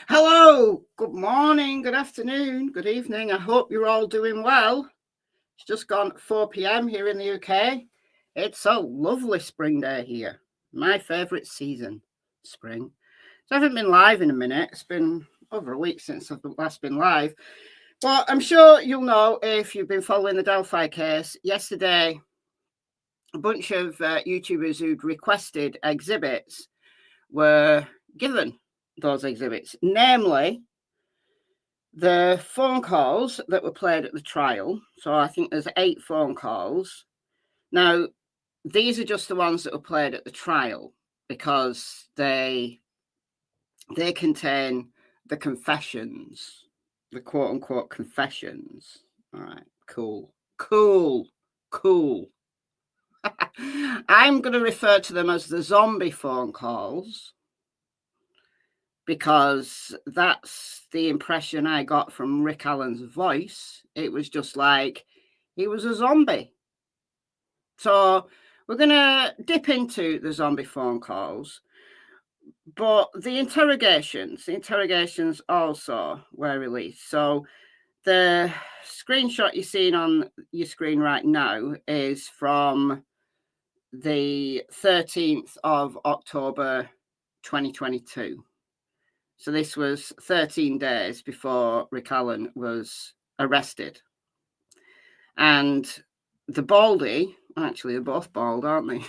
Hello, good morning, good afternoon, good evening. I hope you're all doing well. It's just gone 4 p.m. here in the UK. It's a lovely spring day here. My favourite season, spring. So I haven't been live in a minute. It's been over a week since I've last been live. But I'm sure you'll know if you've been following the Delphi case. Yesterday, a bunch of YouTubers who'd requested exhibits were given those exhibits, namely the phone calls that were played at the trial. So I think there's 8 phone calls. Now, these are just the ones that were played at the trial because they contain the confessions, the quote-unquote confessions. All right, cool. I'm going to refer to them as the zombie phone calls because that's the impression I got from Rick Allen's voice. It was just like he was a zombie. So we're going to dip into the zombie phone calls, but the interrogations also were released. So the screenshot you're seeing on your screen right now is from the 13th of October 2022. So this was 13 days before Rick Allen was arrested. And the baldy, actually they're both bald, aren't they?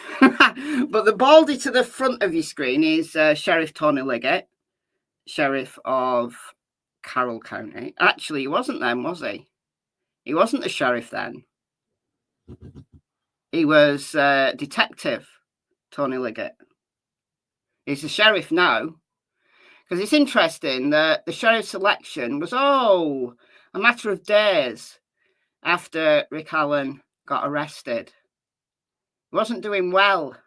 But the baldy to the front of your screen is Sheriff Tony Liggett, Sheriff of Carroll County. Actually, he wasn't then, was he? He wasn't the sheriff then. He was Detective Tony Liggett. He's the sheriff now. Because it's interesting that the sheriff's election was, a matter of days after Rick Allen got arrested. He wasn't doing well.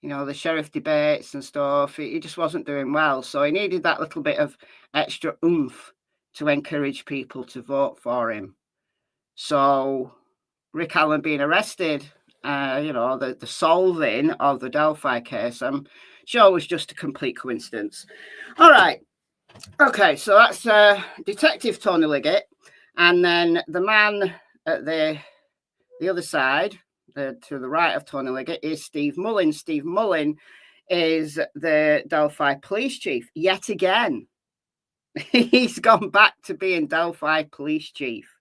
You know, the sheriff debates and stuff, he just wasn't doing well. So he needed that little bit of extra oomph to encourage people to vote for him. So Rick Allen being arrested, the solving of the Delphi case, I'm sure was just a complete coincidence. All right. Okay, so that's Detective Tony Liggett. And then the man at the other side, to the right of Tony Liggett, is Steve Mullin. Steve Mullin is the Delphi police chief yet again. He's gone back to being Delphi police chief.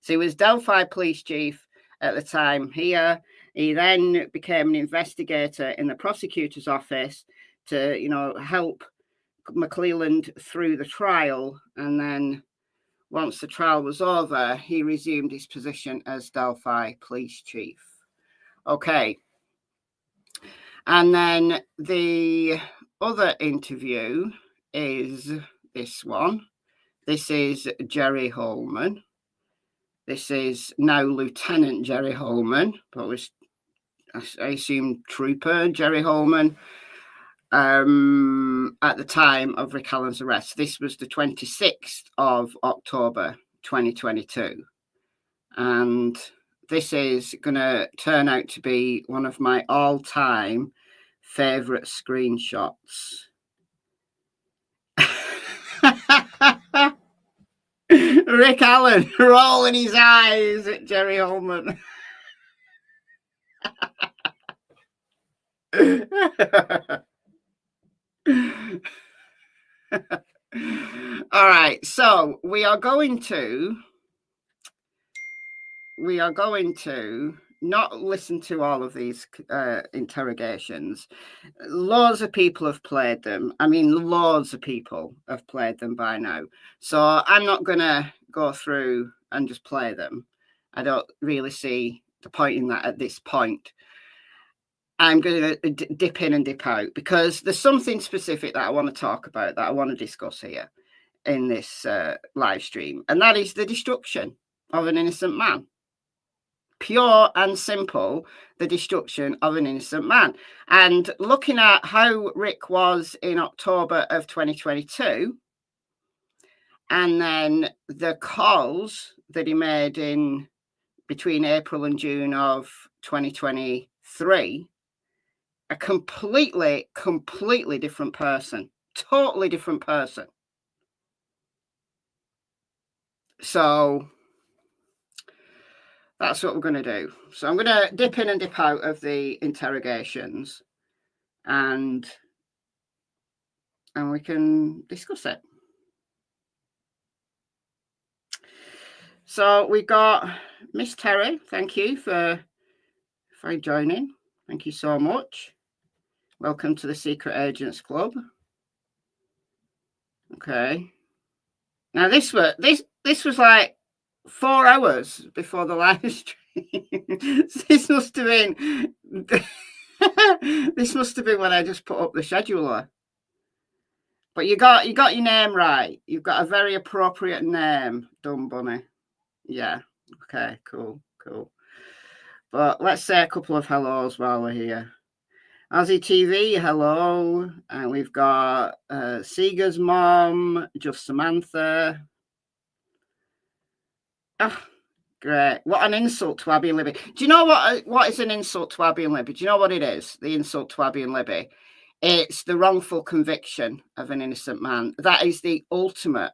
So he was Delphi police chief at the time here. He then became an investigator in the prosecutor's office to, help McClelland through the trial. And then once the trial was over, he resumed his position as Delphi police chief. Okay. And then the other interview is this one. This is Jerry Holman. This is now Lieutenant Jerry Holman, but was, I assume, Trooper Jerry Holman at the time of Rick Allen's arrest. This was the 26th of October 2022. And this is going to turn out to be one of my all-time favourite screenshots. Rick Allen rolling his eyes at Jerry Holman. All right, so we are going to not listen to all of these interrogations. Loads of people have played them. I mean, loads of people have played them by now. So I'm not going to go through and just play them. I don't really see the point in that at this point. I'm going to dip in and dip out because there's something specific that I want to talk about, that I want to discuss here in this live stream, and that is the destruction of an innocent man. Pure and simple, the destruction of an innocent man. And looking at how Rick was in October of 2022, and then the calls that he made in between April and June of 2023, a completely different person, totally different person. So that's what we're going to do. So I'm going to dip in and dip out of the interrogations, and we can discuss it. So we got Miss Terry. Thank you for joining. Thank you so much. Welcome to the Secret Agents Club. Okay. Now this was like 4 hours before the live stream. This must have been when I just put up the scheduler. But you got your name right. You've got a very appropriate name, Dumb Bunny. Yeah. Okay, cool. But let's say a couple of hellos while we're here. Aussie TV, hello. And we've got Sega's mom, Just Samantha. Oh, great. What an insult to Abby and Libby. Do you know what is an insult to Abby and Libby? Do you know what it is? The insult to Abby and Libby. It's the wrongful conviction of an innocent man. That is the ultimate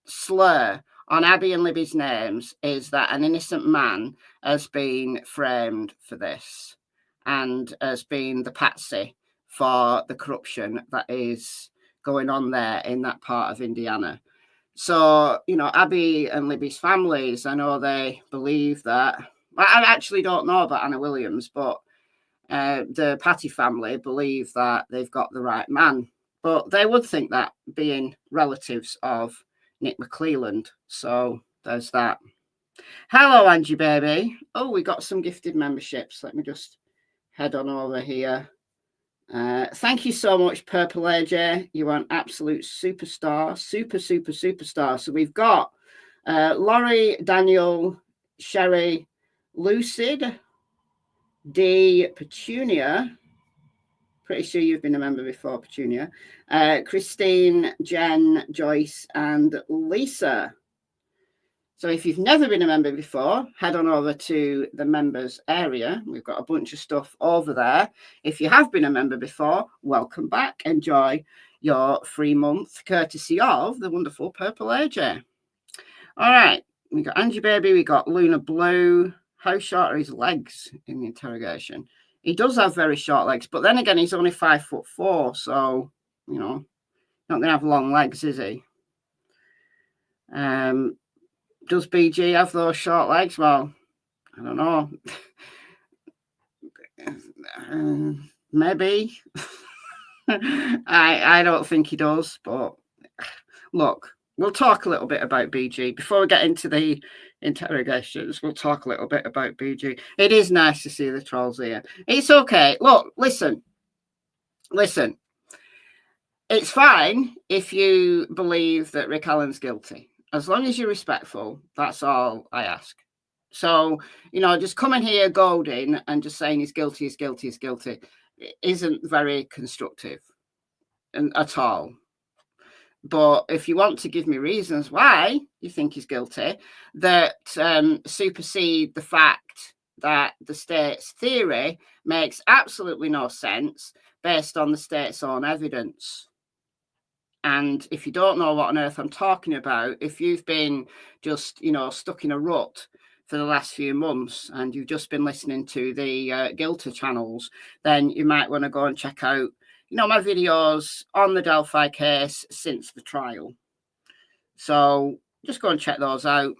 slur on Abby and Libby's names, is that an innocent man has been framed for this and has been the patsy for the corruption that is going on there in that part of Indiana. So, Abby and Libby's families, I know they believe that. I actually don't know about Anna Williams, but the Patty family believe that they've got the right man. But they would think that, being relatives of Nick McClelland. So there's that. Hello, Angie baby. Oh, we got some gifted memberships. Let me just head on over here. Thank you so much, Purple AJ. You are an absolute superstar. Superstar. So we've got Laurie, Daniel, Sherry, Lucid, D, Petunia. Pretty sure you've been a member before, Petunia. Christine, Jen, Joyce, and Lisa. So if you've never been a member before, head on over to the members area. We've got a bunch of stuff over there. If you have been a member before, welcome back. Enjoy your free month, courtesy of the wonderful Purple AJ. All right. We got Angie Baby. We got Luna Blue. How short are his legs in the interrogation? He does have very short legs, but then again, he's only 5'4", so not going to have long legs, is he? Does BG have those short legs? Well, I don't know. Maybe. I don't think he does, but look, we'll talk a little bit about BG before we get into the interrogations. We'll talk a little bit about BG. It is nice to see the trolls here. It's okay. Look, listen. It's fine if you believe that Rick Allen's guilty, as long as you're respectful. That's all I ask. So, just coming here goading and just saying he's guilty isn't very constructive at all. But if you want to give me reasons why you think he's guilty that supersede the fact that the state's theory makes absolutely no sense based on the state's own evidence. And if you don't know what on earth I'm talking about, if you've been just, stuck in a rut for the last few months and you've just been listening to the Guilty channels, then you might want to go and check out my videos on the Delphi case since the trial. So just go and check those out.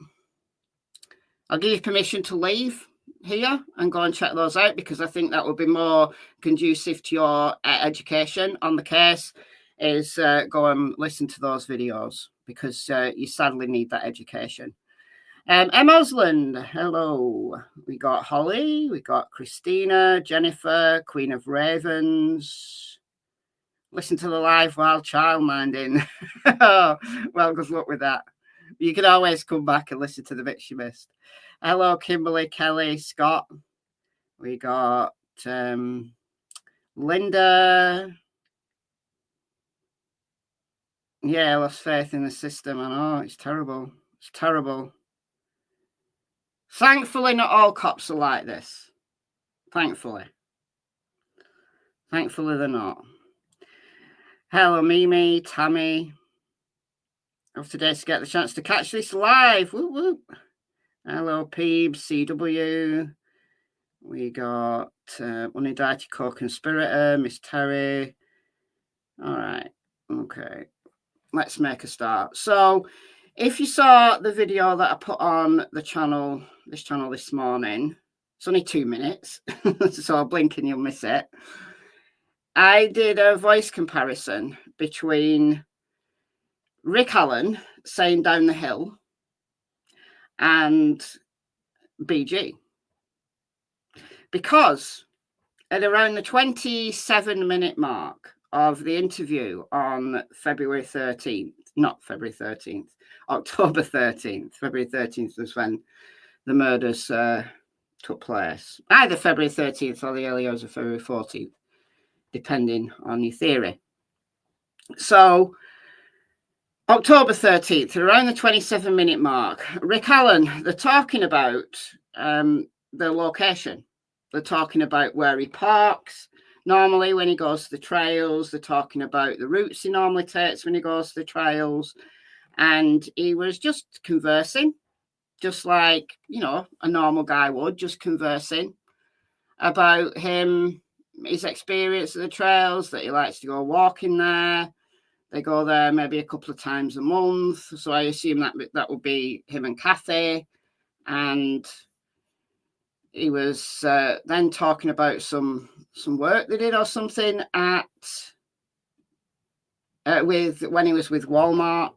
I'll give you permission to leave here and go and check those out, because I think that would be more conducive to your education on the case, is go and listen to those videos, because you sadly need that education. Emosland, hello. We got Holly, we got Christina, Jennifer, Queen of Ravens. Listen to the live while childminding. Well, good luck with that. You can always come back and listen to the bits you missed. Hello, Kimberly, Kelly, Scott. We got Linda. Yeah, I lost faith in the system. I know, it's terrible. It's terrible. Thankfully, not all cops are like this. Thankfully. Thankfully, they're not. Hello, Mimi, Tammy. Of today to get the chance to catch this live. Whoop, whoop. Hello, Peebs, CW. We got Unindicted Co-Conspirator, Miss Terry. All right. Okay. Let's make a start. So, if you saw the video that I put on the channel, this morning, it's only 2 minutes, so I'll blink and you'll miss it. I did a voice comparison between Rick Allen saying down the hill and BG, because at around the 27-minute mark of the interview on February 13th, not February 13th, October 13th. February 13th was when the murders took place. Either February 13th or the early hours of February 14th, depending on your theory. So, October 13th, around the 27-minute mark, Rick Allen, they're talking about the location. They're talking about where he parks normally when he goes to the trails. They're talking about the routes he normally takes when he goes to the trails. And he was just conversing, just like, a normal guy would, just conversing about his experience of the trails, that he likes to go walking there. They go there maybe a couple of times a month. So I assume that would be him and Cassie. And he was then talking about some work they did or something when he was with Walmart,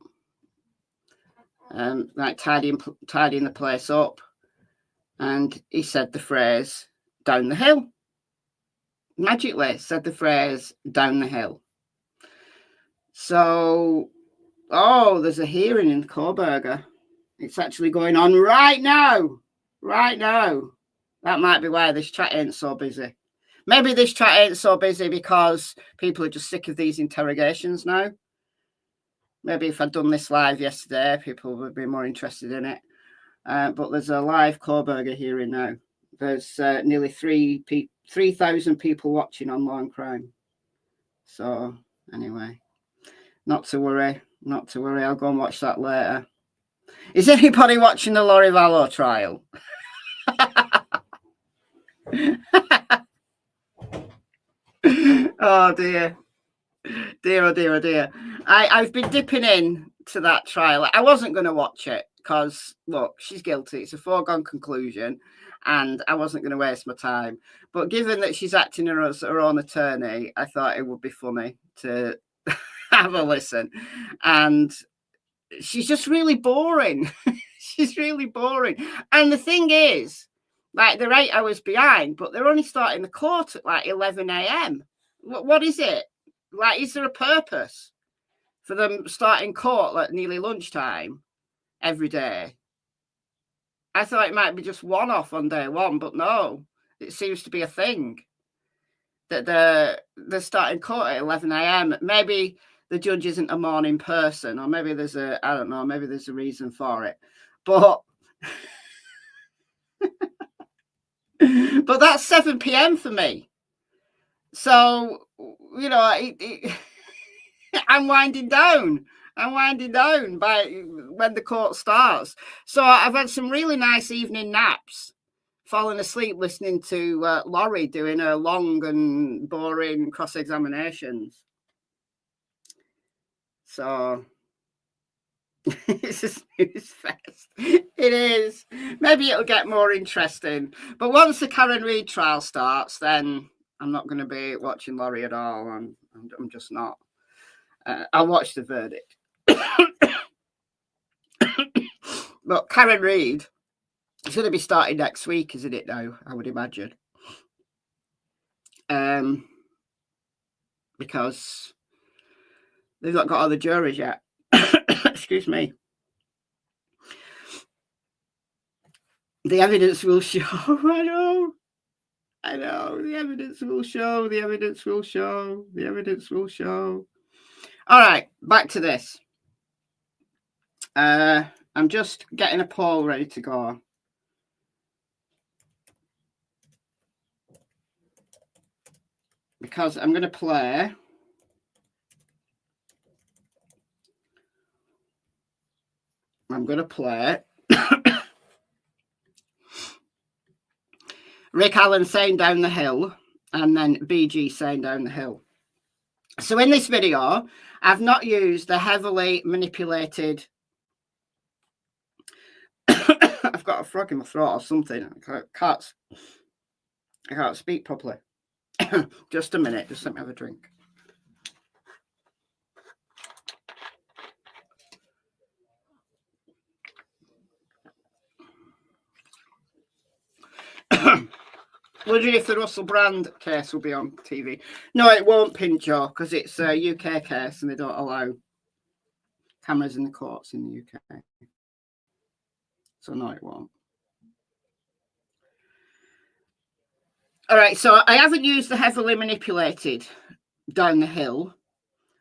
like tidying the place up. And he said the phrase, down the hill. Magically said the phrase, down the hill. So, there's a hearing in Coburger. It's actually going on right now. Right now. That might be why this chat ain't so busy. Maybe this chat ain't so busy because people are just sick of these interrogations now. Maybe if I'd done this live yesterday, people would be more interested in it. But there's a live Coburger hearing now. There's nearly 3,000 people watching on Law and Crime. So, anyway, not to worry. I'll go and watch that later. Is anybody watching the Lori Vallow trial? Oh dear. Dear. I've been dipping in to that trial. I wasn't going to watch it because, look, she's guilty. It's a foregone conclusion, and I wasn't going to waste my time. But given that she's acting as her own attorney, I thought it would be funny to have a listen. And she's just really boring. She's really boring. And the thing is, like, they're 8 hours behind, but they're only starting the court at like 11 a.m. What is it? Like, is there a purpose for them starting court at nearly lunchtime every day? I thought it might be just one-off on day one, but no, it seems to be a thing that they're starting court at 11 a.m. Maybe the judge isn't a morning person, or maybe there's maybe there's a reason for it. But but that's 7 p.m. for me. So, I'm winding down by when the court starts. So I've had some really nice evening naps fallen asleep listening to Laurie doing her long and boring cross-examinations. So it's a snooze fest. It is. Maybe it'll get more interesting. But once the Karen Reid trial starts, then I'm not going to be watching Laurie at all. I'm just not. I'll watch the verdict. But Karen Reid is going to be starting next week, isn't it now? I would imagine. Because they've not got all the juries yet. Excuse me. The evidence will show. I know. The evidence will show. The evidence will show. The evidence will show. All right, back to this. I'm just getting a poll ready to go. Because I'm going to play. Rick Allen saying down the hill, and then BG saying down the hill. So in this video, I've not used the heavily manipulated. I've got a frog in my throat or something. I can't speak properly. Just a minute. Just let me have a drink. Wondering if the Russell Brand case will be on TV. No, it won't, Pincho, because it's a UK case and they don't allow cameras in the courts in the UK. So no, it won't. All right, so I haven't used the heavily manipulated down the hill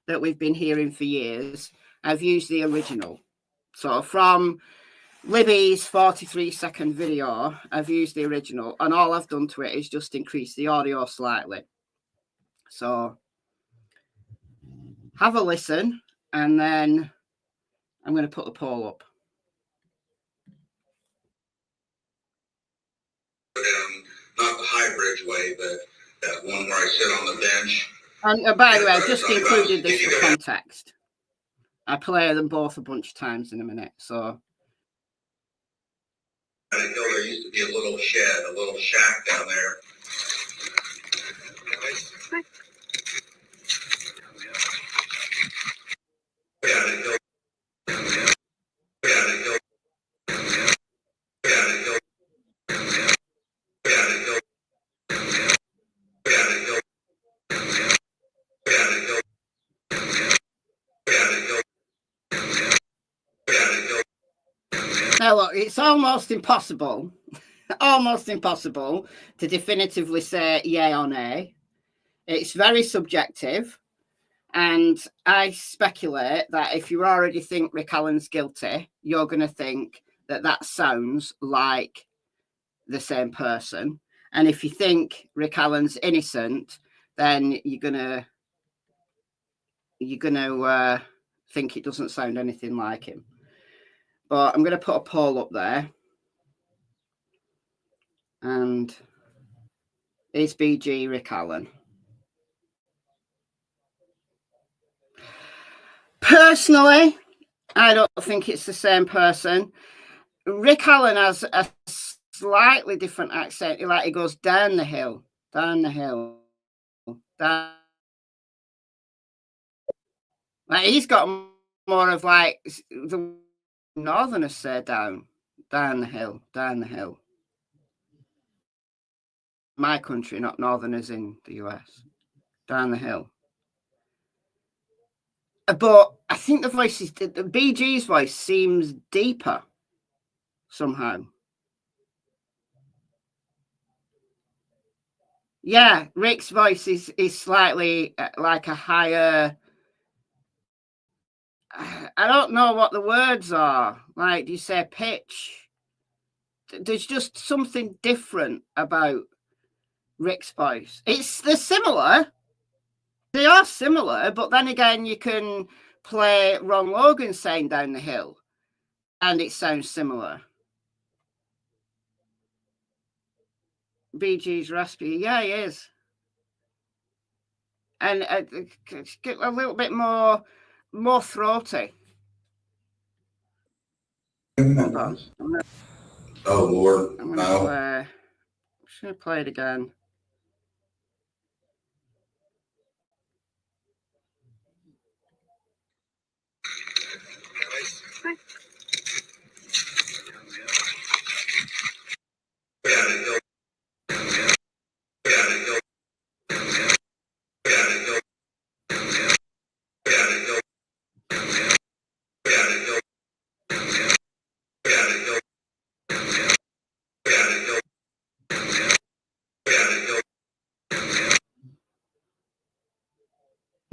that we've been hearing for years. I've used the original. So from Libby's 43-second video, I've used the original, and all I've done to it is just increase the audio slightly. So have a listen, and then I'm going to put the poll up. Not the high bridge way, but that one where I sit on the bench. And by the way, I've just included this for context. I play them both a bunch of times in a minute, so. At a hill, there used to be a little shed, a little shack down there. Now look, it's almost impossible to definitively say yay or nay. It's very subjective, and I speculate that if you already think Rick Allen's guilty, you're going to think that that sounds like the same person, and if you think Rick Allen's innocent, then you're gonna think it doesn't sound anything like him. But I'm going to put a poll up there. And is BG Rick Allen? Personally, I don't think it's the same person. Rick Allen has a slightly different accent. Like he goes down the hill, down. Like he's got more of like the Northerners say down the hill. My country, not Northerners in the US. Down the hill. But I think the BG's voice seems deeper somehow. Yeah, Rick's voice is slightly like a higher. I don't know what the words are. Like, do you say pitch? There's just something different about Rick's voice. They're similar. They are similar, but then again, you can play Ron Logan saying down the hill, and it sounds similar. BG's raspy. Yeah, he is. And a little bit more throaty. Hold on. Oh, Lord. I'm going to play. I'm just going to play it again.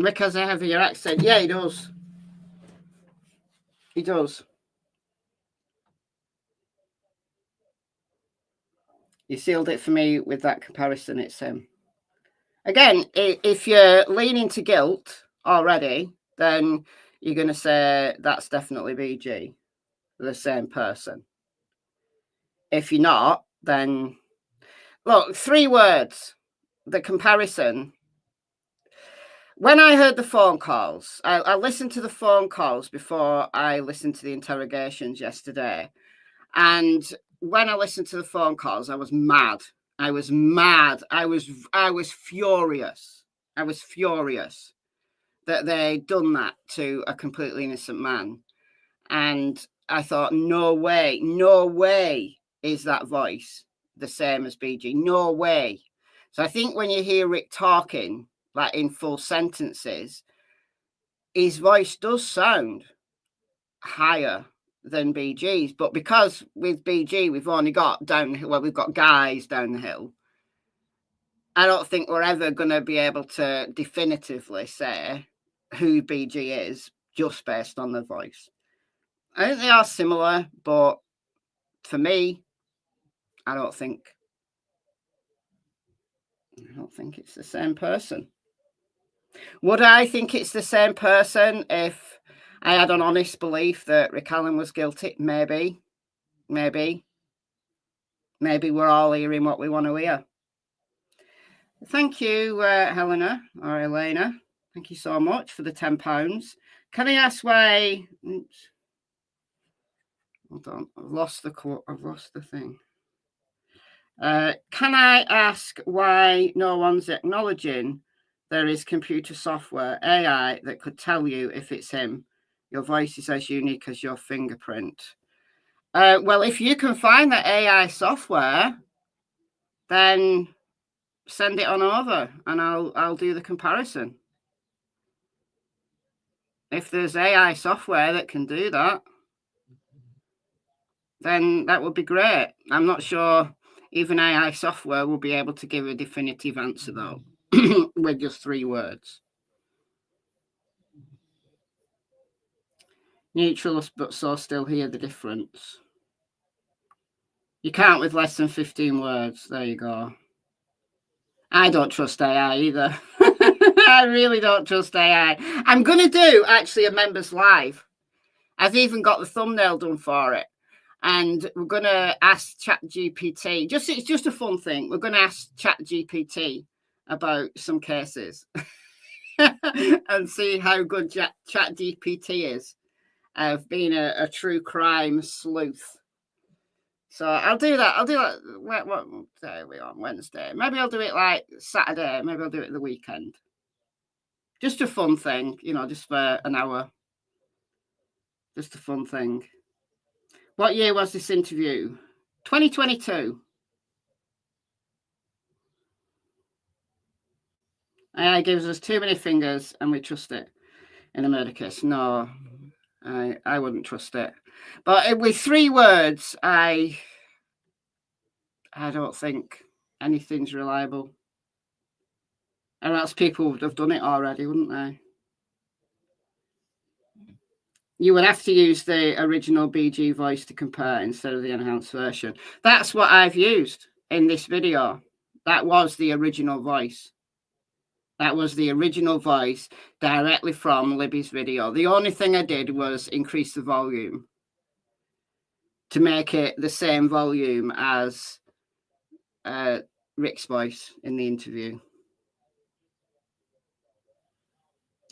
Because I have your accent. Yeah, he does. He does. You sealed it for me with that comparison. It's him. Again, if you're leaning to guilt already, then you're going to say that's definitely BG, the same person. If you're not, then look, 3 words. The comparison. When I heard the phone calls, I listened to the phone calls before I listened to the interrogations yesterday. And when I listened to the phone calls, I was mad. I was mad. I was furious. I was furious that they'd done that to a completely innocent man. And I thought, no way is that voice the same as BG. No way. So I think when you hear Rick talking, like in full sentences, his voice does sound higher than BG's. But because with BG, we've only got downhill, well, we've got guys down the hill. I don't think we're ever going to be able to definitively say who BG is just based on the voice. I think they are similar, but for me, I don't think it's the same person. Would I think it's the same person if I had an honest belief that Rick Allen was guilty? Maybe. Maybe we're all hearing what we want to hear. Thank you, Helena or Elena. Thank you so much for the £10. Can I ask why? Oops. Hold on, I've lost the thing. Can I ask why no one's acknowledging there is computer software, AI, that could tell you if it's him? Your voice is as unique as your fingerprint. Well, if you can find that AI software, then send it on over and I'll do the comparison. If there's AI software that can do that, then that would be great. I'm not sure even AI software will be able to give a definitive answer, though, with just 3 words. Neutral, but so still hear the difference. You can't with less than 15 words. There you go. I don't trust AI either. I really don't trust AI. I'm going to do, actually, a members live. I've even got the thumbnail done for it. And we're going to ask ChatGPT. It's just a fun thing. We're going to ask ChatGPT about some cases and see how good ChatGPT is of being a true crime sleuth. So I'll do that. What day are we on? Wednesday. Maybe I'll do it like Saturday. Maybe I'll do it at the weekend. Just a fun thing, just for an hour. Just a fun thing. What year was this interview? 2022. AI gives us too many fingers and we trust it in a murder case. No, I wouldn't trust it. But with 3 words, I don't think anything's reliable. And else people would have done it already, wouldn't they? You would have to use the original BG voice to compare instead of the enhanced version. That's what I've used in this video. That was the original voice. That was the original voice directly from Libby's video. The only thing I did was increase the volume to make it the same volume as Rick's voice in the interview.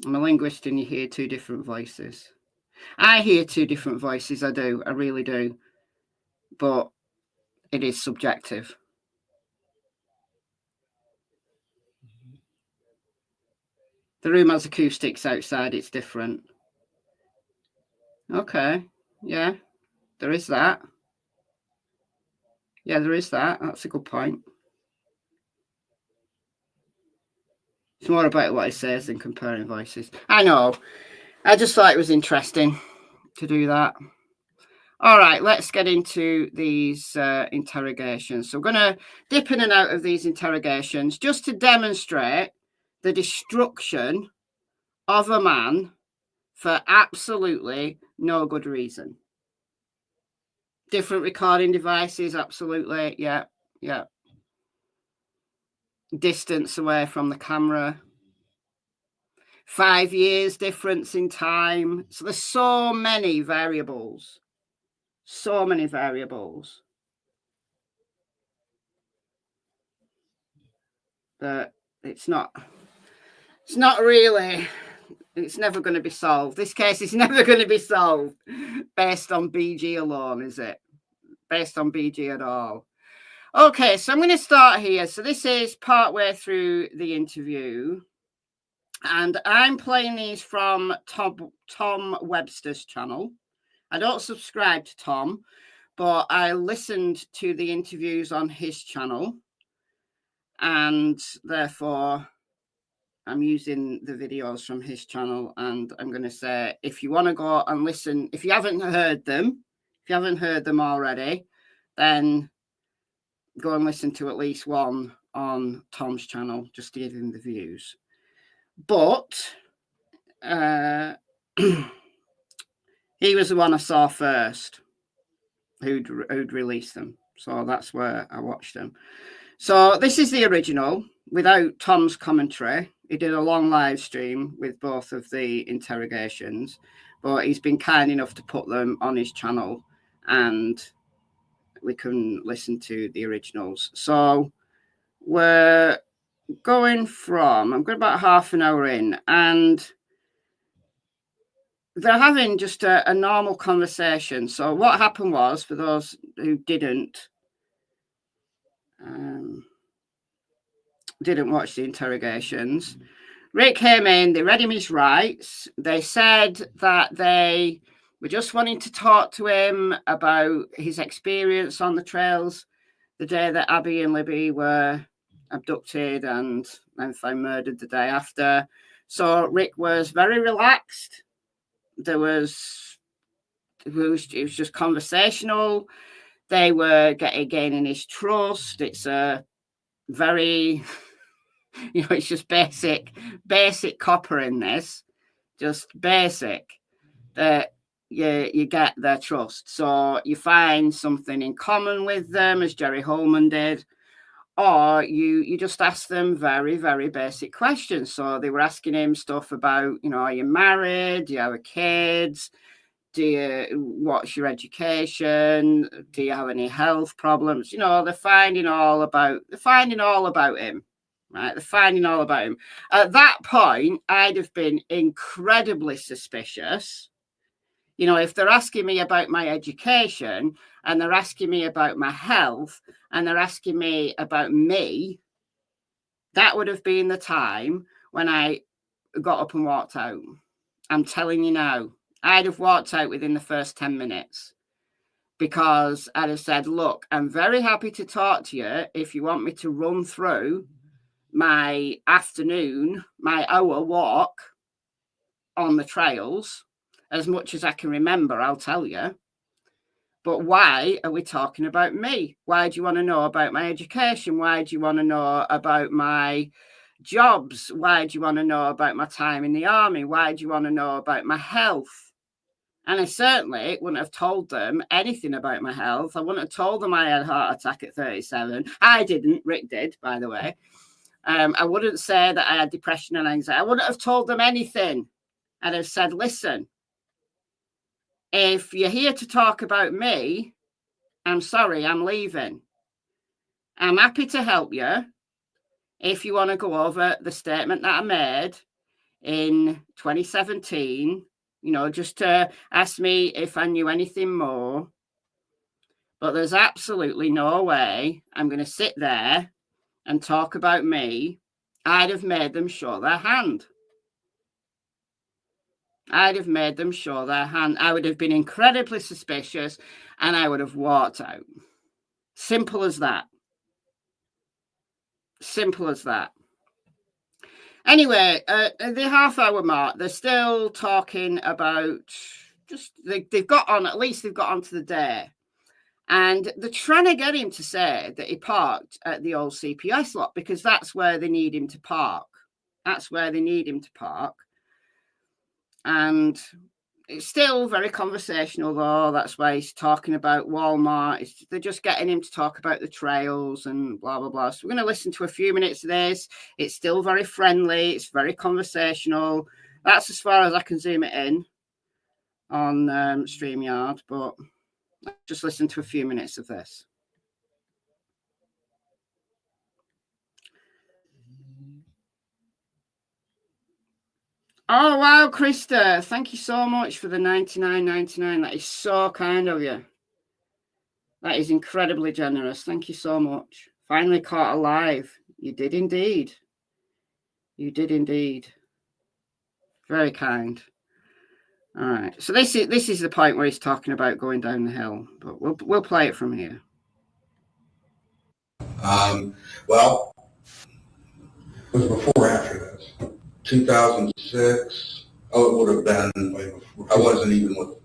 I'm a linguist and you hear two different voices. I hear two different voices, I do, I really do. But it is subjective. The room has acoustics outside, it's different. Okay, yeah, there is that. Yeah, there is that. That's a good point. It's more about what he says than comparing voices. I know. I just thought it was interesting to do that. All right, let's get into these interrogations. So we're going to dip in and out of these interrogations just to demonstrate the destruction of a man for absolutely no good reason. Different recording devices, absolutely. Yeah. Distance away from the camera. 5 years difference in time. So there's so many variables. So many variables that it's not really, it's never going to be solved. This case is never going to be solved based on BG alone, is it? Based on BG at all. Okay, so I'm going to start here. So this is partway through the interview. And I'm playing these from Tom Webster's channel. I don't subscribe to Tom, but I listened to the interviews on his channel. And therefore, I'm using the videos from his channel. And I'm going to say, if you want to go and listen, if you haven't heard them already, then go and listen to at least one on Tom's channel, just to give him the views. But he was the one I saw first who'd released them. So that's where I watched them. So this is the original without Tom's commentary. He did a long live stream with both of the interrogations, but he's been kind enough to put them on his channel and we can listen to the originals. So we're going about half an hour in, and they're having just a normal conversation. So what happened was, for those who didn't watch the interrogations, Rick came in, they read him his rights. They said that they were just wanting to talk to him about his experience on the trails the day that Abby and Libby were abducted and then found murdered the day after. So Rick was very relaxed. It was just conversational. They were gaining his trust. It's a very, it's just basic copper in this, just basic, that you get their trust. So you find something in common with them, as Jerry Holman did, or you just ask them very, very basic questions. So they were asking him stuff about, are you married? Do you have kids? What's your education? Do you have any health problems? They're finding all about him, right? They're finding all about him. At that point, I'd have been incredibly suspicious. If they're asking me about my education and they're asking me about my health and they're asking me about me, that would have been the time when I got up and walked out. I'm telling you now, I'd have walked out within the first 10 minutes because I'd have said, look, I'm very happy to talk to you if you want me to run through my hour walk on the trails. As much as I can remember, I'll tell you. But why are we talking about me? Why do you want to know about my education? Why do you want to know about my jobs? Why do you want to know about my time in the army? Why do you want to know about my health? And I certainly wouldn't have told them anything about my health. I wouldn't have told them I had a heart attack at 37. I didn't. Rick did, by the way. I wouldn't say that I had depression and anxiety. I wouldn't have told them anything. I'd have said, listen, if you're here to talk about me, I'm sorry, I'm leaving. I'm happy to help you if you want to go over the statement that I made in 2017, just to ask me if I knew anything more. But there's absolutely no way I'm going to sit there and talk about me. I'd have made them show their hand. I would have been incredibly suspicious and I would have walked out. Simple as that. Anyway, the half-hour mark, they're still talking about they've got on to the day. And they're trying to get him to say that he parked at the old CPS lot because that's where they need him to park. And it's still very conversational, though. That's why he's talking about Walmart. They're just getting him to talk about the trails and blah, blah, blah. So we're going to listen to a few minutes of this. It's still very friendly. It's very conversational. That's as far as I can zoom it in on StreamYard. But let's just listen to a few minutes of this. Oh, wow, Krista. Thank you so much for the $99.99. That is so kind of you. That is incredibly generous. Thank you so much. Finally caught alive. You did indeed. Very kind. All right. So this is the point where he's talking about going down the hill, but we'll play it from here. Well, it was before or after this? 2006. Oh, it would have been way before. I wasn't even with.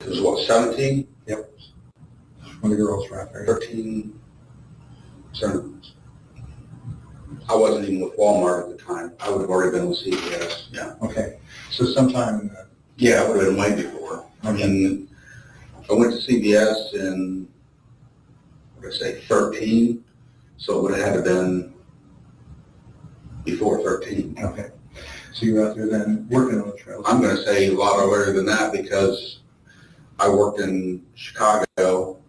It was what, 17? Yep. When the girls were out there. 13. 17. I wasn't even with Walmart at the time. I would have already been with CVS. Yeah. Okay. So sometime. Yeah, it would have been way before. I mean, I went to CVS in, what did I say, 13. So it would have had to been before 13. Okay. So you were out there then working on the trails? I'm going to say a lot earlier than that because I worked in Chicago,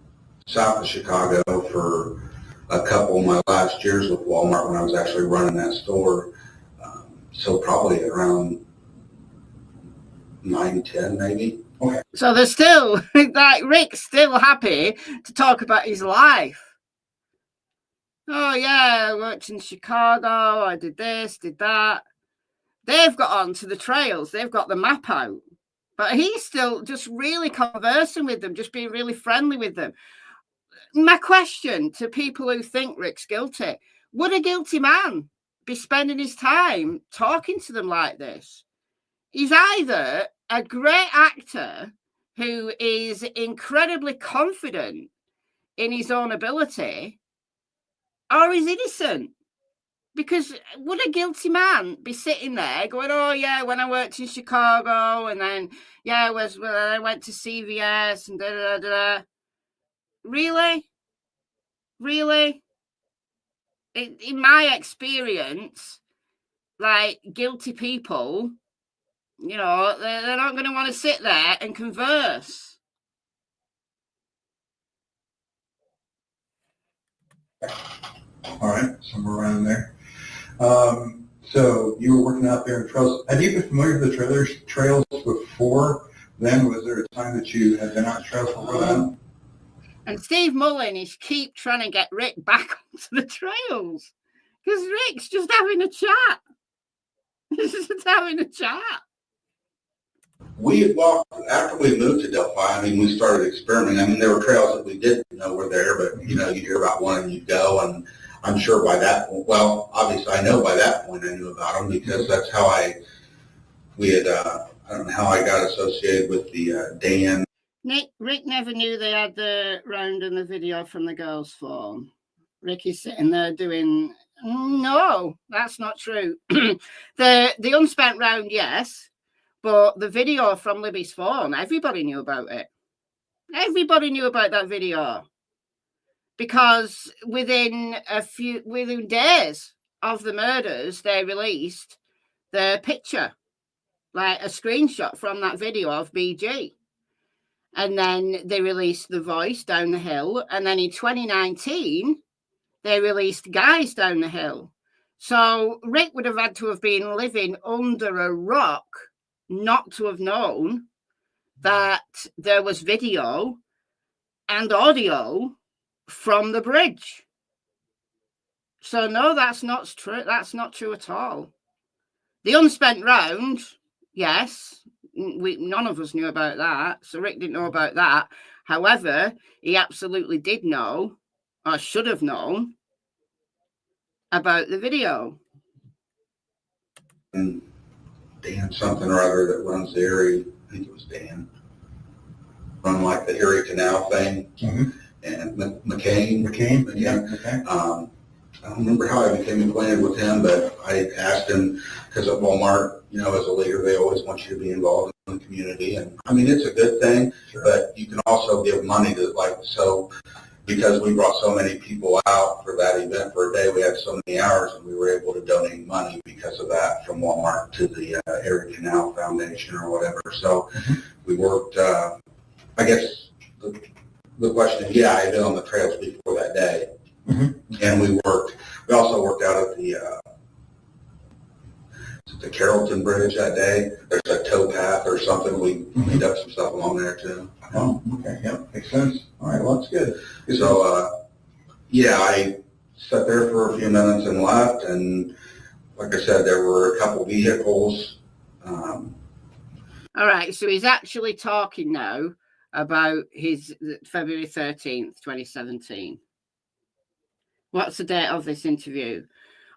south of Chicago, for a couple of my last years with Walmart when I was actually running that store. So probably around 9, 10 maybe. Okay. So they're still, like, Rick's still happy to talk about his life. Oh, yeah, I worked in Chicago, I did this, did that. They've got onto the trails, they've got the map out. But he's still just really conversing with them, just being really friendly with them. My question to people who think Rick's guilty, would a guilty man be spending his time talking to them like this? He's either a great actor who is incredibly confident in his own ability, or he's innocent. Because would a guilty man be sitting there going, oh, yeah, when I worked in Chicago, and then, yeah, when I went to CVS, and da-da-da-da. Really? In my experience, like, guilty people, they're not going to want to sit there and converse. All right, somewhere around there. So you were working out there in trails. Have you been familiar with the trails before then? Was there a time that you had been out trails before then? And Steve Mullen is keep trying to get Rick back onto the trails because Rick's just having a chat. He's just having a chat. We had walked, after we moved to Delphi, I mean, we started experimenting. I mean, there were trails that we didn't know were there, but, you hear about one and you'd go, and I'm sure by that point, well, obviously I know by that point I knew about them because that's how I don't know how I got associated with the Dan. Rick never knew they had the round and the video from the girls' phone. Rick is sitting there doing, no, that's not true. The unspent round, yes. But the video from Libby's phone, everybody knew about it. Everybody knew about that video. Because within days of the murders, they released the picture, like a screenshot from that video of BG. And then they released The Voice Down the Hill. And then in 2019, they released Guys Down the Hill. So Rick would have had to have been living under a rock not to have known that there was video and audio from the bridge. So no, that's not true. That's not true at all. The unspent round, yes, none of us knew about that. So Rick didn't know about that. However, he absolutely did know, or should have known, about the video. And Dan something or other that runs the area, I think it was Dan, run like the Erie Canal thing. Mm-hmm. And McCain. Yeah. Okay. I don't remember how I became acquainted with him, but I asked him, because at Walmart, you know, as a leader, they always want you to be involved in the community. And I mean, it's a good thing, sure, but you can also give money to, like, so because we brought so many people out for that event for a day, we had so many hours, and we were able to donate money because of that from Walmart to the Erie Canal Foundation or whatever. So we worked, I guess the question is, yeah, I had been on the trails before that day. And we also worked out at the Carrollton Bridge that day. There's a tow path or something. We cleaned up some stuff along there too. Oh, okay. Yep. Makes sense. All right. Well, that's good. So, yeah, I sat there for a few minutes and left. And like I said, there were a couple vehicles. All right. So he's actually talking now about his February 13th, 2017. What's the date of this interview?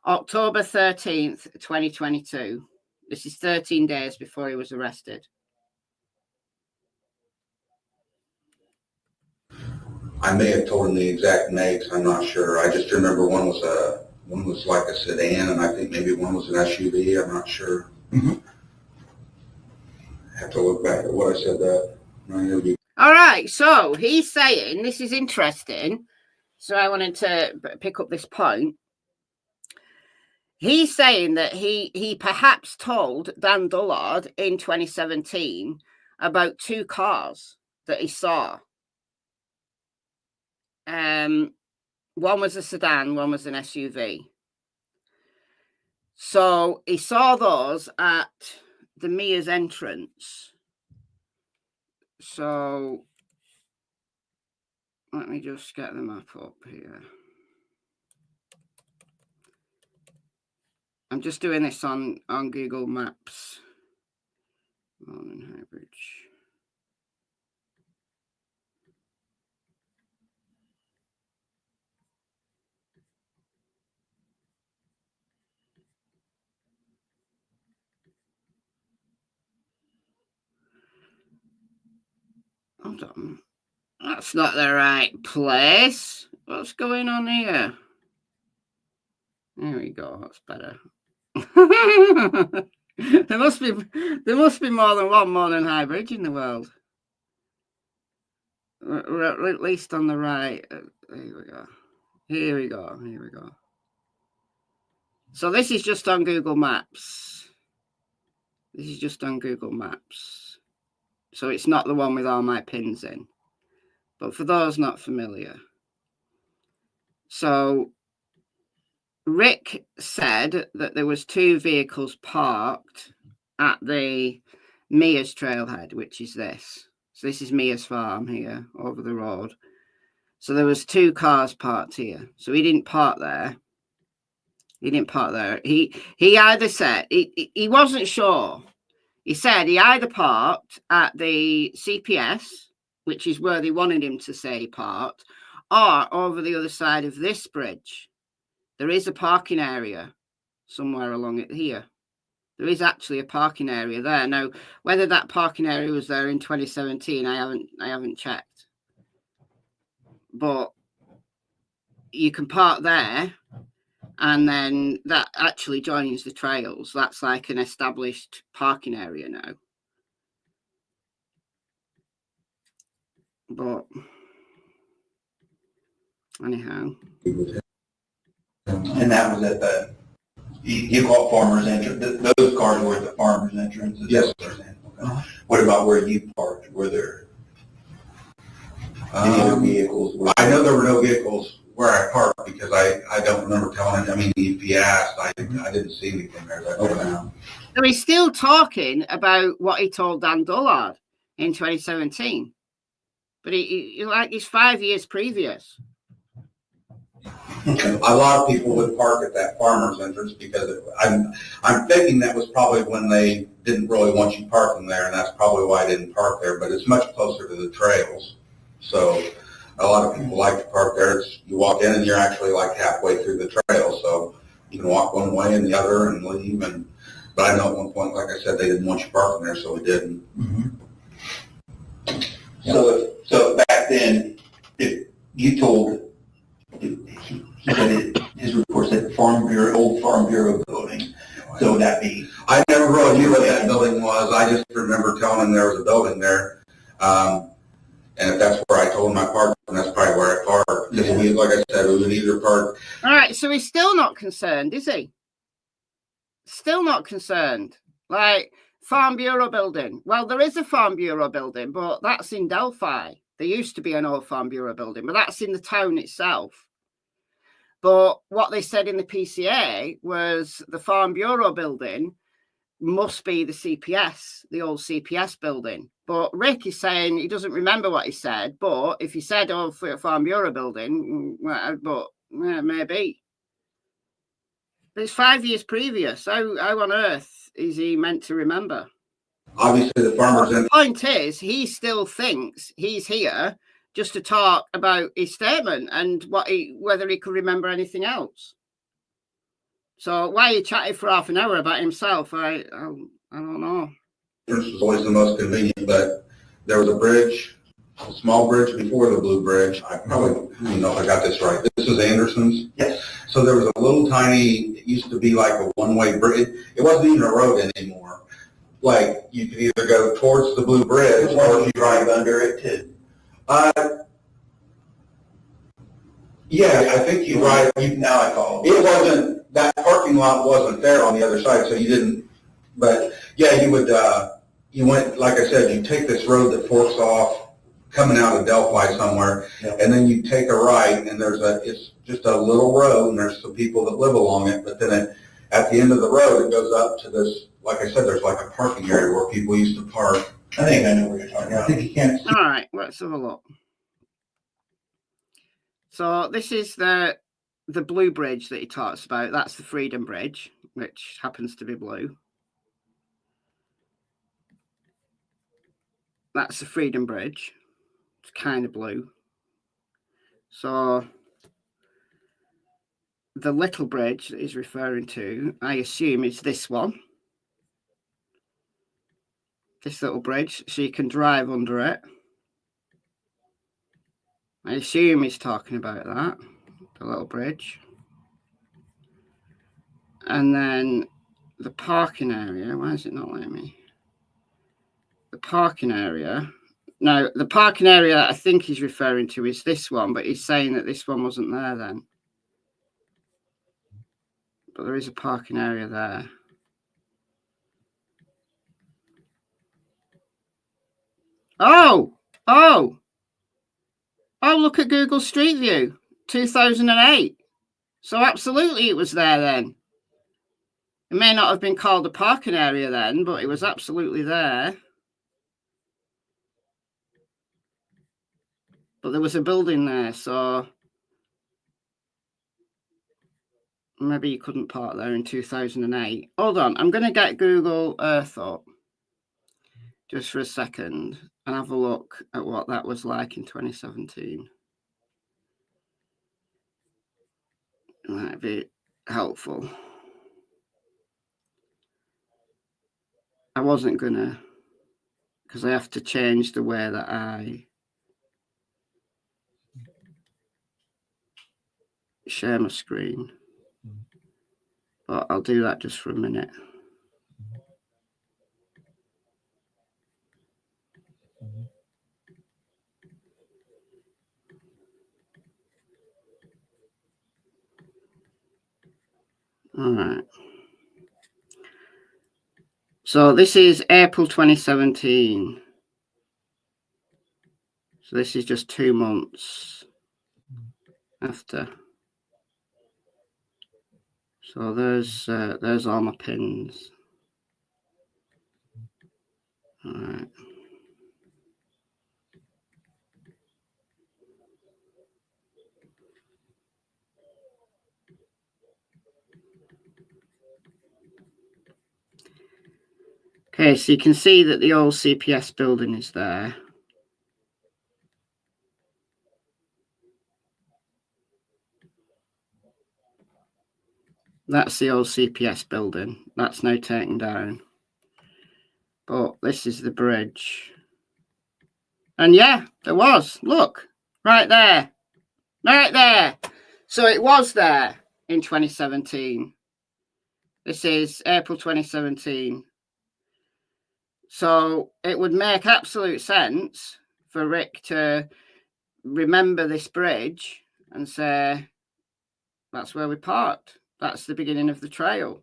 October 13th, 2022. This is 13 days before he was arrested. I may have told him the exact makes. I'm not sure. I just remember one was like a sedan, and I think maybe one was an SUV. I'm not sure. I have to look back at what I said that. All right. So he's saying, this is interesting. So I wanted to pick up this point. He's saying that he perhaps told Dan Dullard in 2017 about two cars that he saw. One was a sedan, one was an SUV. So he saw those at the Mia's entrance. So let me just get the map up here. I'm just doing this on Google Maps. Morning High Bridge. Hold on. That's not the right place. What's going on here? There we go. That's better. there must be more than one Morning High Bridge in the world. Or at least on the right. Here we go. So this is just on Google Maps. So it's not the one with all my pins in. But for those not familiar. So Rick said that there was two vehicles parked at the Mia's trailhead, which is this. So this is Mia's farm here over the road. So there was two cars parked here. So he didn't park there. He either said he wasn't sure. He said he either parked at the CPS, which is where they wanted him to say he parked, or over the other side of this bridge. There is a parking area somewhere along it here. There is actually a parking area there. Now, whether that parking area was there in 2017, I haven't checked. But you can park there, and then that actually joins the trails. That's like an established parking area now. But anyhow. And that was at the, you call it farmer's entrance. Those cars were at the farmer's entrance. Yes. Okay. What about where you parked? Were there Any other vehicles? I know there were no vehicles where I parked because I don't remember telling him. I mean, if he asked, I didn't see anything there. That over now. So he's still talking about what he told Dan Dullard in 2017, but he like he's 5 years previous. A lot of people would park at that farmer's entrance because I'm thinking that was probably when they didn't really want you parking there, and that's probably why I didn't park there. But it's much closer to the trails, so a lot of people like to park there. You walk in and you're actually like halfway through the trail, so you can walk one way and the other and leave. But I know at one point, like I said, they didn't want you parking there, so we didn't. Mm-hmm. So back then, if you told. He said his report said old Farm Bureau building. So would that be? I never really knew what that building was. I just remember telling him there was a building there. And if that's where I told him I parked, and that's probably where I parked. Because we, like I said, we would either park. All right, so he's still not concerned, is he? Still not concerned. Like, Farm Bureau building. Well, there is a Farm Bureau building, but that's in Delphi. There used to be an old Farm Bureau building, but that's in the town itself. But what they said in the PCA was the Farm Bureau building must be the CPS, the old CPS building. But Rick is saying he doesn't remember what he said. But if he said, oh, for a Farm Bureau building, maybe. But it's 5 years previous. How on earth is he meant to remember? Obviously, the farmers. The point is, he still thinks he's here just to talk about his statement and whether he could remember anything else. So why are you chatting for half an hour about himself? I don't know. This was always the most convenient, but there was a bridge, a small bridge before the Blue Bridge. I probably don't know if I got this right. This is Anderson's. Yes. So there was a little tiny, it used to be like a one-way bridge. It wasn't even a road anymore. Like you could either go towards the Blue Bridge or you drive under it too. Yeah, I think you right. Now I follow. It wasn't, that parking lot wasn't there on the other side, so you didn't, but yeah, you would, you went, like I said, you take this road that forks off coming out of Delphi somewhere, and then you take a right, and it's just a little road, and there's some people that live along it, but then at the end of the road, it goes up to this, like I said, there's like a parking area where people used to park. I think I know what you're talking about. I think you can't. All right, let's have a look. So this is the Blue Bridge that he talks about. That's the Freedom Bridge, which happens to be blue. That's the Freedom Bridge. It's kind of blue. So the little bridge that he's referring to, I assume is this one. This little bridge, so you can drive under it. I assume he's talking about that, the little bridge. And then the parking area, why is it not letting me? The parking area. Now, the parking area I think he's referring to is this one, but he's saying that this one wasn't there then. But there is a parking area there. Oh, look at Google Street View, 2008. So absolutely it was there then. It may not have been called a parking area then, but it was absolutely there. But there was a building there, so maybe you couldn't park there in 2008. Hold on, I'm going to get Google Earth up just for a second and have a look at what that was like in 2017. It might be helpful. I wasn't gonna, because I have to change the way that I share my screen. But I'll do that just for a minute. All right. So this is April 2017. So this is just 2 months after. So there's all my pins. All right. Okay, so you can see that the old CPS building is there. That's the old CPS building. That's now taken down. But this is the bridge. And yeah, there was. Look, right there. Right there. So it was there in 2017. This is April 2017. So it would make absolute sense for Rick to remember this bridge and say, that's where we parked. That's the beginning of the trail.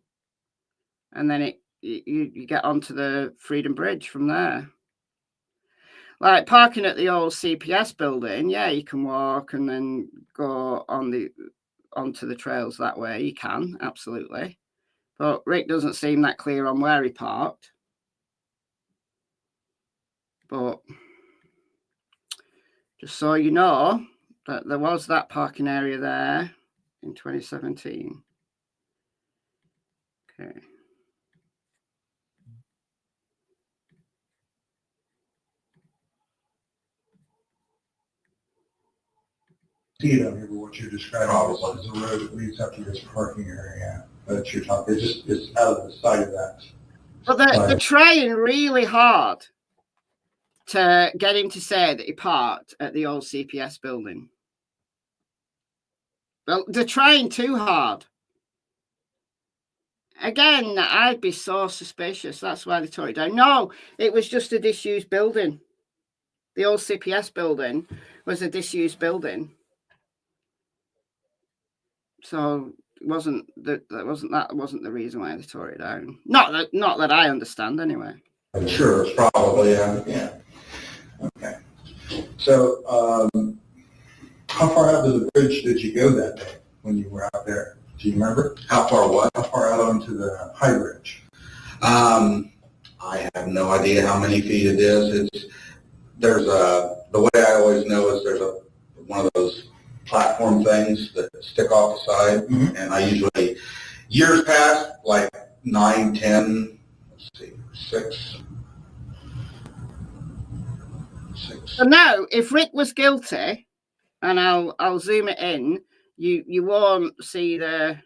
And then you get onto the Freedom Bridge from there. Like parking at the old CPS building, yeah, you can walk and then go onto the trails that way. You can, absolutely. But Rick doesn't seem that clear on where he parked. But just so you know that there was that parking area there in 2017. Okay. See it on here, but what you're describing is the road that leads up to this parking area that you're talking. It's out of the side of that. But they're trying really hard to get him to say that he parked at the old CPS building. Well, they're trying too hard. Again, I'd be so suspicious. That's why they tore it down. No, it was just a disused building. The old CPS building was a disused building. So it wasn't that wasn't the reason why they tore it down. Not that I understand anyway. I'm sure it's probably yeah. Okay. So how far out to the bridge did you go that day when you were out there? Do you remember? How far what? How far out onto the high bridge? I have no idea how many feet it is. The way I always know is there's one of those platform things that stick off the side, and I usually, years past, like 9, 10, let's see, 6. So now, if Rick was guilty, and I'll zoom it in, you won't see the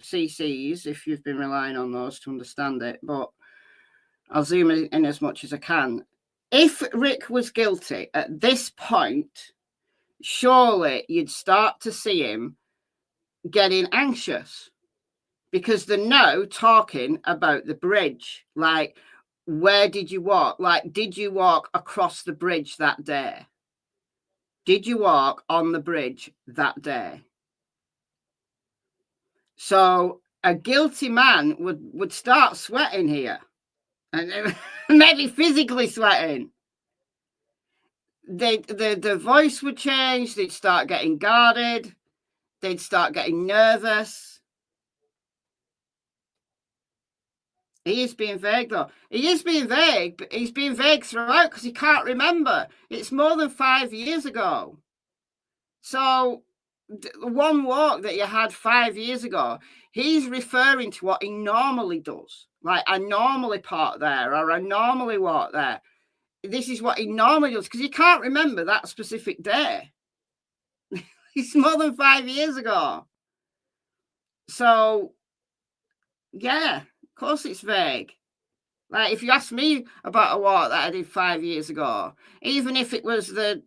CCs if you've been relying on those to understand it, but I'll zoom in as much as I can. If Rick was guilty at this point, surely you'd start to see him getting anxious because they're now talking about the bridge. Like, where did you walk? Like, did you walk across the bridge that day? Did you walk on the bridge that day? So a guilty man would start sweating here and maybe physically sweating. The voice would change. They'd start getting guarded. They'd start getting nervous. He is being vague, though. He is being vague, but he's being vague throughout because he can't remember. It's more than 5 years ago. So one walk that you had 5 years ago, he's referring to what he normally does. Like, I normally park there, or I normally walk there. This is what he normally does, because he can't remember that specific day. It's more than 5 years ago. So, yeah, of course it's vague. Like, if you ask me about a walk that I did 5 years ago, even if it was the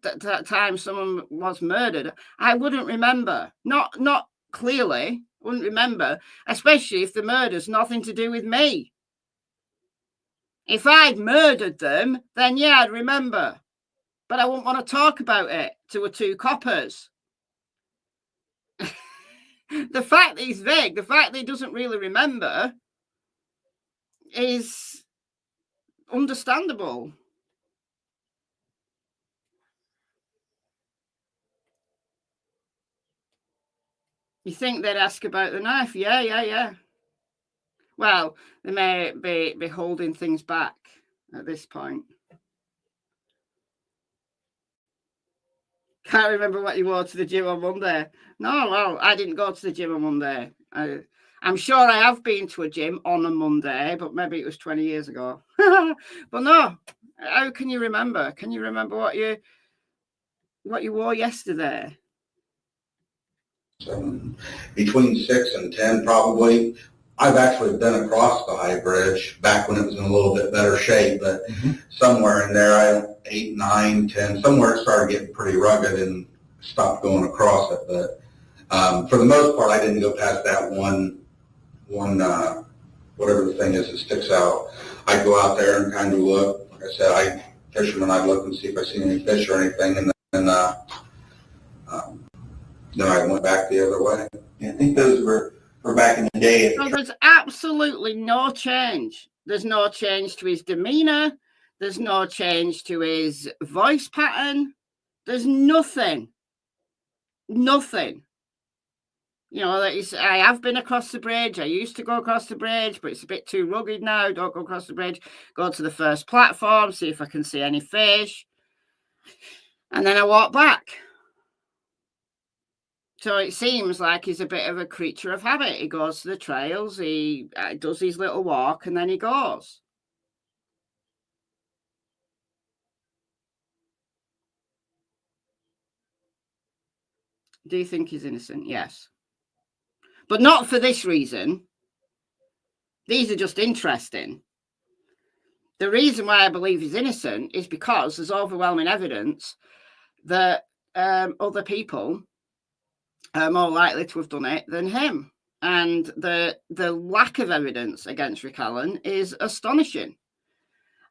time someone was murdered, I wouldn't remember. Not clearly, wouldn't remember, especially if the murder's nothing to do with me. If I'd murdered them, then yeah, I'd remember. But I wouldn't want to talk about it to 2 coppers. The fact that he's vague, the fact that he doesn't really remember is understandable. You think they'd ask about the knife? Yeah. Well, they may be holding things back at this point. Can't remember what you wore to the gym on Monday. No, well, I didn't go to the gym on Monday. I'm sure I have been to a gym on a Monday, but maybe it was 20 years ago. But no, how can you remember? Can you remember what you wore yesterday? Between 6 and 10, probably. I've actually been across the High Bridge back when it was in a little bit better shape, but somewhere in there, 8, 9, 10, somewhere it started getting pretty rugged and stopped going across it. But for the most part, I didn't go past that one whatever the thing is that sticks out. I'd go out there and kind of look. Like I said, fishermen, I'd look and see if I see any fish or anything, and then I went back the other way. Yeah, I think those were back in the day. So there's absolutely no change. There's no change to his demeanor. There's no change to his voice pattern. There's nothing. Nothing. You know, I have been across the bridge. I used to go across the bridge, but it's a bit too rugged now. Don't go across the bridge. Go to the first platform, see if I can see any fish. And then I walk back. So it seems like he's a bit of a creature of habit. He goes to the trails, he does his little walk, and then he goes. Do you think he's innocent? Yes. But not for this reason. These are just interesting. The reason why I believe he's innocent is because there's overwhelming evidence that other people are more likely to have done it than him. And the lack of evidence against Rick Allen is astonishing.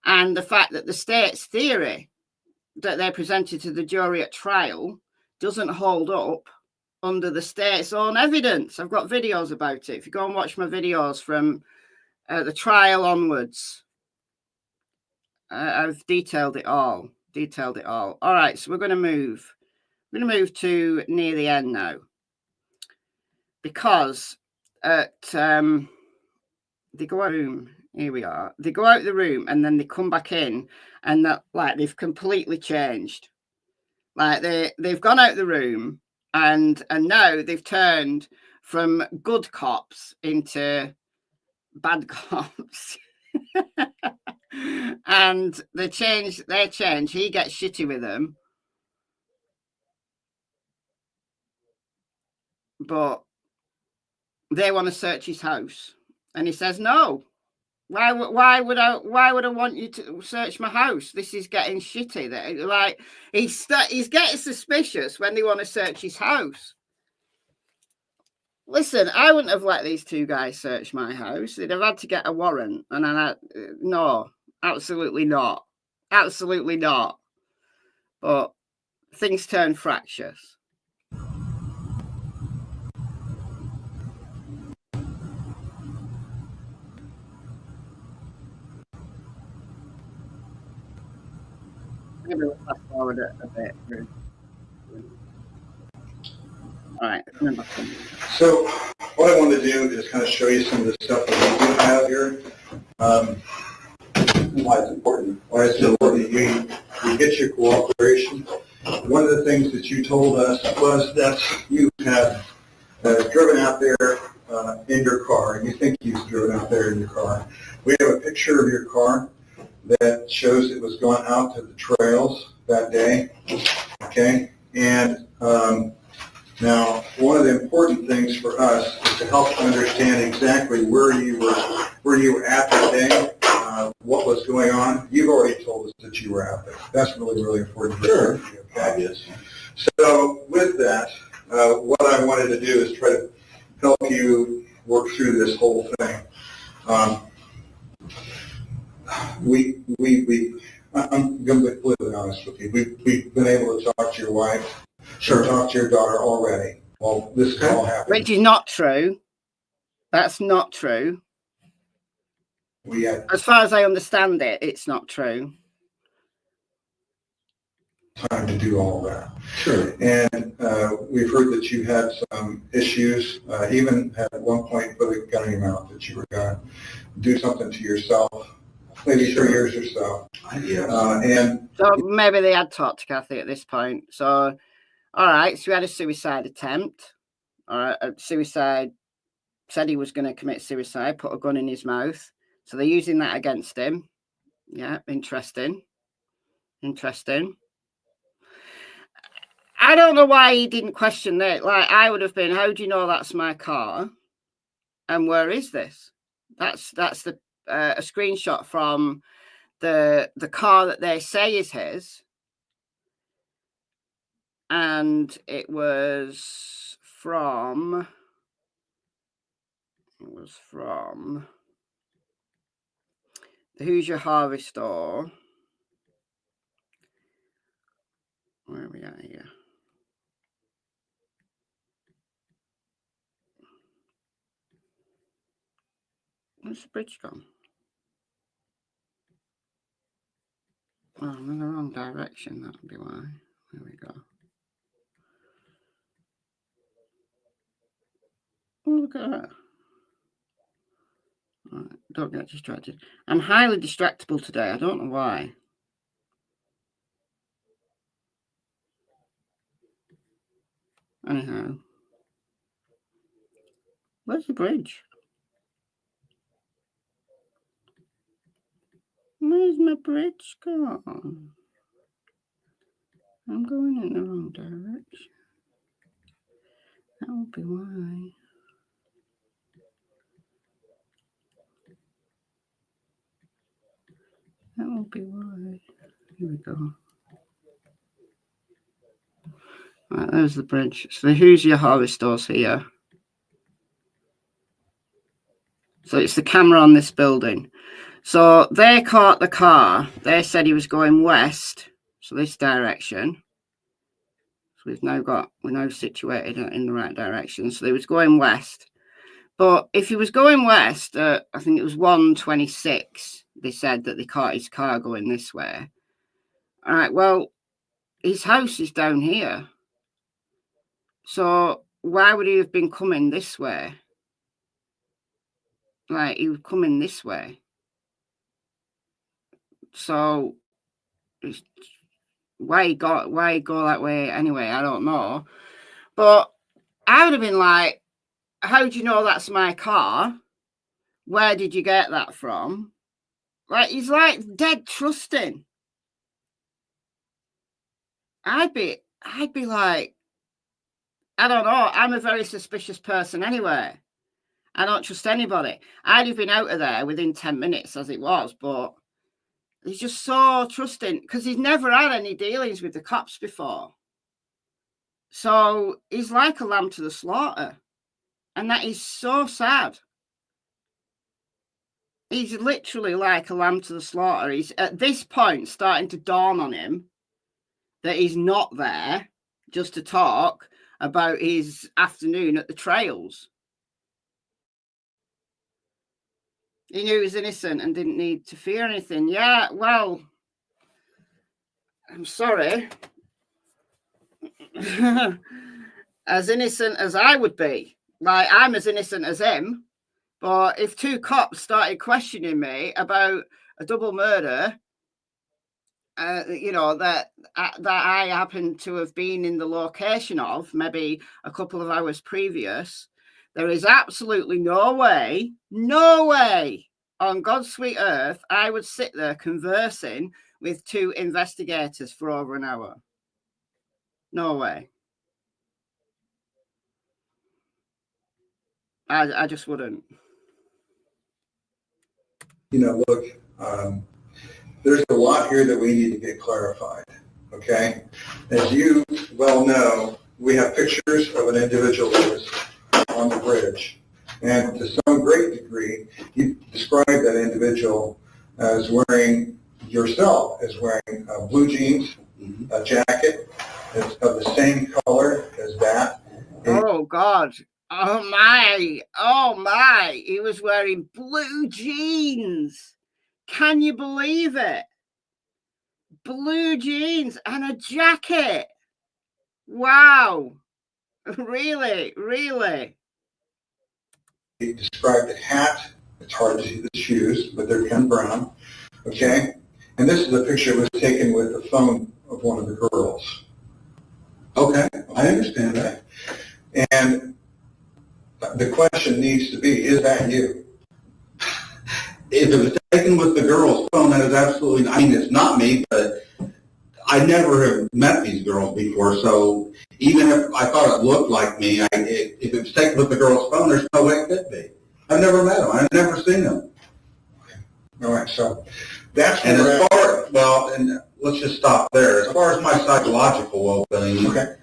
And the fact that the state's theory that they presented to the jury at trial doesn't hold up under the state's own evidence. I've got videos about it. If you go and watch my videos from the trial onwards, I've detailed it all. All right, so we're going to move. We're going to move to near the end now. Because they go out the room. Here we are. They go out the room and then they come back in, and that they've completely changed. Like they've gone out the room and now they've turned from good cops into bad cops. And they change. He gets shitty with them, but they want to search his house, and he says no. Why would I want you to search my house? This is getting shitty. Like he's getting suspicious when they want to search his house. Listen, I wouldn't have let these two guys search my house. They'd have had to get a warrant, and no, absolutely not, absolutely not. But things turn fractious. Maybe we'll fast forward a bit. All right. So what I want to do is kind of show you some of the stuff that we do have here. Why it's important. Why it's important that you get your cooperation. One of the things that you told us was that you had driven out there in your car, and you think you've driven out there in your car. We have a picture of your car that shows it was going out to the trails that day, okay? And now, one of the important things for us is to help understand exactly where you were at that day, what was going on. You've already told us that you were out there. That's really, really important. Sure. Okay? Yes. So with that, what I wanted to do is try to help you work through this whole thing. I'm going to be completely honest with you. We've been able to talk to your wife. Sure. Talk to your daughter already. Well, this all happened. Which is not true. That's not true. As far as I understand it, it's not true. time to do all that. Sure. And we've heard that you had some issues, even at one point put a gun in your mouth that you were going to do something to yourself, maybe 3 years or so. Yeah. And So maybe they had talked to Kathy at this point. So, all right, so we had a suicide attempt. All right, suicide, said he was going to commit suicide, put a gun in his mouth. So they're using that against him. Yeah, interesting. Interesting. I don't know why he didn't question it. Like, I would have been, how do you know that's my car? And where is this? That's the a screenshot from the car that they say is his. And it was from the Who's Your Harvey store. Where are we at here? Where's the bridge gone? Oh, I'm in the wrong direction. That'll be why. There we go. Oh, look at that. Right, don't get distracted. I'm highly distractible today. I don't know why. Anyhow. Where's the bridge? Where's my bridge gone? I'm going in the wrong direction. That will be why. That will be why. Here we go. Right, there's the bridge. So the Who's Your Harvey store's here. So it's the camera on this building. So they caught the car. They said he was going west. So this direction. So we're now situated in the right direction. So he was going west. But if he was going west, I think it was 126, they said that they caught his car going this way. All right, well, his house is down here. So why would he have been coming this way? Like, he was coming this way. So why he go that way anyway, I don't know. But I would have been like, how do you know that's my car? Where did you get that from? Like, he's like dead trusting. I'd be like, I don't know. I'm a very suspicious person anyway. I don't trust anybody. I'd have been out of there within 10 minutes as it was, but he's just so trusting because he's never had any dealings with the cops before. So he's like a lamb to the slaughter. And that is so sad. He's literally like a lamb to the slaughter. He's at this point starting to dawn on him that he's not there just to talk about his afternoon at the trails. He knew he was innocent and didn't need to fear anything. Yeah, well, I'm sorry. As innocent as I would be. Like, I'm as innocent as him. But if two cops started questioning me about a double murder, you know, that I happen to have been in the location of maybe a couple of hours previous, there is absolutely no way on God's sweet earth I would sit there conversing with two investigators for over an hour. No way. I just wouldn't. you know, look, there's a lot here that we need to get clarified, okay? As you well know, we have pictures of an individual who was on the bridge. And to some great degree, you described that individual as wearing, yourself as wearing blue jeans, a jacket of the same color as that. Oh, God. Oh my. He was wearing blue jeans. Can you believe it? blue jeans and a jacket. Wow. Really? He described a hat. It's hard to see the shoes, but they're kind of brown. Okay? And this is a picture that was taken with the phone of one of the girls. Okay, I understand that. And the question needs to be, is that you? If it was taken with the girl's phone, that is absolutely, I mean, it's not me, but I never have met these girls before, so even if I thought it looked like me, if it was taken with the girl's phone, there's no way it could be. I've never met them. I've never seen them. All right, so that's And as far, well, and let's just stop there. As far as my psychological well-being, okay.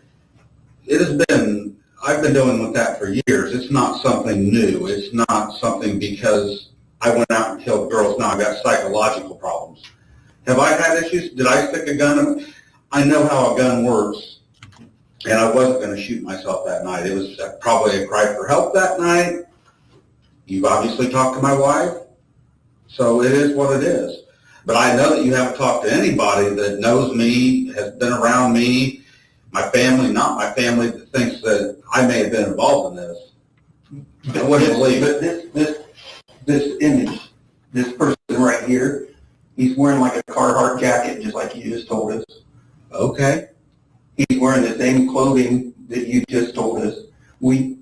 it has been, I've been dealing with that for years. It's not something new. It's not something because I went out and killed girls. Now I've got psychological problems. Have I had issues? Did I stick a gun? I know how a gun works, and I wasn't going to shoot myself that night. It was probably a cry for help that night. You've obviously talked to my wife, so it is what it is. But I know that you haven't talked to anybody that knows me, has been around me, my family, not my family, that thinks that I may have been involved in this. I wouldn't believe it. But this image, this person right here, he's wearing like a Carhartt jacket, just like you just told us. Okay. He's wearing the same clothing that you just told us. He's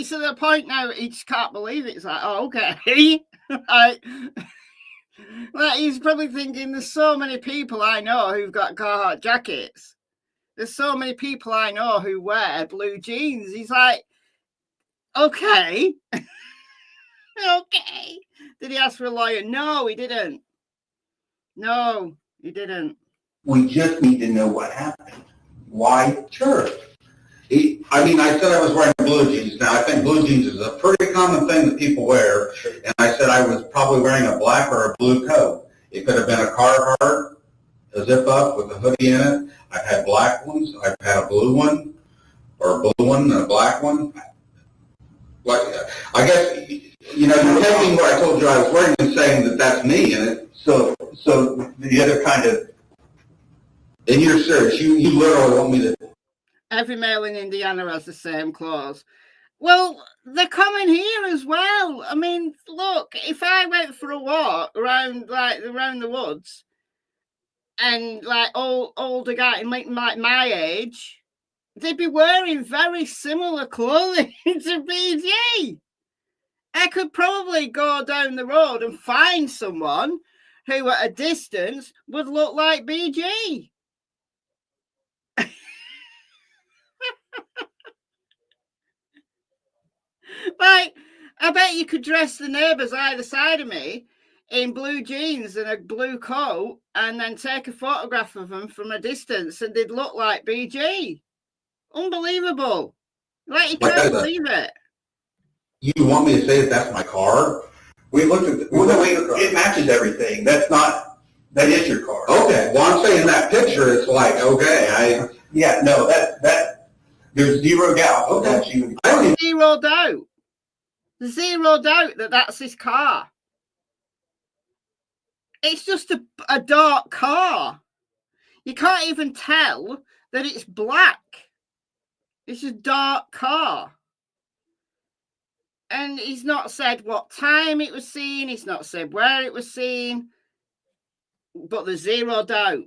to the point now he just can't believe it. It's like, oh, okay. Like, he's probably thinking, there's so many people I know who've got Carhartt jackets. There's so many people I know who wear blue jeans. He's like, okay. Okay. Did he ask for a lawyer? No, he didn't. No, he didn't. We just need to know what happened. Why? Sure. I said I was wearing blue jeans. Now, I think blue jeans is a pretty common thing that people wear, and I said I was probably wearing a black or a blue coat. It could have been a Carhartt, a zip-up with a hoodie in it. I've had black ones. I've had a blue one, or a blue one and a black one. Like, I guess, you're taking what I told you I was wearing and saying that that's me, and it. So the other kind of... And you're serious. You literally want me to... Every male in Indiana has the same clothes. Well, they're common here as well. I mean, look, if I went for a walk around the woods, and like older guy like my age, they'd be wearing very similar clothing to BG. I could probably go down the road and find someone who at a distance would look like BG. Like, I bet you could dress the neighbours either side of me in blue jeans and a blue coat and then take a photograph of them from a distance and they'd look like BG. Unbelievable. Like, you can't believe it. You want me to say that that's my car? We looked at it matches everything. That is your car. Okay, well, I'm saying that picture, it's like, okay, Yeah, no, that there's zero doubt. Okay. That's you. Zero doubt. Zero doubt that that's his car. It's just a dark car. You can't even tell that it's black. It's a dark car. And he's not said what time it was seen. He's not said where it was seen. But there's zero doubt.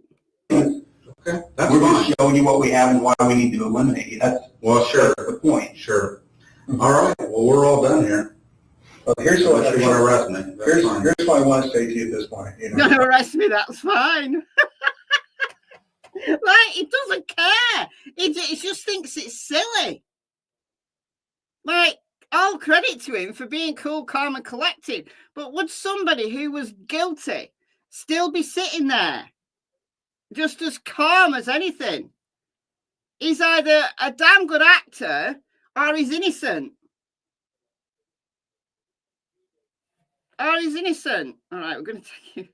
okay, that's We're fine. just showing you what we have and why we need to eliminate it. That's Sure, the point. sure. All right, well, we're all done here. Well, here's what Unless you want to arrest me. That's fine. here's what I want to say to you at this point. You're going to arrest me, that's fine. Like, he doesn't care. He just thinks it's silly. Like, all credit to him for being cool, calm, and collected. But would somebody who was guilty still be sitting there just as calm as anything? He's either a damn good actor or he's innocent. Or he's innocent. All right, we're going to take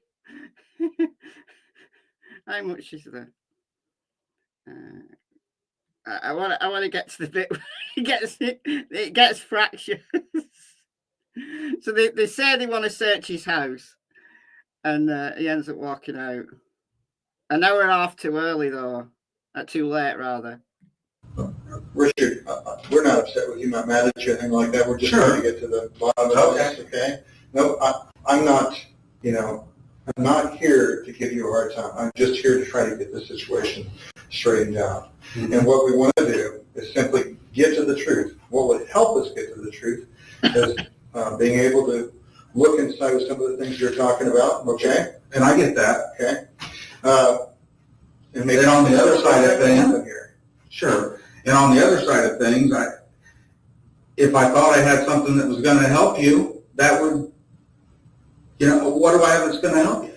you. How much is there? I want to get to the bit where it gets fractious. So they say they want to search his house, and he ends up walking out. An hour and a half too early, though. Too late, rather. Richard, we're not upset with you, not mad at you, anything like that. We're just trying to get to the bottom of this, okay? No, I'm not, I'm not here to give you a hard time. I'm just here to try to get the situation straightened out. Mm-hmm. And what we want to do is simply get to the truth. What would help us get to the truth is being able to look inside of some of the things you're talking about, okay? And I get that, okay? And maybe on the other side of things, sure. And on the other side of things, if I thought I had something that was going to help you, that would, what do I have that's going to help you?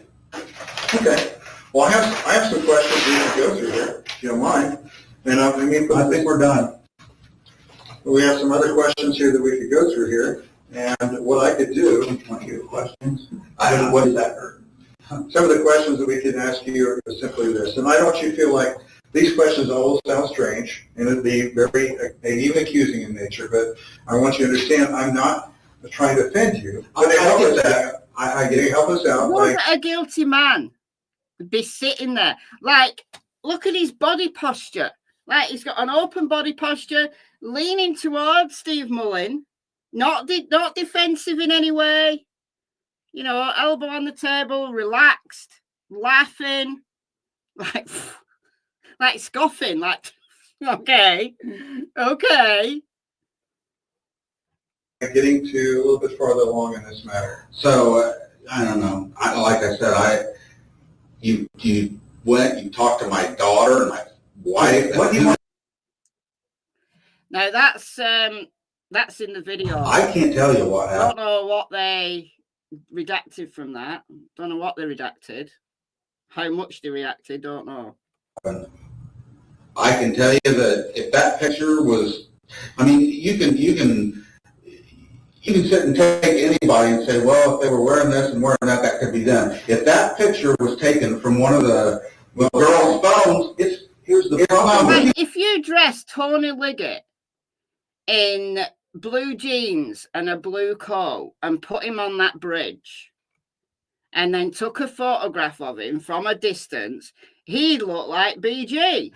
Okay. Well, I have some questions we can go through here, if you don't mind. And I think we're done. We have some other questions here that we could go through here. And what I could do, want to hear questions? What does that hurt? Some of the questions that we can ask you are simply this. And I don't want you to feel like these questions all sound strange, and it'd be very, even accusing in nature, but I want you to understand I'm not trying to offend you. But help us out. I get it. Help us out. Would a guilty man be sitting there? Like, look at his body posture. Like, he's got an open body posture, leaning towards Steve Mullin, not defensive in any way. Elbow on the table, relaxed, laughing, like scoffing, like, okay. Getting to a little bit farther along in this matter. So, I don't know. Like I said, you went, you talked to my daughter and my wife. What do you want? Now, that's in the video. I can't tell you what happened. I don't know what they redacted from that. Don't know what they redacted. How much they reacted, don't know. I can tell you that if that picture was, you can sit and take anybody and say, well, if they were wearing this and wearing that, that could be them. If that picture was taken from one of the girls' phones, here's the problem. Right, if you dress Tony Liggett in blue jeans and a blue coat and put him on that bridge and then took a photograph of him from a distance, he'd look like BG.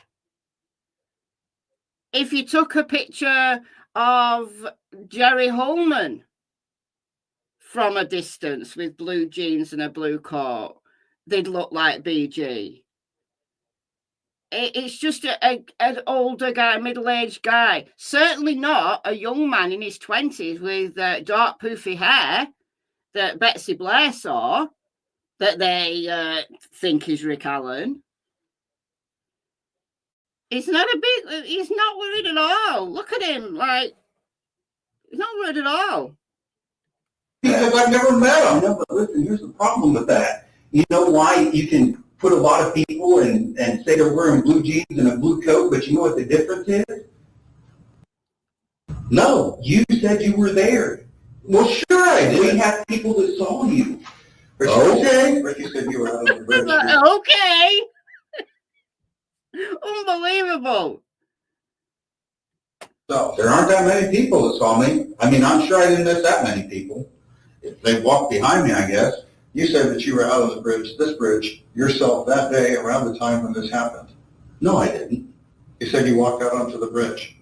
If you took a picture of Jerry Holman from a distance with blue jeans and a blue coat, they'd look like BG. It's just an older guy, middle-aged guy. Certainly not a young man in his 20s with dark, poofy hair that Betsy Blair saw, that they think is Rick Allen. He's not worried at all. Look at him, like, he's not worried at all. Because I've never met him. No, but listen, here's the problem with that. You know why you can put a lot of people and say they're wearing blue jeans and a blue coat, but you know what the difference is? No, you said you were there. Well, sure I did. We have people that saw you. Okay. Ricky said you were out on the bridge. Okay. Unbelievable. So there aren't that many people that saw me. I'm sure I didn't miss that many people. If they walked behind me, I guess. You said that you were out on the bridge, this bridge, yourself that day around the time when this happened. No, I didn't. You said you walked out onto the bridge.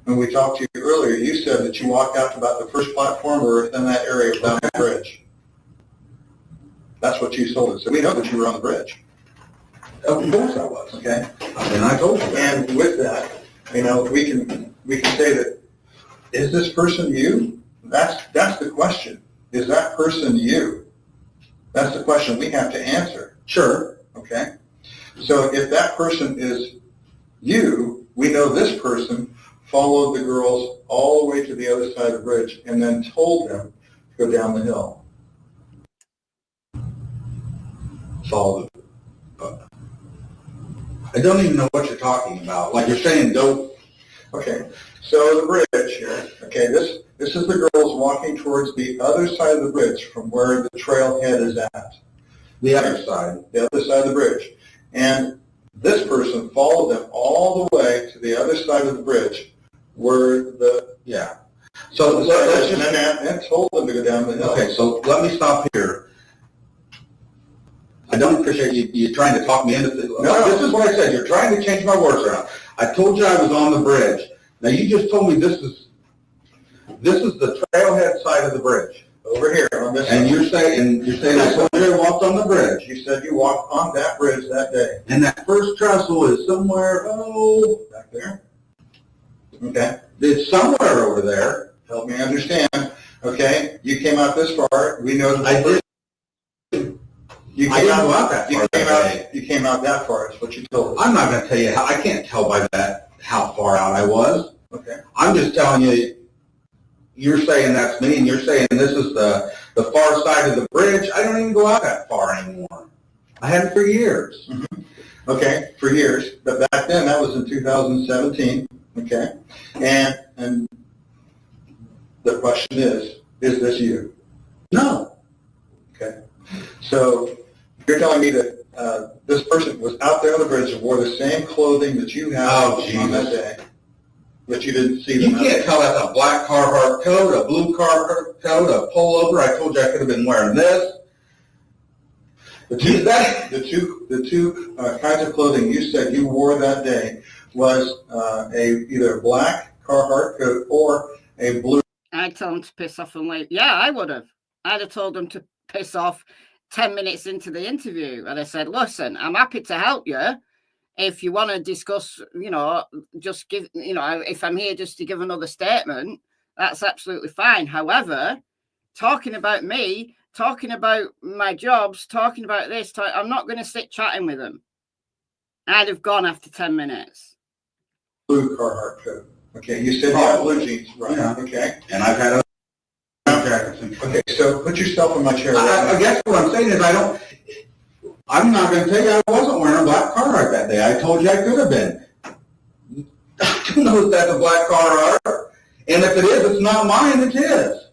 When we talked to you earlier, you said that you walked out to about the first platform or within that area down the bridge. That's what you told us. So we know that you were on the bridge. Of course I was. Okay. And I told you that. And with that, we can say that, is this person you? That's the question. Is that person you? That's the question we have to answer. Sure. Okay. So if that person is you, we know this person followed the girls all the way to the other side of the bridge and then told them to go down the hill. Follow the. I don't even know what you're talking about. Like you're saying, don't. Okay. So the bridge here. Okay. This is the girls walking towards the other side of the bridge from where the trailhead is at. The other side. The other side of the bridge. And this person followed them all the way to the other side of the bridge where the... Yeah. So let's just... And told them to go down the hill. Okay, so let me stop here. I don't appreciate you trying to talk me into this. No, this is what I said. You're trying to change my words around. I told you I was on the bridge. Now you just told me this is the trailhead side of the bridge. Over here on this And side. you're saying I told you I walked on the bridge. You said you walked on that bridge that day. And that first trestle is somewhere, Back there? Okay. it's somewhere over there. Help me understand. Okay, you came out this far. We know that I did. you I came didn't go out out. that You far came that out. day. You came out that far. Is what you told us. I'm not going to tell you how. I can't tell by that how far out I was. Okay. I'm just telling you. You're saying that's me, and you're saying this is the far side of the bridge. I don't even go out that far anymore. I hadn't for years. Mm-hmm. Okay, for years. But back then, that was in 2017. Okay, and the question is this you? No. Okay. So you're telling me that this person was out there on the bridge and wore the same clothing that you had Oh, on that Jesus. day, but you didn't see You them. can't tell that's a black Carhartt coat, a blue Carhartt coat, a pullover. I told you I could have been wearing this. The two kinds of clothing you said you wore that day was either a black Carhartt coat or a blue. I'd tell them to piss off and leave. Yeah, I would have. I'd have told them to piss off 10 minutes into the interview. And I said, listen, I'm happy to help you. If you want to discuss, just give, if I'm here just to give another statement, that's absolutely fine. However, talking about me, talking about my jobs, talking about this, I'm not going to sit chatting with them. I'd have gone after 10 minutes. Blue Carhartt coat. Okay, you said you had blue jeans, right? Yeah. Okay. And I've had other jackets. Okay, so put yourself in my chair. I guess what I'm saying is I'm not going to tell you I wasn't wearing a black Carhartt that day. I told you I could have been. I don't know if that's a black Carhartt. And if it is, it's not mine, it's his.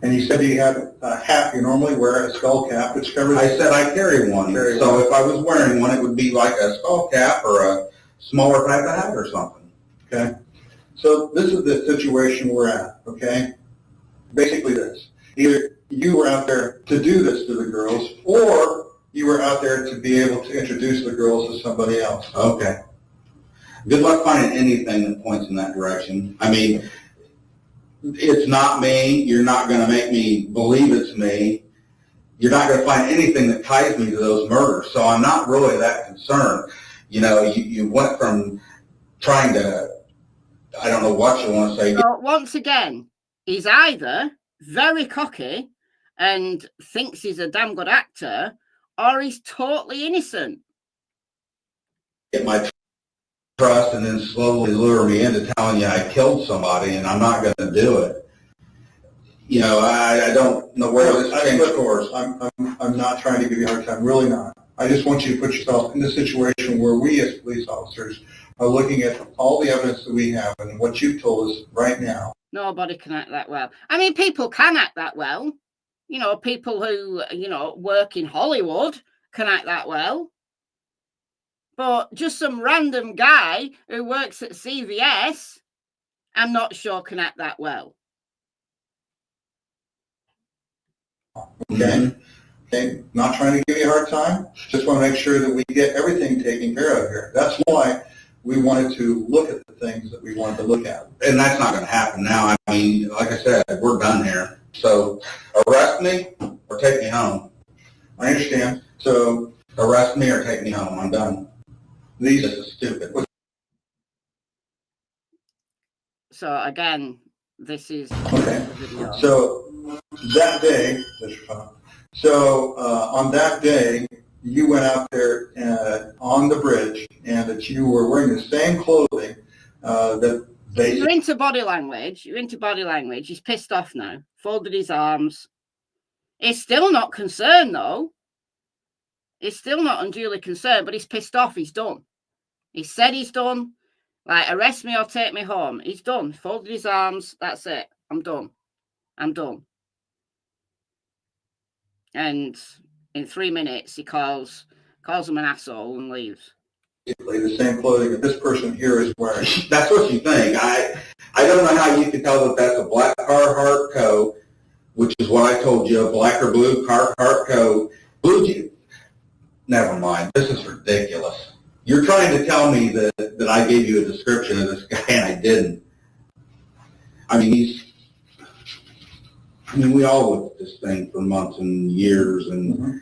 And you said you had a hat. You normally wear a skull cap, which covers. I said I carry one. So if I was wearing one, it would be like a skull cap or a smaller type of hat or something. Okay. So this is the situation we're at, okay? Basically this. Either you were out there to do this to the girls, or you were out there to be able to introduce the girls to somebody else. Okay. Good luck finding anything that points in that direction. I mean, it's not me. You're not going to make me believe it's me. You're not going to find anything that ties me to those murders. So I'm not really that concerned. You went from trying to, I don't know what you want to say. So once again, he's either very cocky and thinks he's a damn good actor, or he's totally innocent. Get my trust and then slowly lure me into telling you I killed somebody, and I'm not going to do it. I don't know where this changes course. I'm not trying to give you a hard time, really not. I just want you to put yourself in the situation where we as police officers are looking at all the evidence that we have and what you've told us right now. Nobody can act that well. I mean, people can act that well. People who, work in Hollywood can act that well. But just some random guy who works at CVS, I'm not sure can act that well. Okay? Okay? Not trying to give you a hard time. Just want to make sure that we get everything taken care of here. That's why we wanted to look at the things that we wanted to look at. And that's not going to happen now. I mean, like I said, we're done here. So arrest me or take me home. I understand. So Arrest me or take me home. I'm done. This is stupid. So again, this is okay. the video. So that day, on that day, you went out there on the bridge, and that you were wearing the same clothing that they. You're into body language. He's pissed off now. Folded his arms. He's still not concerned, though. He's still not unduly concerned, but he's pissed off. He's done. He said he's done. Like, arrest me or take me home. He's done. Folded his arms. That's it. I'm done. And in 3 minutes, he calls him an asshole and leaves. The same clothing that this person here is wearing. That's what you think. I don't know how you can tell that that's a black Carhartt coat, which is what I told you, a black or blue Carhartt coat, Never mind. This is ridiculous. You're trying to tell me that I gave you a description of this guy and I didn't. I mean, we all looked at this thing for months and years, and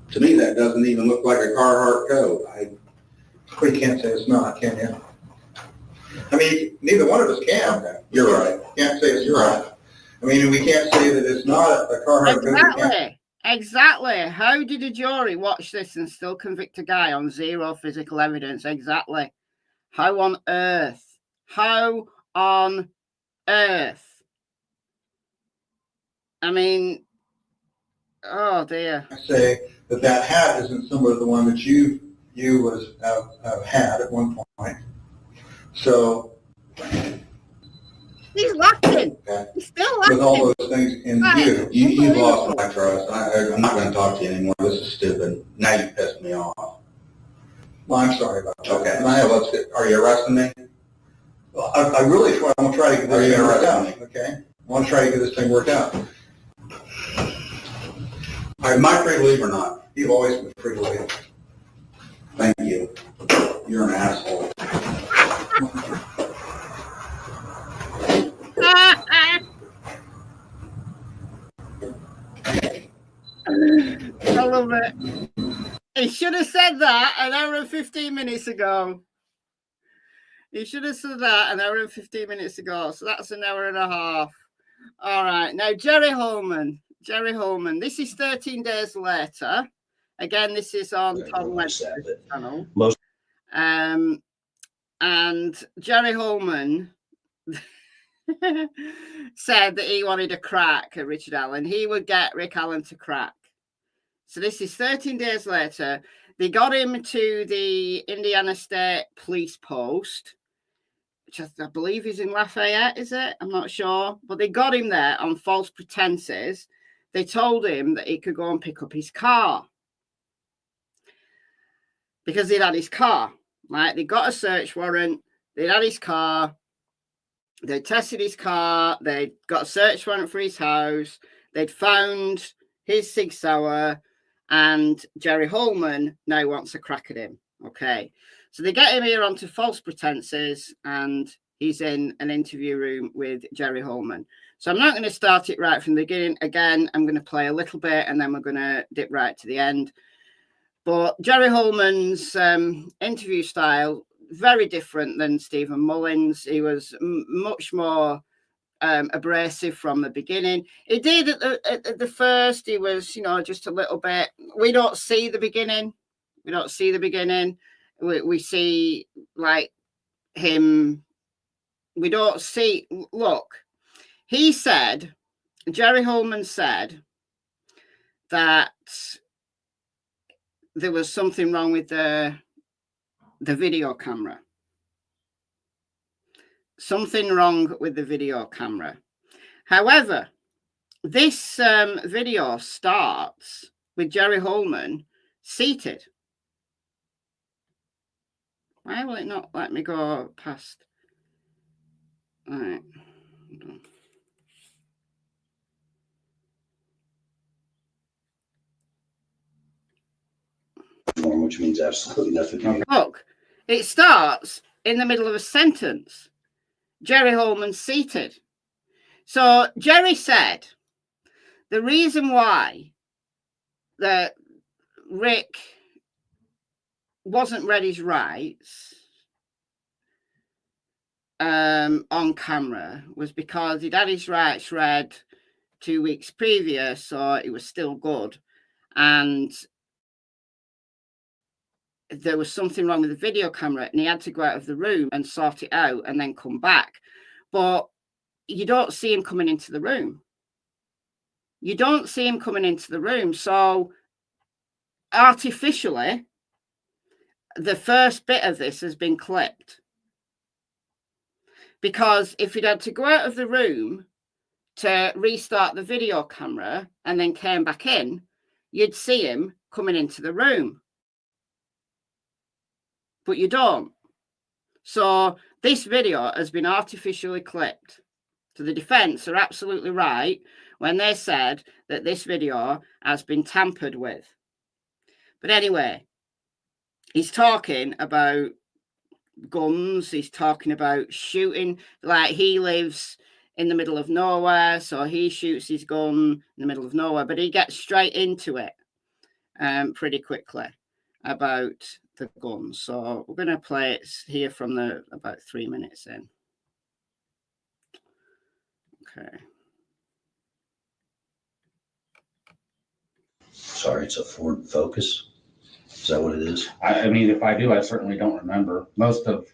to me that doesn't even look like a Carhartt coat. But you can't say it's not, can you? I mean, neither one of us can. Okay, you're right. Can't say it's not. I mean, we can't say that it's not a Carhartt coat. Exactly. How did a jury watch this and still convict a guy on zero physical evidence? Exactly. How on earth? How on earth? I mean, oh dear. I say that hat isn't similar to the one that you have had at one point. So he's laughing. Okay. He's still laughing. with all those things in Right. You've lost my trust. I'm not going to talk to you anymore. This is stupid. Now you pissed me off. Well, I'm sorry about that. Okay. Are you arresting me? Well, I really want to try to get this thing worked out. Okay. I want to try to get this thing worked out. Am I free to leave or not? You've always been free to leave. Thank you. You're an asshole. I love it. He should have said that an hour and 15 minutes ago. He should have said that an hour and 15 minutes ago. So that's an hour and a half. All right. Now, Jerry Holman. This is 13 days later. Again, this is on Tom Webster's channel. And Jerry Holman said that he wanted a crack at Richard Allen. He would get Rick Allen to crack. So this is 13 days later. They got him to the Indiana State Police Post, which I believe is in Lafayette, is it? I'm not sure. But they got him there on false pretenses. They told him that he could go and pick up his car because he'd had his car. Right? They got a search warrant. They'd had his car. They tested his car. They got a search warrant for his house. They'd found his Sig Sauer, and Jerry Holman now wants a crack at him. Okay. So they get him here onto false pretenses, and he's in an interview room with Jerry Holman. So I'm not going to start it right from the beginning. Again, I'm going to play a little bit, and then we're going to dip right to the end. But Jerry Holman's interview style, very different than Stephen Mullins. He was much more abrasive from the beginning. He did at the first, he was, just a little bit. We don't see the beginning. We see like him. We don't see. Look, Jerry Holman said that there was something wrong with the video camera. Something wrong with the video camera. However, this video starts with Jerry Holman seated. Why will it not let me go past? All right. Which means absolutely nothing. Look, it starts in the middle of a sentence. Jerry Holman seated. So Jerry said the reason why that Rick wasn't read his rights on camera was because he'd had his rights read 2 weeks previous, so it was still good. And there was something wrong with the video camera, and he had to go out of the room and sort it out and then come back. But you don't see him coming into the room. So artificially, the first bit of this has been clipped. Because if he'd had to go out of the room to restart the video camera and then came back in, you'd see him coming into the room. But you don't. So this video has been artificially clipped. So the defense are absolutely right when they said that this video has been tampered with. But anyway, he's talking about guns. He's talking about shooting. Like, he lives in the middle of nowhere, so he shoots his gun in the middle of nowhere. But he gets straight into it pretty quickly about the guns. So we're going to play it here from the about 3 minutes in. Okay. Sorry, it's a Ford Focus. Is that what it is? I mean, if I do, I certainly don't remember. Most of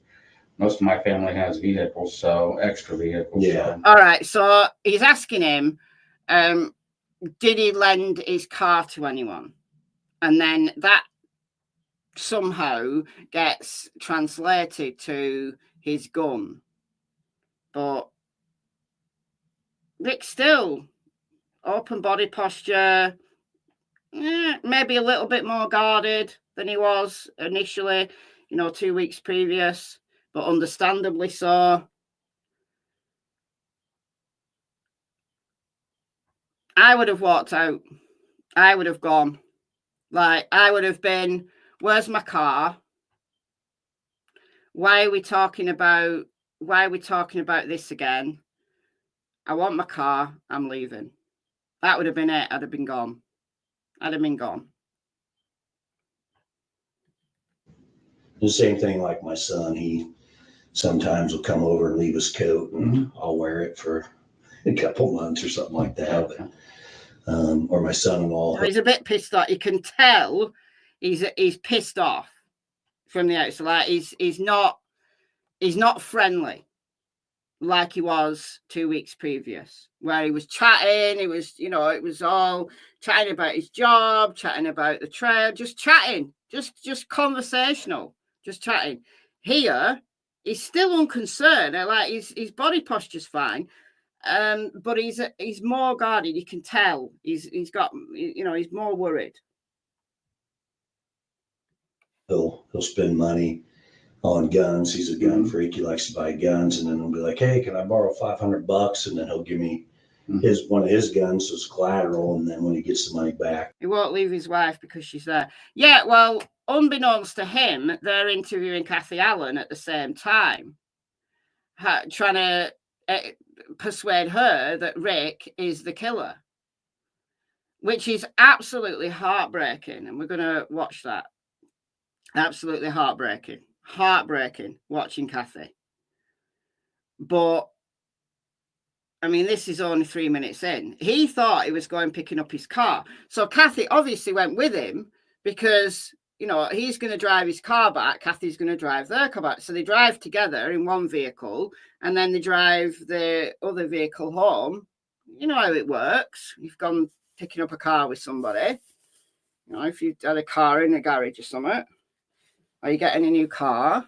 my family has vehicles, so extra vehicles. Yeah. So. All right. So he's asking him, did he lend his car to anyone? And then that somehow gets translated to his gun. But Rick still open body posture, maybe a little bit more guarded than he was initially, 2 weeks previous, but understandably so. I would have walked out. I would have gone. Like, I would have been, where's my car? Why are we talking about this again? I want my car. I'm leaving. That would have been it. I'd have been gone. The same thing like my son. He sometimes will come over and leave his coat, and I'll wear it for a couple months or something like that. Okay. Or my son-in-law. He's a bit pissed off. You can tell he's pissed off from the outside. Like, he's not friendly like he was 2 weeks previous, where he was chatting. It was all chatting about his job, chatting about the trail, just chatting, just conversational, just chatting. Here, he's still unconcerned. Like, his body posture's fine, but he's more guarded. You can tell he's more worried. He'll spend money on guns. He's a gun freak. He likes to buy guns, and then he'll be like, "Hey, can I borrow $500?" And then he'll give me one of his guns as collateral. And then when he gets the money back, he won't leave his wife because she's there. Yeah, well, unbeknownst to him, they're interviewing Cassie Allen at the same time, trying to persuade her that Rick is the killer, which is absolutely heartbreaking. And we're going to watch that. Absolutely heartbreaking watching Cassie. But I mean, this is only 3 minutes in. He thought he was going picking up his car. So Cassie obviously went with him because, he's going to drive his car back. Cassie's going to drive their car back. So they drive together in one vehicle, and then they drive the other vehicle home. You know how it works. You've gone picking up a car with somebody. If you've had a car in a garage or something, or you're getting a new car,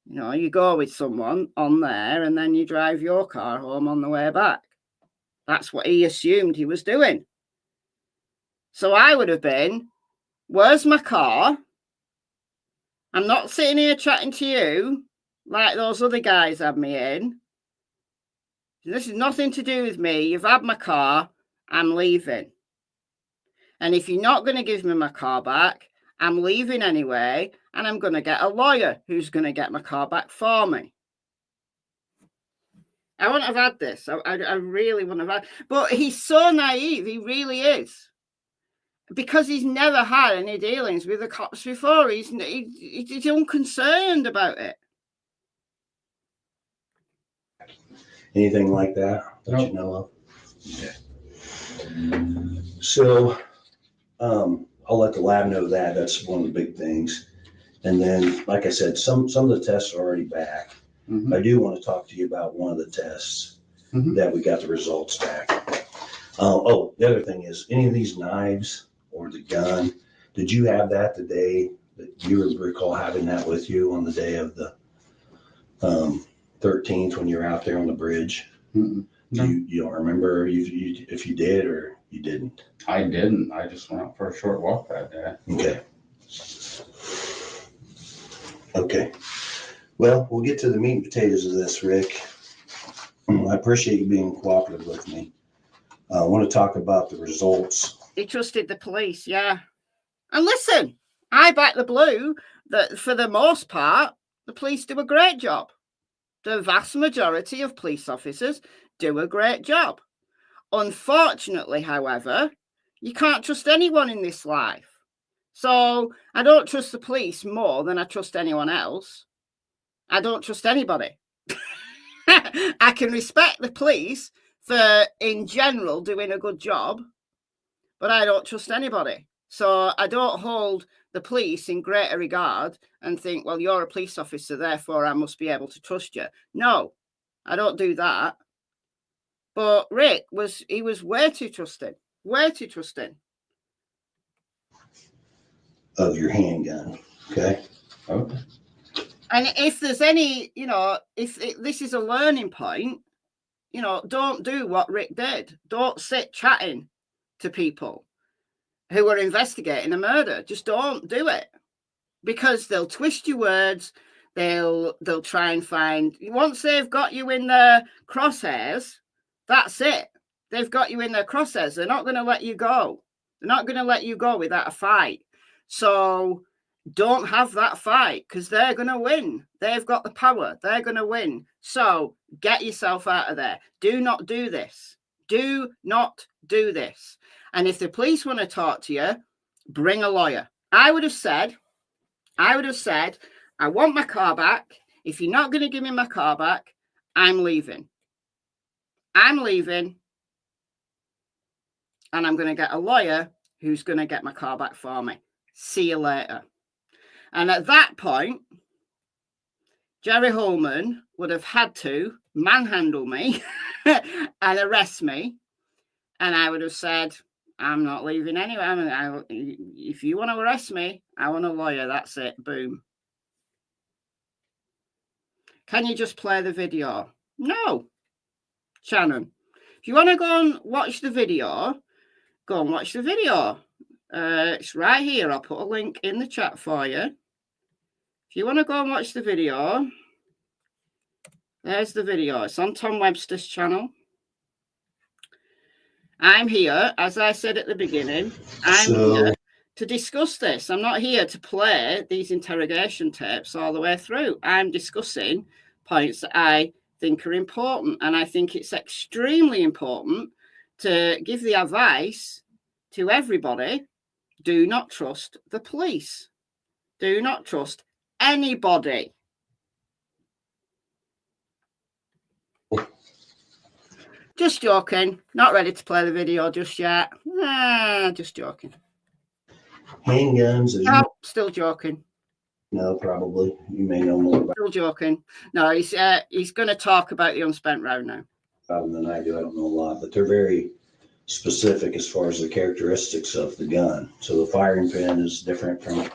you go with someone on there and then you drive your car home on the way back. That's what he assumed he was doing. So I would have been, where's my car? I'm not sitting here chatting to you like those other guys had me in. This is nothing to do with me. You've had my car. I'm leaving. And if you're not going to give me my car back, I'm leaving anyway, and I'm going to get a lawyer who's going to get my car back for me. I wouldn't have had this. I really wouldn't have had. But he's so naive. He really is. Because he's never had any dealings with the cops before. He's unconcerned about it. anything like that you know of? Okay. So, I'll let the lab know that. That's one of the big things. And then, like I said, some of the tests are already back. Mm-hmm. I do want to talk to you about one of the tests that we got the results back. The other thing is, any of these knives or the gun, did you have that the day that you recall having that with you on the day of the 13th when you were out there on the bridge? Mm-hmm. No. You don't remember if you did or you didn't? I didn't. I just went out for a short walk that day. Okay. Okay. Well, we'll get to the meat and potatoes of this, Rick. I appreciate you being cooperative with me. I want to talk about the results. He trusted the police, yeah. And listen, I back the blue that for the most part, the police do a great job. The vast majority of police officers do a great job. Unfortunately, however, you can't trust anyone in this life. So I don't trust the police more than I trust anyone else. I don't trust anybody. I can respect the police for, in general, doing a good job, but I don't trust anybody. So I don't hold the police in greater regard and think, well, you're a police officer, therefore I must be able to trust you. No, I don't do that. But Rick was way too trusting, way too trusting. Of your handgun, okay? Okay. And if there's any, if this is a learning point, don't do what Rick did. Don't sit chatting to people who are investigating a murder. Just don't do it, because they'll twist your words. They'll try and find, once they've got you in their crosshairs, that's it. They've got you in their crosshairs. They're not going to let you go. They're not going to let you go without a fight. So don't have that fight, because they're going to win. They've got the power. They're going to win. So get yourself out of there. Do not do this. Do not do this. And if the police want to talk to you, bring a lawyer. I would have said, I want my car back. If you're not going to give me my car back, I'm leaving. I'm leaving. And I'm going to get a lawyer who's going to get my car back for me. See you later. And at that point, Jerry Holman would have had to manhandle me and arrest me. And I would have said, I'm not leaving anyway. If you want to arrest me, I want a lawyer. That's it. Boom. Can you just play the video? No. Shannon, if you want to go and watch the video, go and watch the video. It's right here. I'll put a link in the chat for you. If you want to go and watch the video, there's the video. It's on Tom Webster's channel. I'm here, as I said at the beginning, here to discuss this. I'm not here to play these interrogation tapes all the way through. I'm discussing points that I think are important. And I think it's extremely important to give the advice to everybody. Do not trust the police. Do not trust anybody. Just joking. Not ready to play the video just yet. Just joking. Handguns. No, still joking. No, probably. You may know more about Still joking. No, he's going to talk about the unspent round now. them than I do. I don't know a lot, but they're very specific as far as the characteristics of the gun. So the firing pin is different from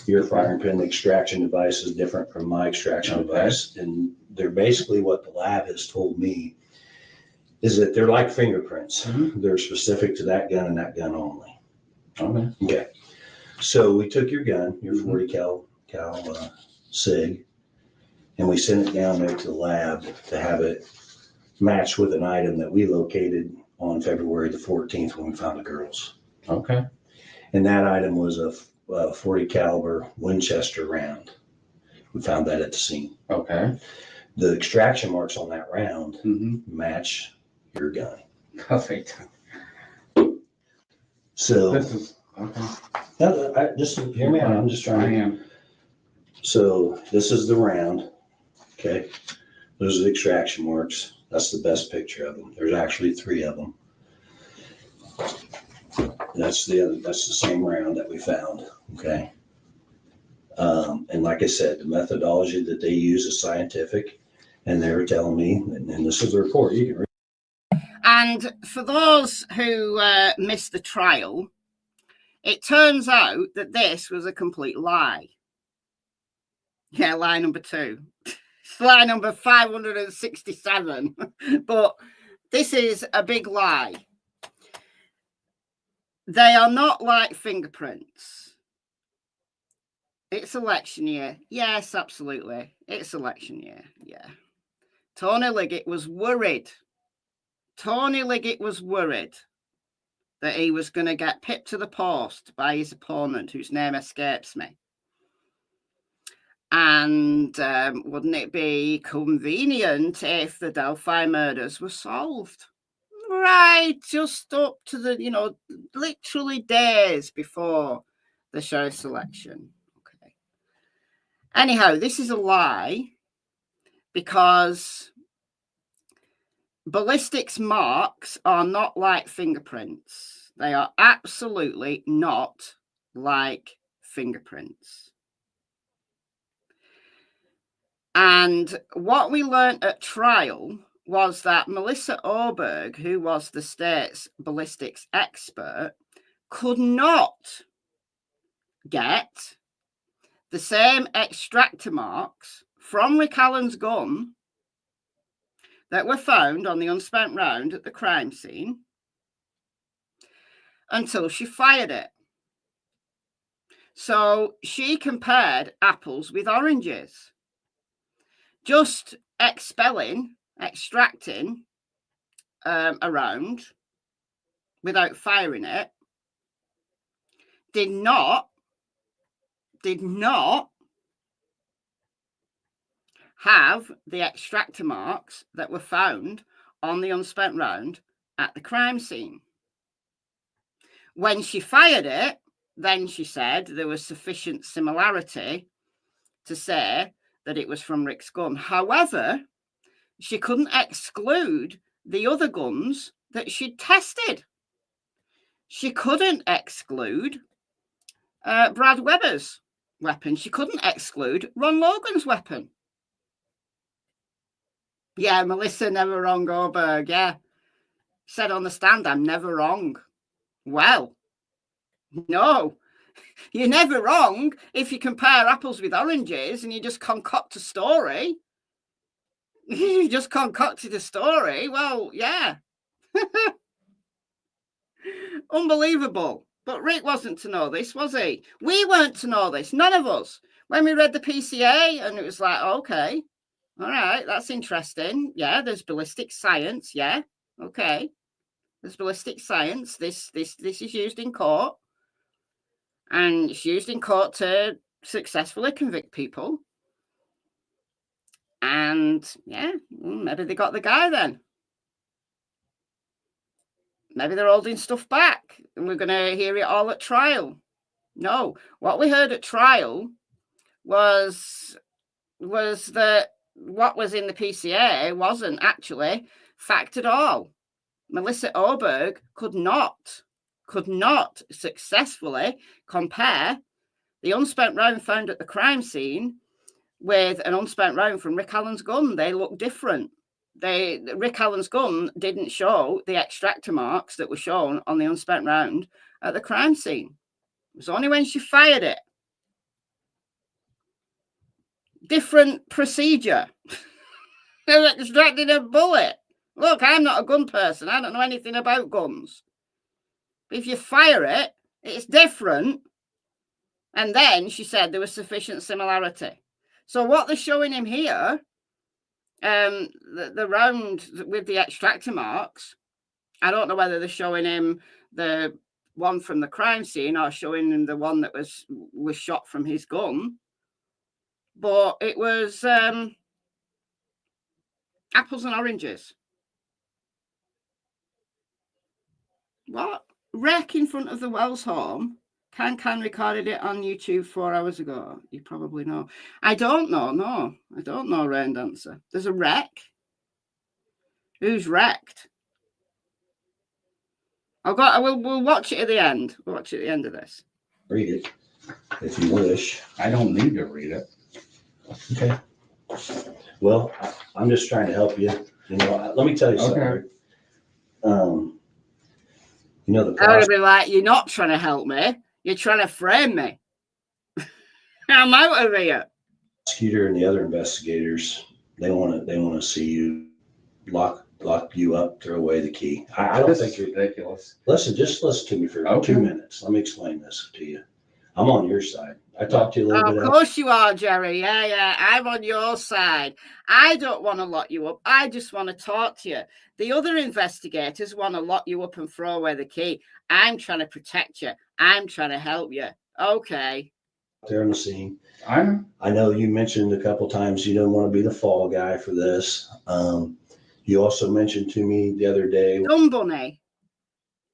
your firing pin. The extraction device is different from my extraction device. And they're basically what the lab has told me is that they're like fingerprints. Mm-hmm. They're specific to that gun and that gun only. Okay. So we took your gun, your 40 cal SIG, and we sent it down there to the lab to have it matched with an item that we located on February the 14th when we found the girls. Okay. And that item was a 40 caliber Winchester round. We found that at the scene. Okay. The extraction marks on that round match your gun. Perfect. So this is okay. Just hear me out. I'm just trying. I am. So this is the round. Okay. Those are the extraction marks. That's the best picture of them. There's actually 3 of them. That's the same round that we found. Okay. And like I said, the methodology that they use is scientific, and they were telling me, and this is the report. You can read. And for those who missed the trial, it turns out that this was a complete lie. Yeah, lie number 2. Lie number 567. But this is a big lie. They are not like fingerprints. It's election year. Yes, absolutely. It's election year. Yeah. Tony Liggett was worried. Tony Liggett was worried that he was going to get pipped to the post by his opponent, whose name escapes me. And wouldn't it be convenient if the Delphi murders were solved? Right, just up to the, literally days before the sheriff's election. Okay. Anyhow, this is a lie because ballistics marks are not like fingerprints. They are absolutely not like fingerprints. And what we learned at trial was that Melissa Oberg, who was the state's ballistics expert, could not get the same extractor marks from Rick Allen's gun that were found on the unspent round at the crime scene until she fired it. So she compared apples with oranges. Just extracting a round without firing it did not have the extractor marks that were found on the unspent round at the crime scene. When she fired it, then she said there was sufficient similarity to say that it was from Rick's gun. However, she couldn't exclude the other guns that she'd tested. She couldn't exclude Brad Weber's weapon. She couldn't exclude Ron Logan's weapon. Yeah, Melissa never wrong, Oberg. Yeah. Said on the stand, I'm never wrong. Well, no. You're never wrong if you compare apples with oranges and you just concoct a story. You just concocted a story. Well, yeah. Unbelievable. But Rick wasn't to know this, was he? We weren't to know this. None of us. When we read the PCA and it was like, okay, all right, that's interesting. Yeah, there's ballistic science. Yeah, okay. There's ballistic science. This is used in court. And it's used in court to successfully convict people. And yeah, maybe they got the guy then. Maybe they're holding stuff back and we're going to hear it all at trial. No, what we heard at trial was that what was in the PCA wasn't actually fact at all. Melissa Oberg could not successfully compare the unspent round found at the crime scene with an unspent round from Rick Allen's gun. They look different. Rick Allen's gun didn't show the extractor marks that were shown on the unspent round at the crime scene. It was only when she fired it. Different procedure. They're extracting a bullet. Look, I'm not a gun person. I don't know anything about guns. But if you fire it, it's different. And then she said there was sufficient similarity. So what they're showing him here, the round with the extractor marks, I don't know whether they're showing him the one from the crime scene or showing him the one that was shot from his gun. But it was apples and oranges. What? Wreck in front of the Wells home. Can recorded it on YouTube 4 hours ago. You probably know. I don't know. No, I don't know. Rain Dancer. There's a wreck. Who's wrecked? We'll watch it at the end. We'll watch it at the end of this. Read it if you wish. I don't need to read it. Okay. Well, I'm just trying to help you. Let me tell you something. Okay. The I would process, be like, you're not trying to help me. You're trying to frame me. I'm out of here. prosecutor and the other investigators, they want to see you lock you up, throw away the key. I don't This think is you're ridiculous. Just listen to me for Okay. 2 minutes. Let me explain this to you. I'm on your side. I talked to you a little Of bit. course you are, Jerry. Yeah. I'm on your side. I don't want to lock you up. I just want to talk to you. The other investigators want to lock you up and throw away the key. I'm trying to protect you. I'm trying to help you. Okay. There on the scene. I know you mentioned a couple times you don't want to be the fall guy for this. You also mentioned to me the other day. Dumb Bunny,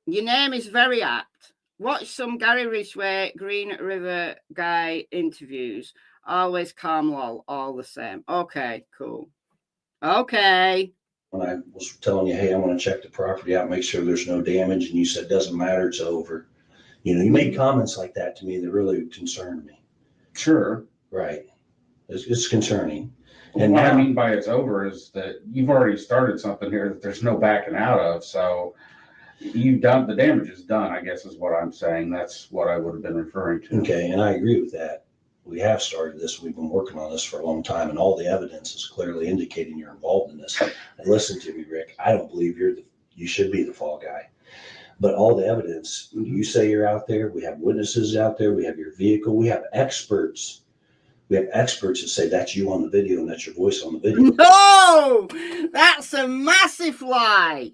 your name is very apt. Watch some Gary Ridgway, Green River guy interviews. Always calm, lol, all the same. Okay, cool. Okay. When I was telling you, hey, I want to check the property out, make sure there's no damage, and you said, doesn't matter, it's over. You made comments like that to me that really concerned me. Sure. Right. It's concerning. And what I mean by it's over is that you've already started something here that there's no backing out of. So you've done, the damage is done, I guess is what I'm saying. That's what I would have been referring to. Okay, and I agree with that. We have started this. We've been working on this for a long time, and all the evidence is clearly indicating you're involved in this. And listen to me, Rick. I don't believe you should be the fall guy. But all the evidence, you say you're out there. We have witnesses out there. We have your vehicle. We have experts. We have experts that say that's you on the video and that's your voice on the video. No, that's a massive lie.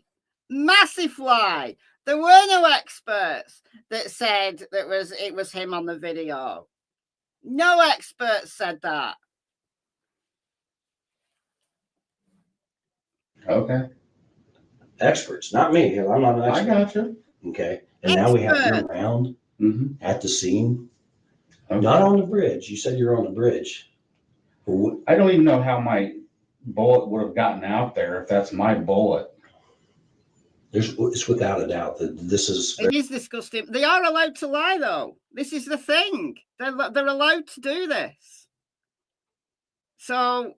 Massive lie. There were no experts that said it was him on the video. No experts said that. Okay. Experts, not me. I'm not an expert. I got you. Okay. And now we have you around at the scene. Okay. Not on the bridge. You said you're on the bridge. I don't even know how my bullet would have gotten out there if that's my bullet. It's without a doubt that this is. It is disgusting. They are allowed to lie, though. This is the thing. They're allowed to do this. So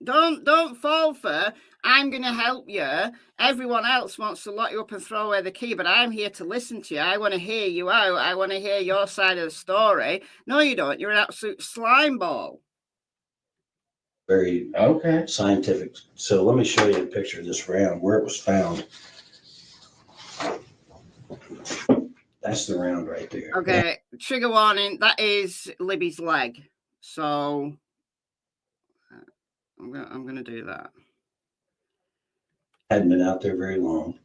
don't fall for, I'm going to help you. Everyone else wants to lock you up and throw away the key, but I'm here to listen to you. I want to hear you out. I want to hear your side of the story. No, you don't. You're an absolute slime ball. Very scientific. So let me show you a picture of this round, where it was found. That's the round right there. Okay, trigger warning. That is Libby's leg. So I'm gonna do that. Hadn't been out there very long.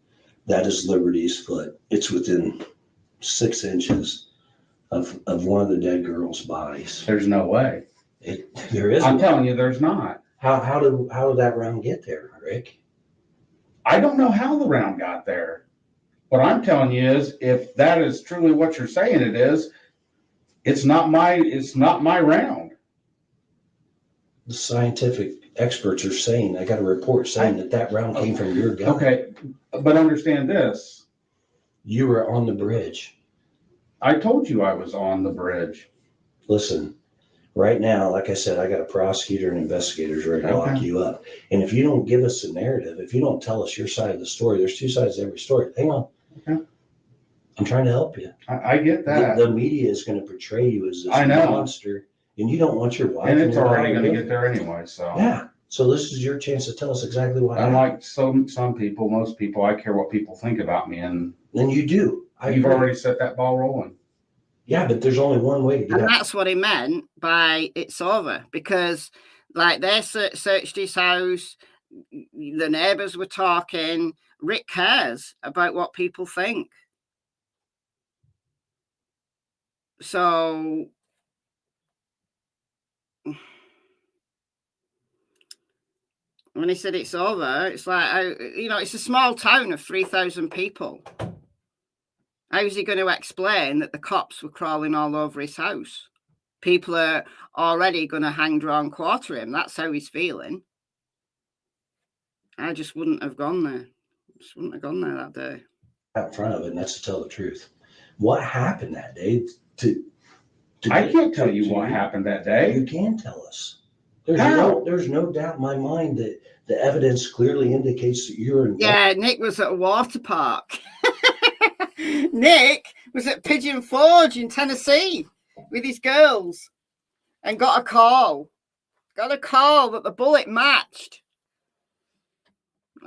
That is Liberty's foot. It's within 6 inches of one of the dead girls' bodies. There's no way. There is. I'm telling you, there's not. How did that round get there, Rick? I don't know how the round got there. What I'm telling you is, if that is truly what you're saying it is, it's not my round. The scientific experts are saying, I got a report saying that round came from your gun. Okay, but understand this. You were on the bridge. I told you I was on the bridge. Listen, right now, like I said, I got a prosecutor and investigators ready to lock you up. And if you don't give us a narrative, if you don't tell us your side of the story, there's 2 sides to every story. Hang on. Okay. I'm trying to help you. I get that. The media is going to portray you as this monster, and you don't want your wife. And it's already going to get there anyway. So yeah. So this is your chance to tell us exactly what happened. Unlike some people, most people, I care what people think about me, and you do. You've already set that ball rolling. Yeah, but there's only one way to get out. And that's what he meant by it's over, because like they searched his house, the neighbors were talking. Rick cares about what people think. So when he said it's over, it's like, it's a small town of 3,000 people. How's he going to explain that the cops were crawling all over his house? People are already going to hang, draw, and quarter him. That's how he's feeling. I just wouldn't have gone there. Just wouldn't have gone there that day. Out in front of it, and that's to tell the truth. What happened that day? I can't tell you what happened that day. You can tell us. There's no doubt in my mind that the evidence clearly indicates that you're involved. Yeah, Nick was at a water park. Nick was at Pigeon Forge in Tennessee with his girls and got a call. Got a call that the bullet matched.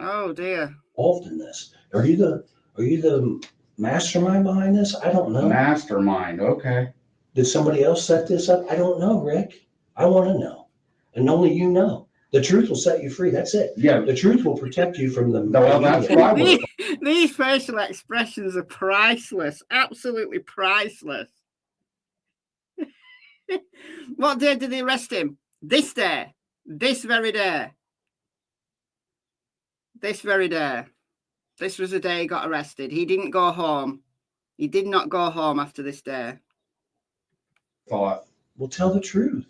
Oh dear. Involved in this. Are you the mastermind behind this? I don't know. Mastermind, okay. Did somebody else set this up? I don't know, Rick. I want to know. And only you know. The truth will set you free. That's it. Yeah. The truth will protect you from the Well, that's what I would. These facial expressions are priceless. Absolutely priceless. What day did they arrest him? This day. This very day. This very day. This was the day he got arrested. He didn't go home. He did not go home after this day. Thought. Well, tell the truth.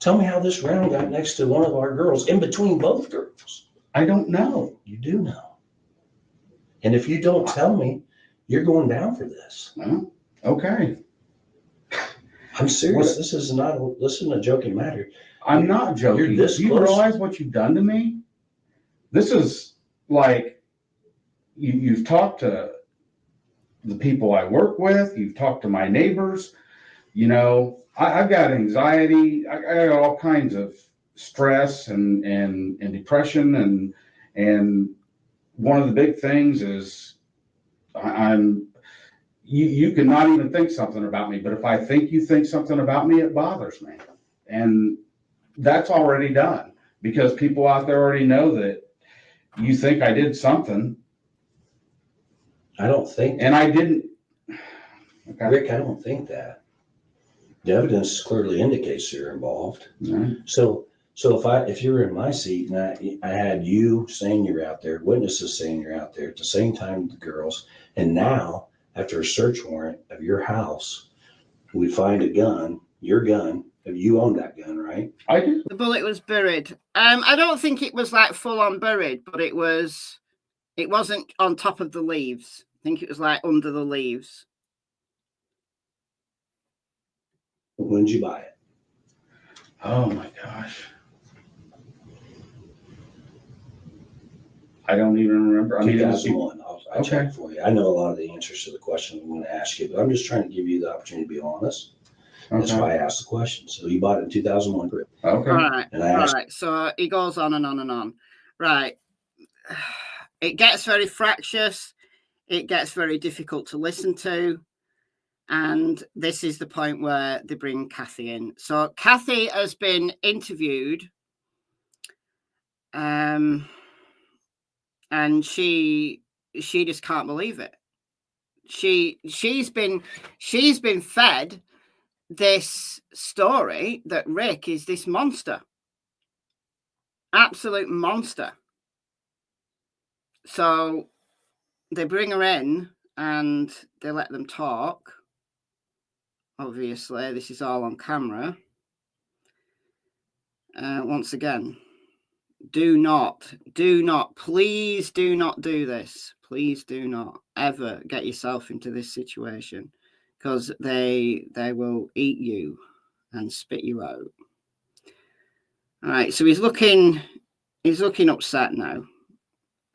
Tell me how this round got next to one of our girls, in between both girls. I don't know. You do know. And if you don't tell me, you're going down for this. Well, okay. I'm serious. This isn't a joking matter. I'm not joking. You're this Do you close. realize what you've done to me? This is like, you've talked to the people I work with. You've talked to my neighbors. You know, I've got anxiety. I got all kinds of stress and depression. And one of the big things is you cannot even think something about me. But if I think you think something about me, it bothers me. And that's already done because people out there already know that you think I did something. I don't think. And I didn't. Okay. Rick, I don't think that. The evidence clearly indicates you're involved. Mm-hmm. So if you were in my seat and I had you saying you're out there, witnesses saying you're out there at the same time with the girls, and now after a search warrant of your house, we find a gun, your gun. You own that gun, right? I do. The bullet was buried. I don't think it was like full on buried, but it wasn't on top of the leaves. I think it was like under the leaves. When did you buy it? Oh my gosh. I don't even remember. I mean, 2001. I'll check for you. I know a lot of the answers to the questions I'm going to ask you, but I'm just trying to give you the opportunity to be honest. Okay. That's why I asked the question. So you bought it in 2001, correct? Okay. Right. And I asked. Right. So he goes on and on and on. Right. It gets very fractious. It gets very difficult to listen to. And this is the point where they bring Cassie in. So Cassie has been interviewed. And she just can't believe it. She's been fed this story that Rick is this monster, absolute monster. So they bring her in and they let them talk. Obviously, this is all on camera. Once again, please do not do this. Please do not ever get yourself into this situation because they will eat you and spit you out. All right, so he's looking upset now.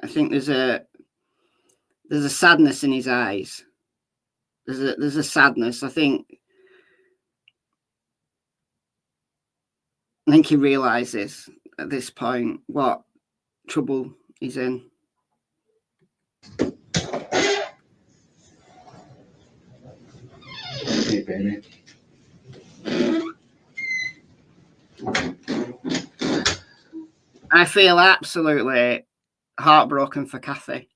I think there's a sadness in his eyes. There's a sadness. I think he realizes at this point what trouble he's in. Hey, baby. I feel absolutely heartbroken for Cassie.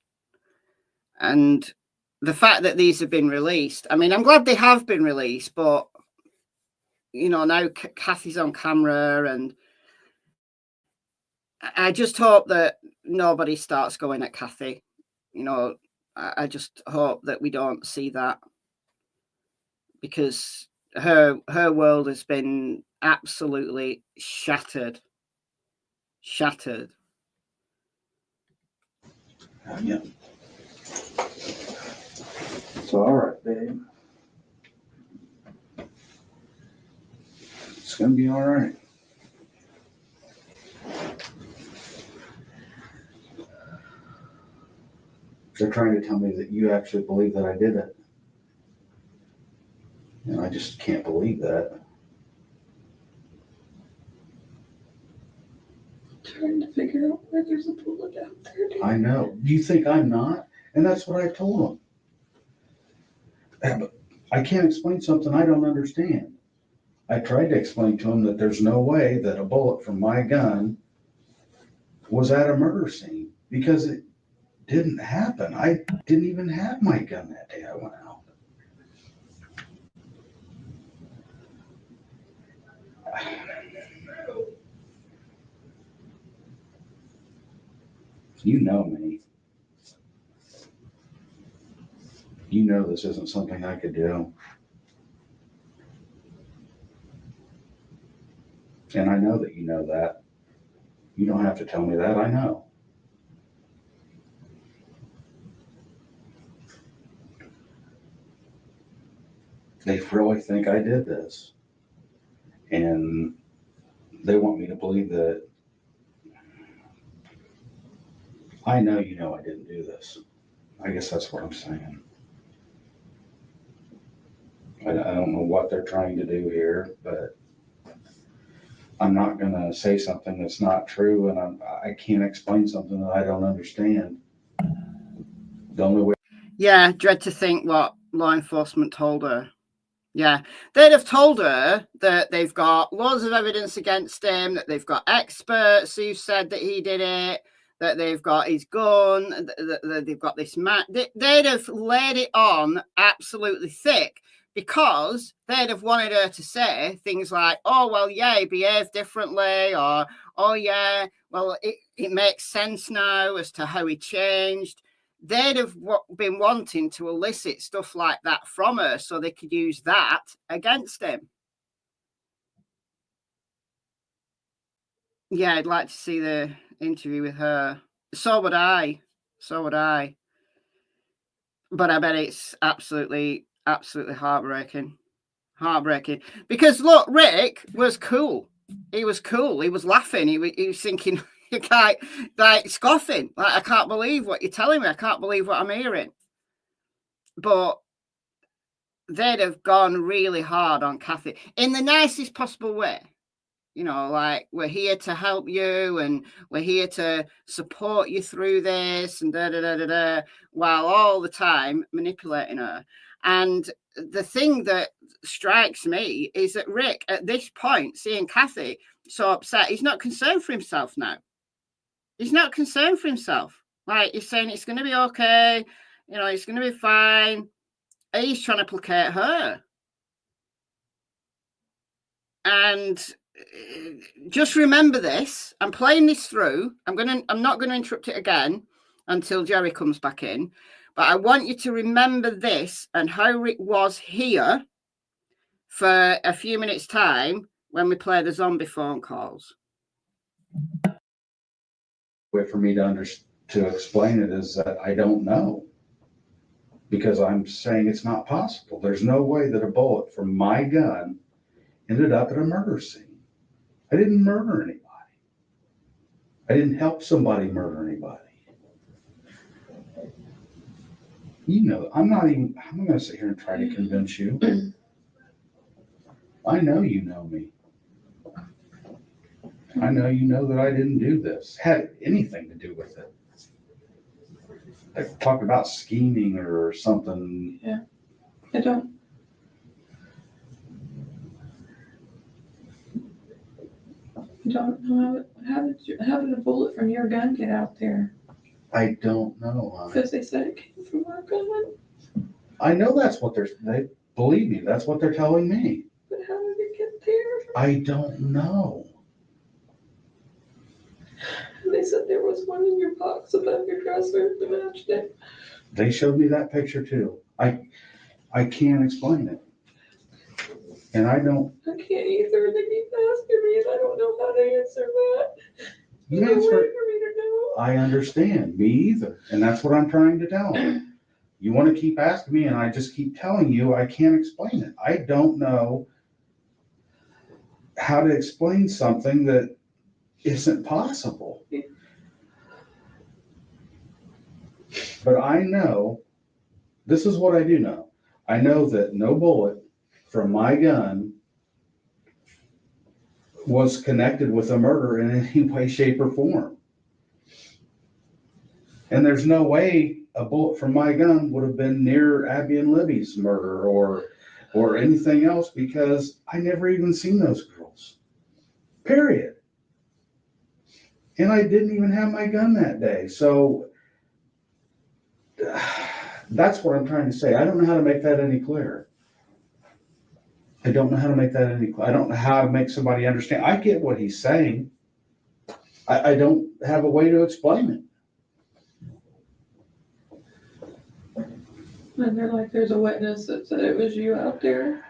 And the fact that these have been released, I mean, I'm glad they have been released, but, you know, now Cassie's on camera and I just hope that nobody starts going at Cassie. You know, I just hope that we don't see that because her world has been absolutely shattered. Shattered. Yeah. It's all right, babe. It's gonna be all right. They're trying to tell me that you actually believe that I did it. And I just can't believe that. Trying to figure out where there's a bullet out there. I know. Do you think I'm not? And that's what I told them. Yeah, but I can't explain something I don't understand. I tried to explain to him that there's no way that a bullet from my gun was at a murder scene because it didn't happen. I didn't even have my gun that day I went out. You know me. You know this isn't something I could do. And I know that you know that. You don't have to tell me that, I know. They really think I did this. And they want me to believe that I know you know I didn't do this. I guess that's what I'm saying. I don't know what they're trying to do here, but I'm not going to say something that's not true, and I can't explain something that I don't understand. The only way. Yeah, dread to think what law enforcement told her. Yeah, they'd have told her that they've got loads of evidence against him, that they've got experts who said that he did it, that they've got his gun, that they've got this map. They'd have laid it on absolutely thick because they'd have wanted her to say things like, oh, well, yeah, he behaved differently, or, oh, yeah, well, it makes sense now as to how he changed. They'd have been wanting to elicit stuff like that from her so they could use that against him. Yeah, I'd like to see the interview with her. So would I. So would I. But I bet it's absolutely heartbreaking. Heartbreaking. Because look, Rick was cool. He was cool. He was laughing. He was thinking, like scoffing. Like, I can't believe what you're telling me. I can't believe what I'm hearing. But they'd have gone really hard on Kathy in the nicest possible way. You know, like, we're here to help you and we're here to support you through this and da-da-da-da-da, while all the time manipulating her. And the thing that strikes me is that Rick, at this point, seeing Kathy so upset, he's not concerned for himself now. He's not concerned for himself. Like, he's saying it's going to be okay. You know, it's going to be fine. He's trying to placate her. And just remember this. I'm playing this through. I'm not going to interrupt it again until Jerry comes back in. But I want you to remember this and how it was here for a few minutes' time when we play the zombie phone calls. Way for me to explain it is that I don't know. Because I'm saying it's not possible. There's no way that a bullet from my gun ended up at a murder scene. I didn't murder anybody. I didn't help somebody murder anybody. You know, I'm not going to sit here and try to convince you. I know you know me. I know you know that I didn't do this, had anything to do with it. Like, talk about scheming or something. Yeah, I don't. I don't know how did a bullet from your gun get out there? I don't know. Because they said it came from our gun. I know that's what they believe me. That's what they're telling me. But how did it get there? I don't know. They said there was one in your box above your dresser that matched it. They showed me that picture too. I can't explain it. And I don't. I can't either. They keep asking me and I don't know how to answer that. You There's no answer. way for me to know. I understand. Me either. And that's what I'm trying to tell them. You want to keep asking me and I just keep telling you I can't explain it. I don't know how to explain something that isn't possible. But I know, this is what I do know. I know that no bullet from my gun was connected with a murder in any way, shape, or form. And there's no way a bullet from my gun would have been near Abby and Libby's murder or anything else, because I never even seen those girls. Period. And I didn't even have my gun that day. So that's what I'm trying to say. I don't know how to make that any clearer. I don't know how to make that any clearer. I don't know how to make somebody understand. I get what he's saying. I don't have a way to explain it. And they're like, there's a witness that said it was you out there.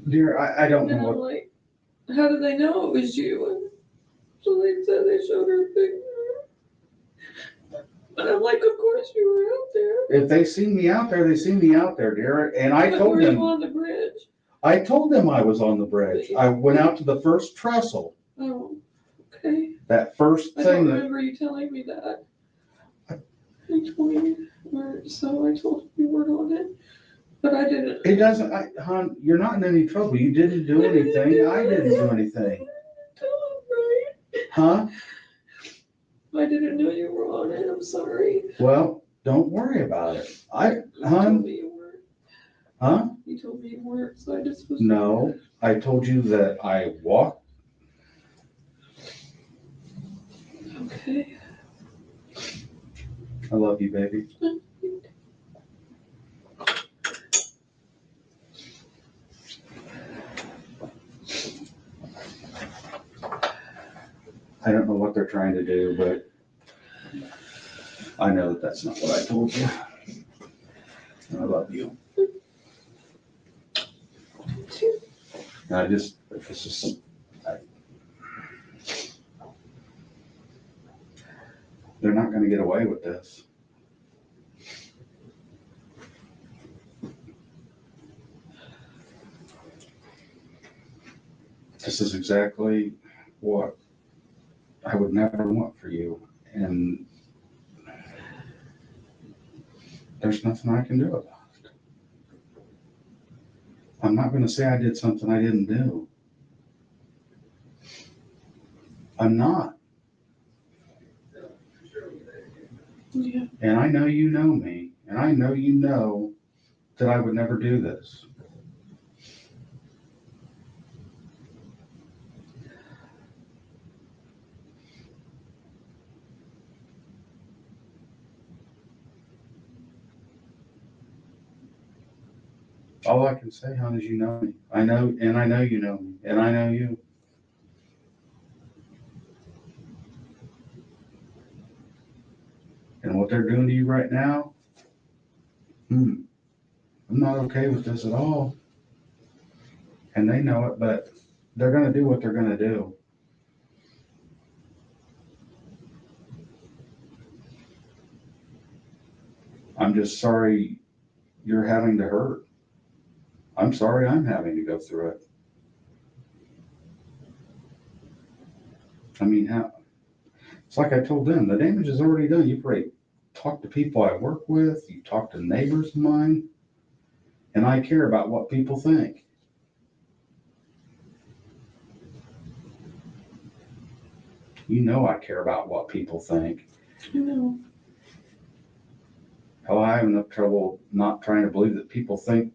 Dear, I don't And know I'm what. like, how did they know it was you? And so they said they showed her a picture. And I'm like, of course you were out there. If they see me out there, they see me out there, dear. And I But told were you them. on the bridge? I told them I was on the bridge. I went out to the first trestle. Oh, okay. That first I thing don't that. remember you telling me that. You told me, so I told you weren't on it, but I didn't. It doesn't, hon, you're not in any trouble. You didn't do anything. I didn't do anything. Right. Huh? I didn't know you were on it. I'm sorry. Well, don't worry about it. You told Hon, me you weren't. huh? You told me you weren't, so I just was. No, I told you that I walked. Okay. I love you, baby. I don't know what they're trying to do, but I know that that's not what I told you. I love you. It's just, they're not going to get away with this. This is exactly what I would never want for you. And there's nothing I can do about it. I'm not going to say I did something I didn't do. I'm not. Yeah. And I know you know me, and I know you know that I would never do this. All I can say, hon, is you know me. I know, and I know you know me, and I know you. And what they're doing to you right now, I'm not okay with this at all. And they know it, but they're going to do what they're going to do. I'm just sorry you're having to hurt. I'm sorry I'm having to go through it. I mean, it's like I told them, the damage is already done. You've already talked to people I work with, you talk to neighbors of mine, and I care about what people think. You know I care about what people think. I know. Hell, I have enough trouble not trying to believe that people think.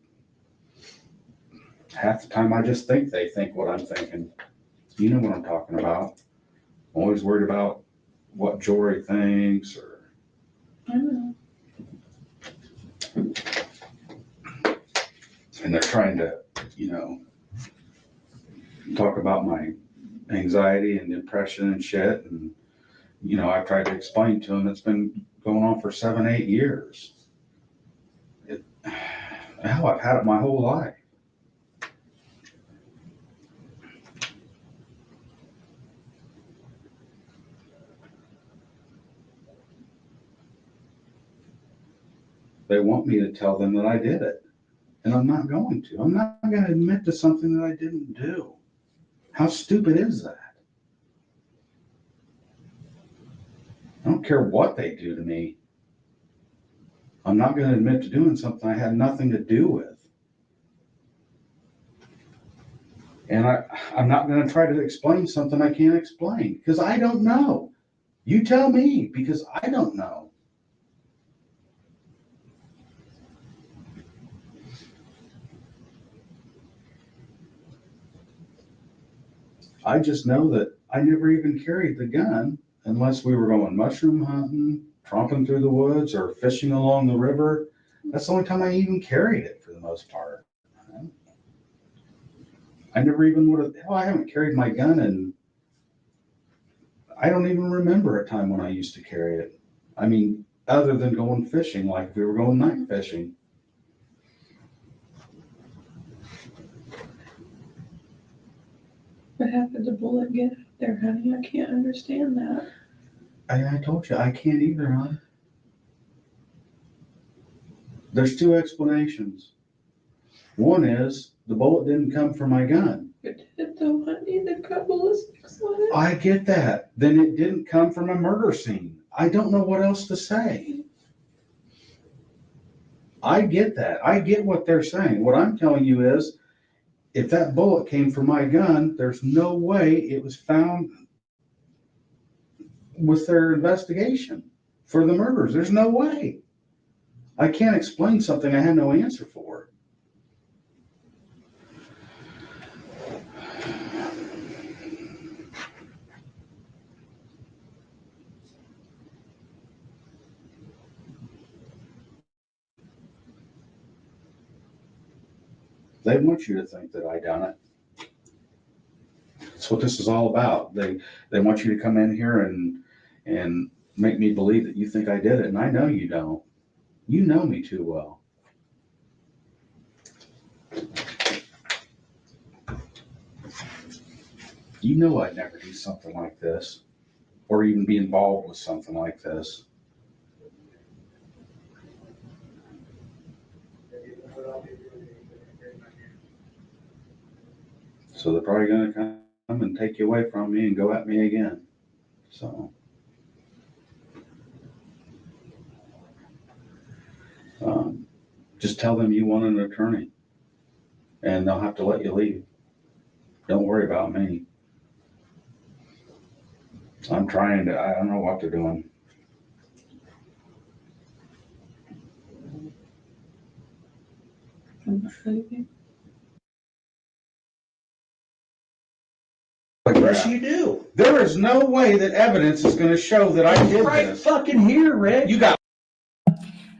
Half the time I just think they think what I'm thinking. You know what I'm talking about. I'm always worried about what Jory thinks or. I know. And they're trying to, talk about my anxiety and depression and shit. And, I've tried to explain to them it's been going on for 7-8 years. Hell, I've had it my whole life. They want me to tell them that I did it. And I'm not going to. I'm not going to admit to something that I didn't do. How stupid is that? I don't care what they do to me. I'm not going to admit to doing something I had nothing to do with. And I'm not going to try to explain something I can't explain because I don't know. You tell me because I don't know. I just know that I never even carried the gun unless we were going mushroom hunting, tromping through the woods, or fishing along the river. That's the only time I even carried it for the most part. I never even would have, hell, I haven't carried my gun, and I don't even remember a time when I used to carry it. I mean, other than going fishing, like if we were going night fishing. But how did the bullet get up there, honey? I can't understand that. I told you, I can't either, hon. There's two explanations. One is the bullet didn't come from my gun. It did though, honey. They've got ballistics on it. I get that. Then it didn't come from a murder scene. I don't know what else to say. I get that. I get what they're saying. What I'm telling you is, if that bullet came from my gun, there's no way it was found with their investigation for the murders. There's no way. I can't explain something I had no answer for. They want you to think that I done it. That's what this is all about. They want you to come in here and make me believe that you think I did it, and I know you don't. You know me too well. You know I'd never do something like this, or even be involved with something like this. So they're probably going to come and take you away from me and go at me again. So, just tell them you want an attorney, and they'll have to let you leave. Don't worry about me. I'm trying to, I don't know what they're doing. I'm not leaving. Yes, you do. There is no way that evidence is going to show that I did Right this. fucking here, Rick. You got.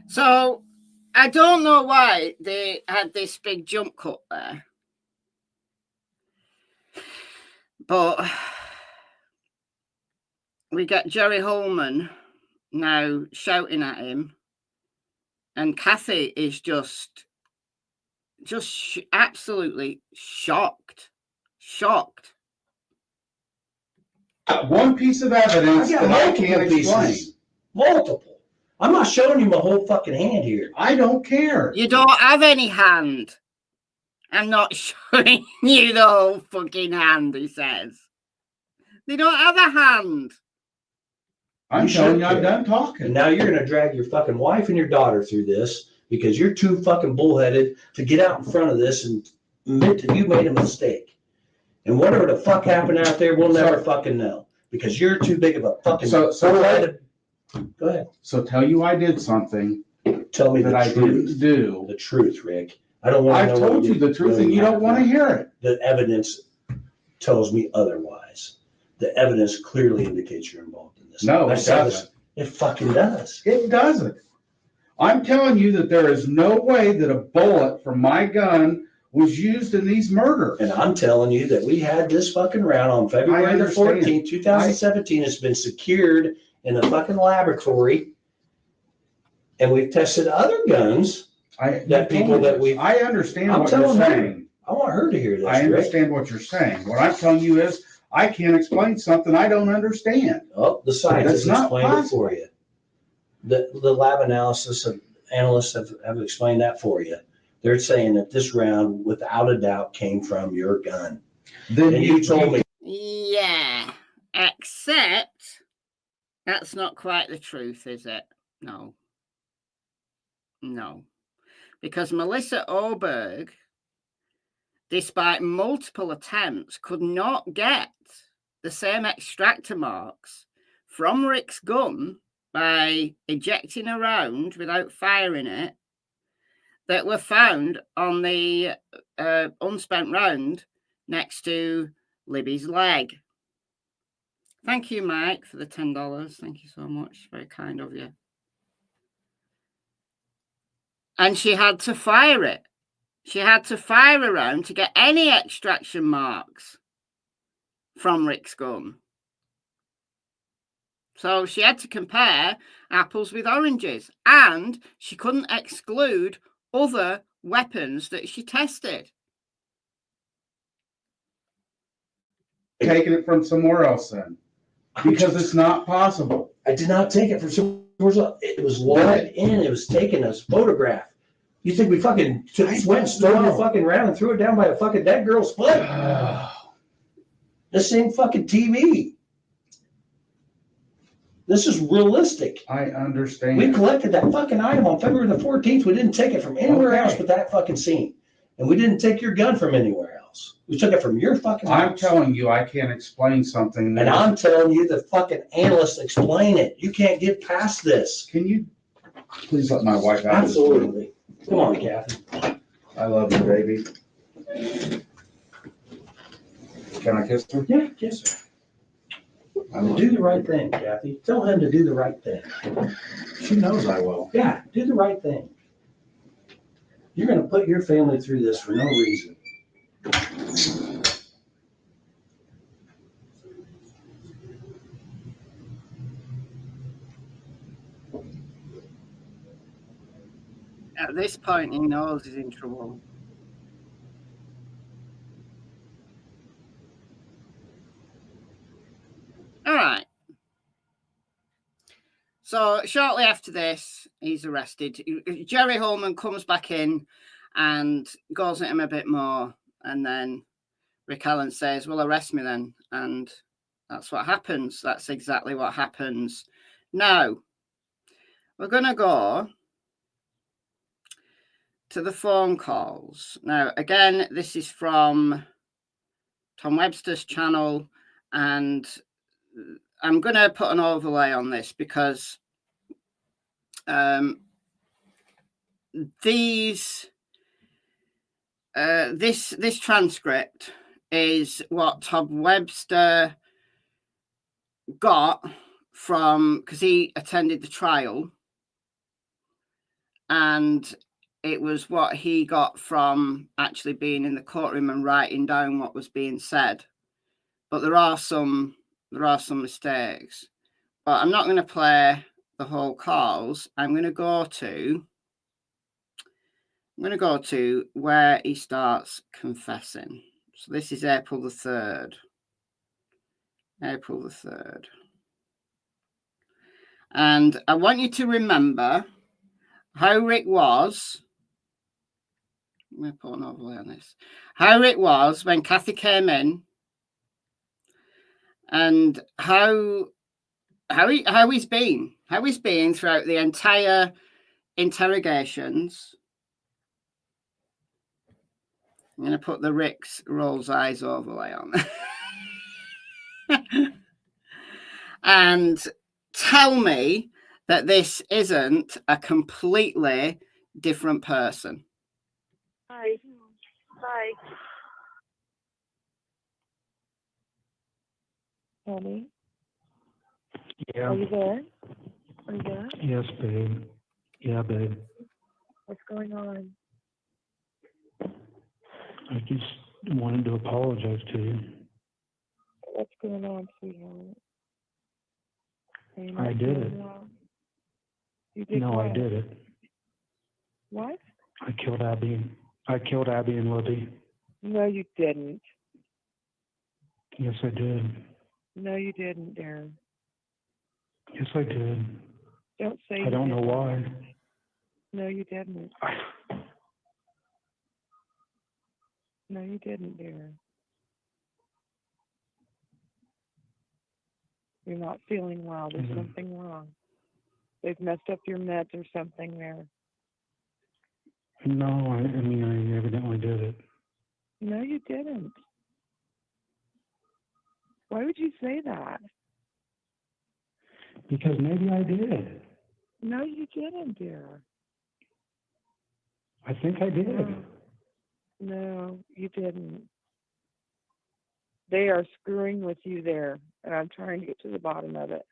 So I don't know why they had this big jump cut there, but we get Jerry Holman now shouting at him, and Cassie is just absolutely shocked. One piece of evidence I got that I multiple can't explain. pieces. Multiple. I'm not showing you my whole fucking hand here. I don't care. You don't have any hand. I'm not showing you the whole fucking hand, he says. They don't have a hand. I'm You telling should you, I'm care. done And talking. now you're going to drag your fucking wife and your daughter through this because you're too fucking bullheaded to get out in front of this and admit that you made a mistake. And whatever the fuck happened out there, we'll never fucking know because you're too big of a fucking bullheaded. Go ahead. So tell you I did something Tell me that the I truth. didn't do. The truth, Rick. I don't want to I've know. told you the truth and you don't want to hear it. The evidence tells me otherwise. The evidence clearly indicates you're involved in this. No, I it saw this. doesn't. It fucking does. It doesn't. I'm telling you that there is no way that a bullet from my gun was used in these murders. And I'm telling you that we had this fucking round on February the 14th, 2017. It's been secured in a fucking laboratory. And we've tested other guns. I understand I'm what you're telling her. saying. I want her to hear this. I Rick. understand what you're saying. What I'm telling you is I can't explain something I don't understand. Oh, the scientists That's not explained it possible. for you. The lab analysts have explained that for you. They're saying that this round, without a doubt, came from your gun. Then And you told me. Yeah, except that's not quite the truth, is it? No. Because Melissa Oberg, despite multiple attempts, could not get the same extractor marks from Rick's gun by ejecting a round without firing it that were found on the unspent round next to Libby's leg. Thank you, Mike, for the $10. Thank you so much. Very kind of you. And she had to fire it. She had to fire around to get any extraction marks from Rick's gun. So she had to compare apples with oranges, and she couldn't exclude other weapons that she tested. Taking it from somewhere else then, because it's not possible. I did not take it from somewhere else. It was logged in. It was taken as photograph. You think we fucking went, stole your fucking round and threw it down by a fucking dead girl's foot? This ain't fucking TV. This is realistic. I understand. We collected that fucking item on February the 14th. We didn't take it from anywhere else but that fucking scene. And we didn't take your gun from anywhere else. We took it from your fucking house. I'm telling you, I can't explain something. And I'm telling you, the fucking analysts explain it. You can't get past this. Can you please let my wife out? Absolutely. Come on, Kathy. I love you, baby. Can I kiss her? Yeah, kiss her. Do the right thing, Kathy. Tell him to do the right thing. She knows I will. Yeah, do the right thing. You're going to put your family through this for no reason. At this point, he knows he's in trouble. All right. So shortly after this, he's arrested. Jerry Holman comes back in and goes at him a bit more. And then Rick Allen says, well, arrest me then. And that's what happens. That's exactly what happens. Now, we're going to go to the phone calls. Now, again, this is from Tom Webster's channel, and I'm going to put an overlay on this because this transcript is what Tom Webster got from, because he attended the trial, and it was what he got from actually being in the courtroom and writing down what was being said. But there are some mistakes. But I'm not going to play the whole calls. I'm going to go to where he starts confessing. So this is April the 3rd. April the 3rd. And I want you to remember how Rick was. I'm going to put an overlay on this. How Rick was when Kathy came in, and how he's been throughout the entire interrogations. I'm going to put the Rick's rolls eyes overlay on. And tell me that this isn't a completely different person. Hi. Hi. Honey? Yeah. Are you there? Are you there? Yes, babe. Yeah, babe. What's going on? I just wanted to apologize to you. What's going on, sweetheart? I did it. You did No, what? I did it. What? I killed Abby and Libby. No, you didn't. Yes, I did. No, you didn't, dear. Yes, I did. Don't say I don't know why. No, you didn't. No, you didn't, dear. You're not feeling well. There's something wrong. They've messed up your meds or something there. No, I mean, I evidently did it. No, you didn't. Why would you say that? Because maybe I did. No, you didn't, dear. I think I did. No, you didn't. They are screwing with you there, and I'm trying to get to the bottom of it.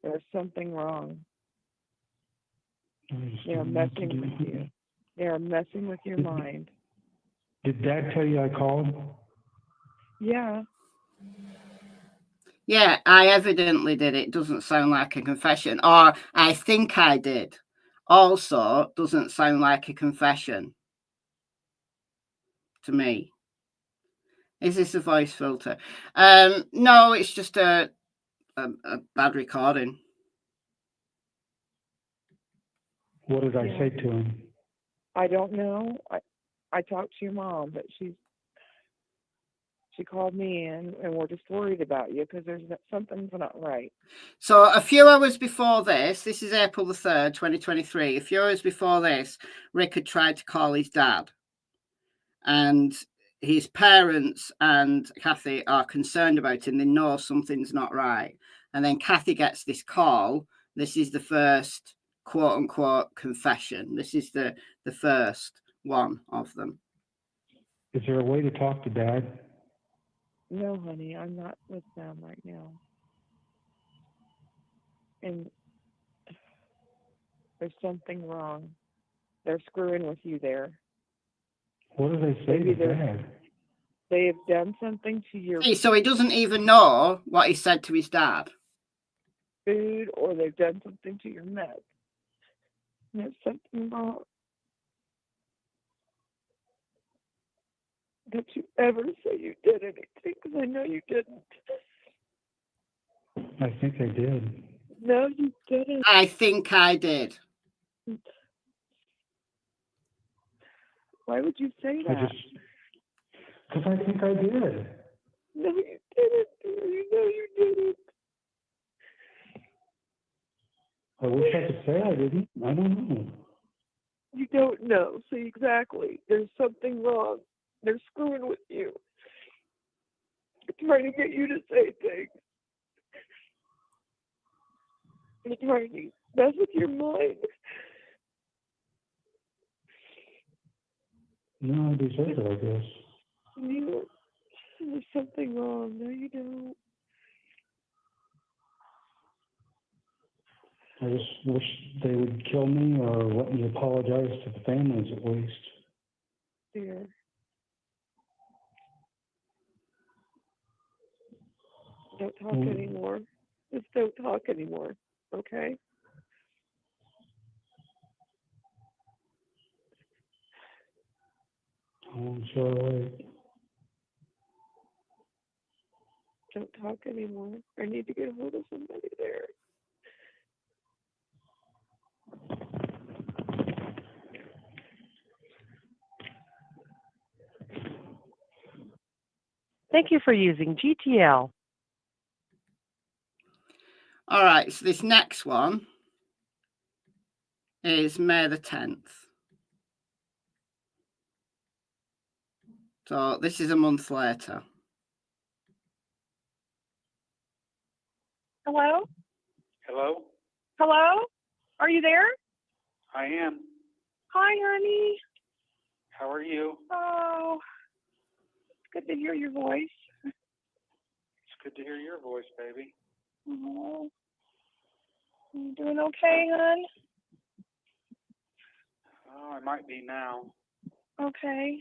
There's something wrong. I just They are don't know what to messing do. with you. They are messing with your mind. Did Dad tell you I called? Yeah. Yeah, I evidently did. It doesn't sound like a confession. Or I think I did. Also, doesn't sound like a confession to me. Is this a voice filter? No, it's just a bad recording. What did I Yeah. say to him? I don't know. I talked to your mom, but she called me in, and we're just worried about you because something's not right. So a few hours before this is April the 3rd, 2023. A few hours before this, Rick had tried to call his dad. And his parents and Kathy are concerned about him. They know something's not right. And then Kathy gets this call. This is the first quote unquote confession. This is the first one of them. Is there a way to talk to Dad? No, honey, I'm not with them right now. And there's something wrong. They're screwing with you there. What did they say Maybe to Dad? They have done something to your So he doesn't even know what he said to his dad. food, or they've done something to your meds. There's something wrong. Don't you ever say you did anything, because I know you didn't. I think I did. No, you didn't. I think I did. Why would you say that? Because I think I did. No, you didn't. You know you didn't. I wish I could say I didn't. I don't know. You don't know. See, exactly. There's something wrong. They're screwing with you. They're trying to get you to say things. They're trying to mess with your mind. No, I deserve it, I guess. There's something wrong. No, you don't. I just wish they would kill me or let me apologize to the families at least. Dear. Don't talk anymore. Just don't talk anymore. Okay? Oh, Charlie. Don't talk anymore. I need to get a hold of somebody there. Thank you for using GTL. All right, so this next one is May the 10th. So this is a month later. Hello? Hello? Hello? Are you there? I am. Hi, honey. How are you? Oh, it's good to hear your voice. It's good to hear your voice, baby. Oh, you doing okay, hon? Oh, I might be now. Okay.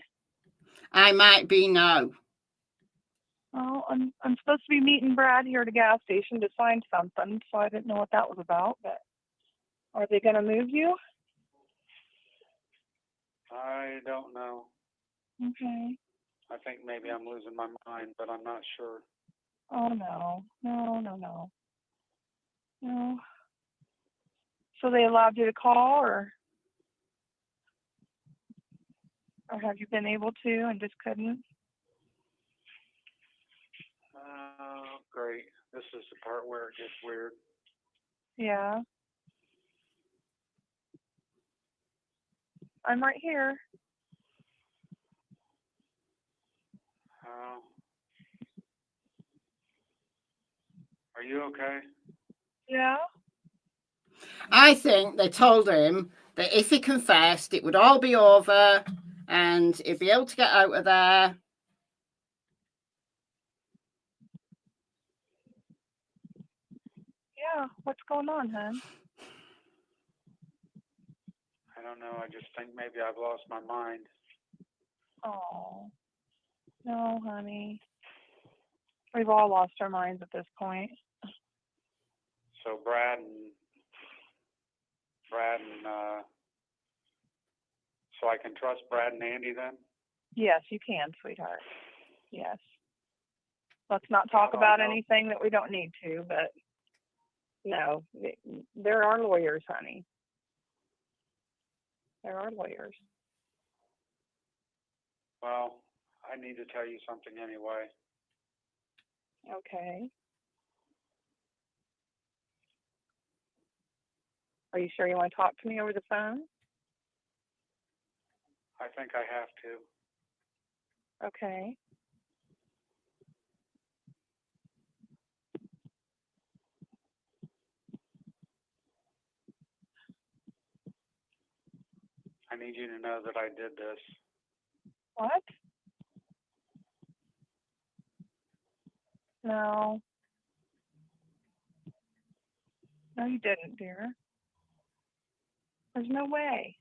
I might be now. Well, I'm supposed to be meeting Brad here at a gas station to sign something, so I didn't know what that was about, but are they going to move you? I don't know. Okay. I think maybe I'm losing my mind, but I'm not sure. Oh, no. No. No. So they allowed you to call, or have you been able to and just couldn't? Oh, great. This is the part where it gets weird. Yeah. I'm right here. Oh. Are you okay? Yeah. I think they told him that if he confessed, it would all be over and he'd be able to get out of there. Yeah, what's going on, hon? I don't know. I just think maybe I've lost my mind. Oh, no, honey. We've all lost our minds at this point. So Brad and so I can trust Brad and Andy then? Yes, you can, sweetheart. Yes. Let's not talk about anything that we don't need to, but no, there are lawyers, honey. There are lawyers. Well, I need to tell you something anyway. Okay. Are you sure you want to talk to me over the phone? I think I have to. Okay. I need you to know that I did this. What? No. No, you didn't, dear. There's no way.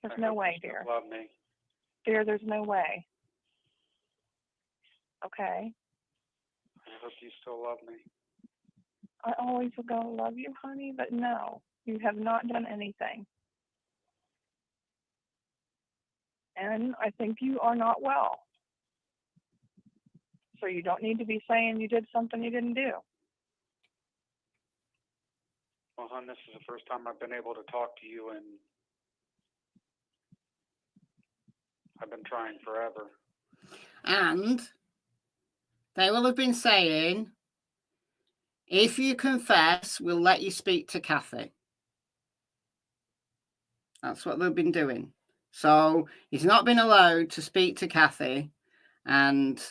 There's no way, dear. Love me. Dear, there's no way. Okay. I hope you still love me. I always will go love you, honey, but no, you have not done anything. And I think you are not well. So you don't need to be saying you did something you didn't do. Well, hon, this is the first time I've been able to talk to you, and I've been trying forever. And they will have been saying, if you confess, we'll let you speak to Kathy. That's what they've been doing. So he's not been allowed to speak to Kathy. And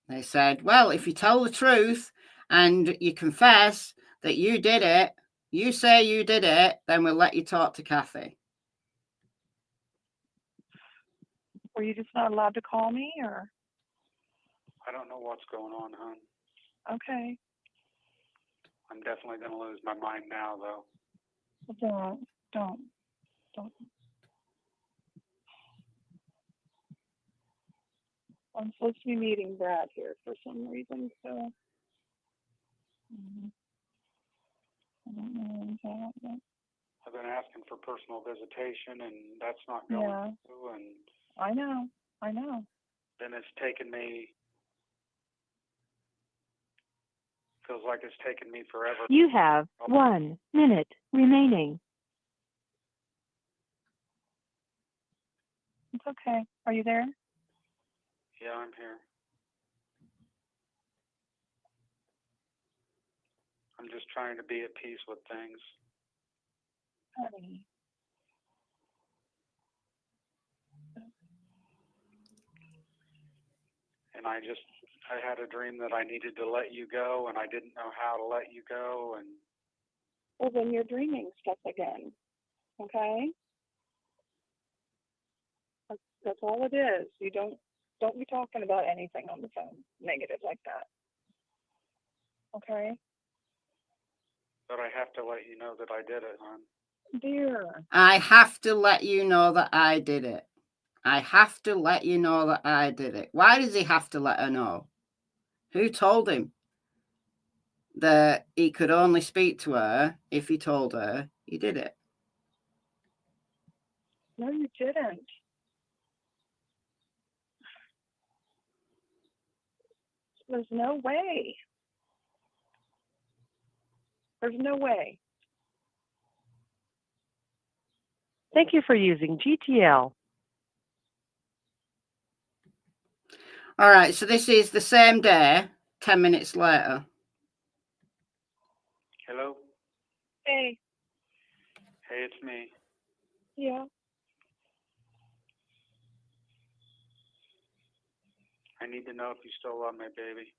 they said, well, if you tell the truth and you confess that you did it, you say you did it, then we'll let you talk to Kathy. Were you just not allowed to call me, or? I don't know what's going on, hon. Okay. I'm definitely going to lose my mind now, though. Don't. I'm supposed to be meeting Brad here for some reason, so I don't know anything about that. I've been asking for personal visitation, and that's not going through, and I know. then it's taken me, feels like it's taken me forever. You have 1 minute remaining. It's okay. Are you there? Yeah, I'm here. I'm just trying to be at peace with things. Honey. And I had a dream that I needed to let you go, and I didn't know how to let you go, and Well, then you're dreaming stuff again. Okay? That's all it is. You don't be talking about anything on the phone negative like that. Okay? but I have to let you know that I did it, hon. Dear. I have to let you know that I did it. I have to let you know that I did it. Why does he have to let her know? Who told him that he could only speak to her if he told her he did it? No, you didn't. There's no way. There's no way. Thank you for using GTL. All right, so this is the same day, 10 minutes later. Hello? Hey. Hey, it's me. Yeah. I need to know if you still love me, baby.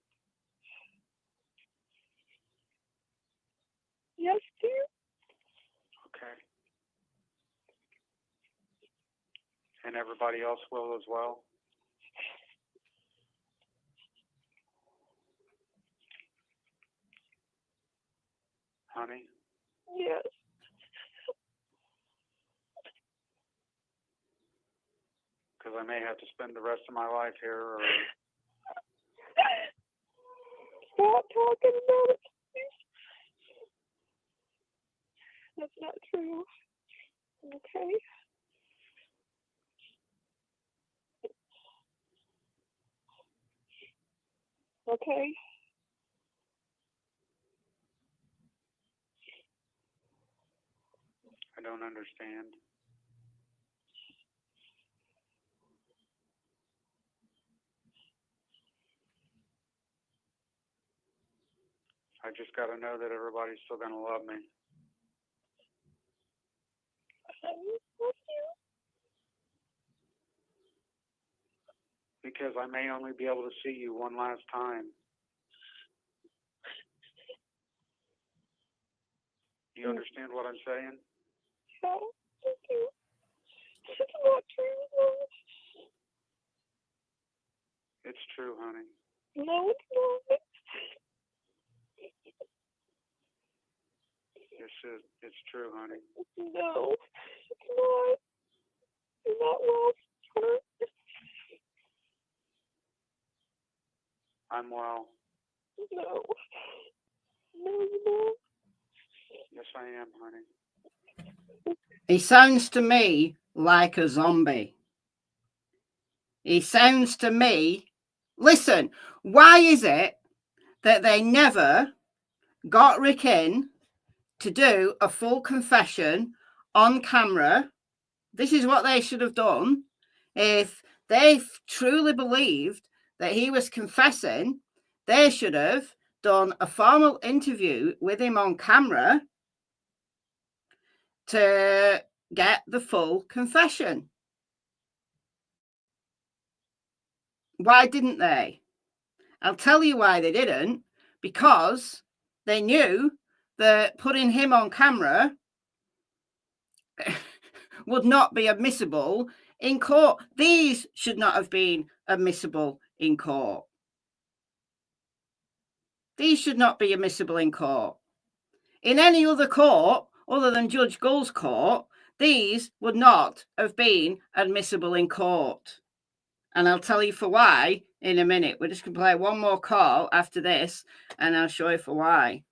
Yes, dear. Okay. And everybody else will as well? honey? Yes. Because I may have to spend the rest of my life here, or Stop talking about it, please. That's not true. Okay. Okay. I don't understand. I just got to know that everybody's still going to love me. I love you. Because I may only be able to see you one last time. You understand what I'm saying? Yeah, thank you. It's not true. It's true, honey. No, it's not. It's true, honey. No, it's not. You're not well, sweetheart. I'm well. No. No, you're not. Yes, I am, honey. He sounds to me like a zombie. He sounds to me... Listen, why is it that they never got Rick in to do a full confession on camera? This is what they should have done. If they truly believed that he was confessing, they should have done a formal interview with him on camera to get the full confession. Why didn't they? I'll tell you why they didn't. Because they knew that putting him on camera would not be admissible in court. These should not have been admissible in court. These should not be admissible in court. In any other court other than Judge Gull's court, these would not have been admissible in court. And I'll tell you for why in a minute. We're just going to play one more call after this, and I'll show you for why.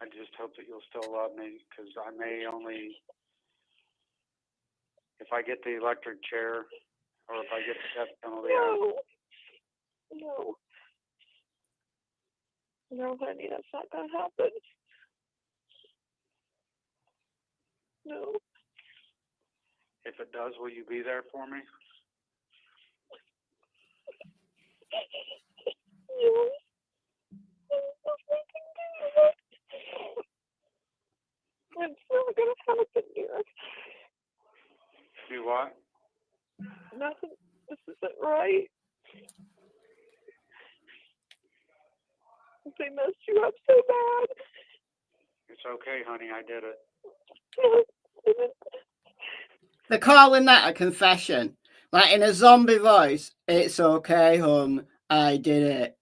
I just hope that you'll still love me, because I may only, if I get the electric chair, or if I get the death penalty. No. No, honey, that's not going to happen. No. If it does, will you be there for me? Yes. It's not going to happen, dear. Do what? Nothing. This isn't right. They messed you up so bad. It's okay, honey. I did it. They're calling that a confession. Like in a zombie voice. It's okay, hon. I did it.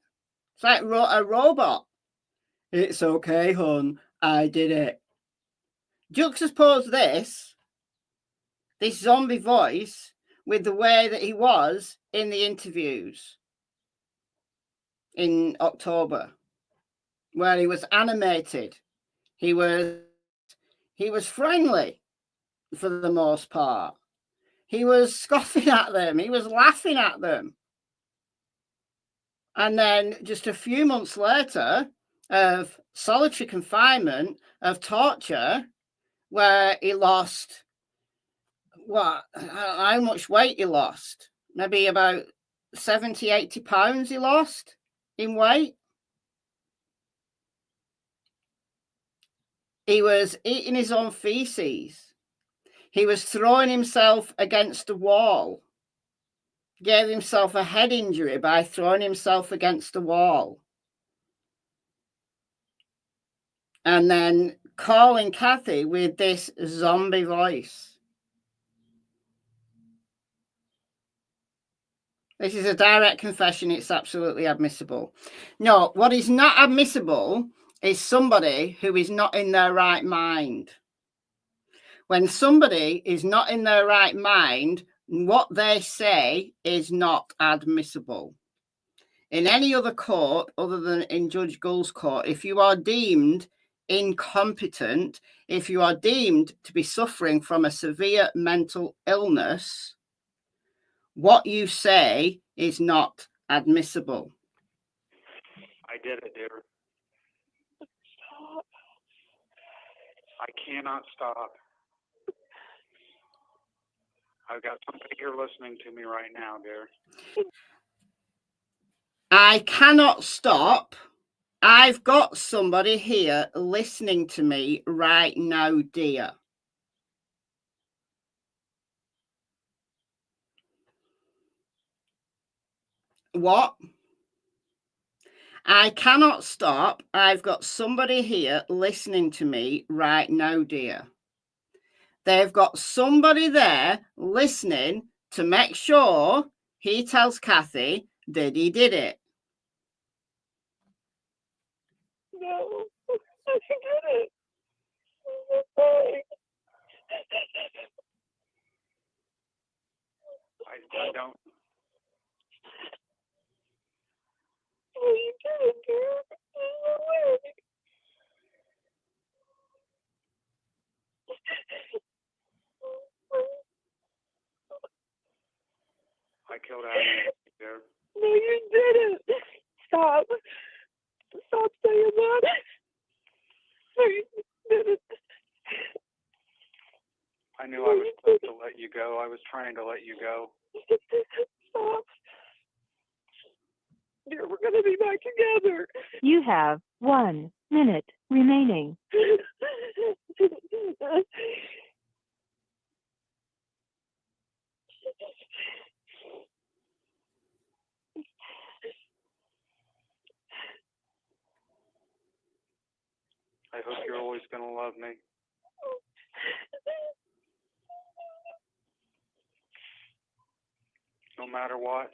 It's like a robot. It's okay, hon. I did it. Juxtapose this zombie voice with the way that he was in the interviews in October, where he was animated. He was friendly for the most part. He was scoffing at them. He was laughing at them. And then just a few months later of solitary confinement, of torture, where he lost, how much weight he lost? Maybe about 70, 80 pounds he lost in weight. He was eating his own feces. He was throwing himself against a wall. Gave himself a head injury by throwing himself against a wall. And then calling Kathy with this zombie voice. This is a direct confession. It's absolutely admissible. No, what is not admissible is somebody who is not in their right mind. When somebody is not in their right mind, what they say is not admissible. In any other court other than in Judge Gull's court, if you are deemed incompetent, if you are deemed to be suffering from a severe mental illness, what you say is not admissible. I did it, dear. Stop. I cannot stop. I've got somebody here listening to me right now, dear. I cannot stop. I've got somebody here listening to me right now, dear. What? I cannot stop. I've got somebody here listening to me right now, dear. They've got somebody there listening to make sure he tells Kathy that he did it. No, I did it. I don't. Oh, you did it, dude. There's no way. I killed Adam, dear. No, you didn't. Stop. Stop saying that. No, you didn't. I knew I was supposed to let you go. I was trying to let you go. Stop. Dear, we're going to be back together. You have 1 minute remaining. I hope you're always going to love me. No matter what.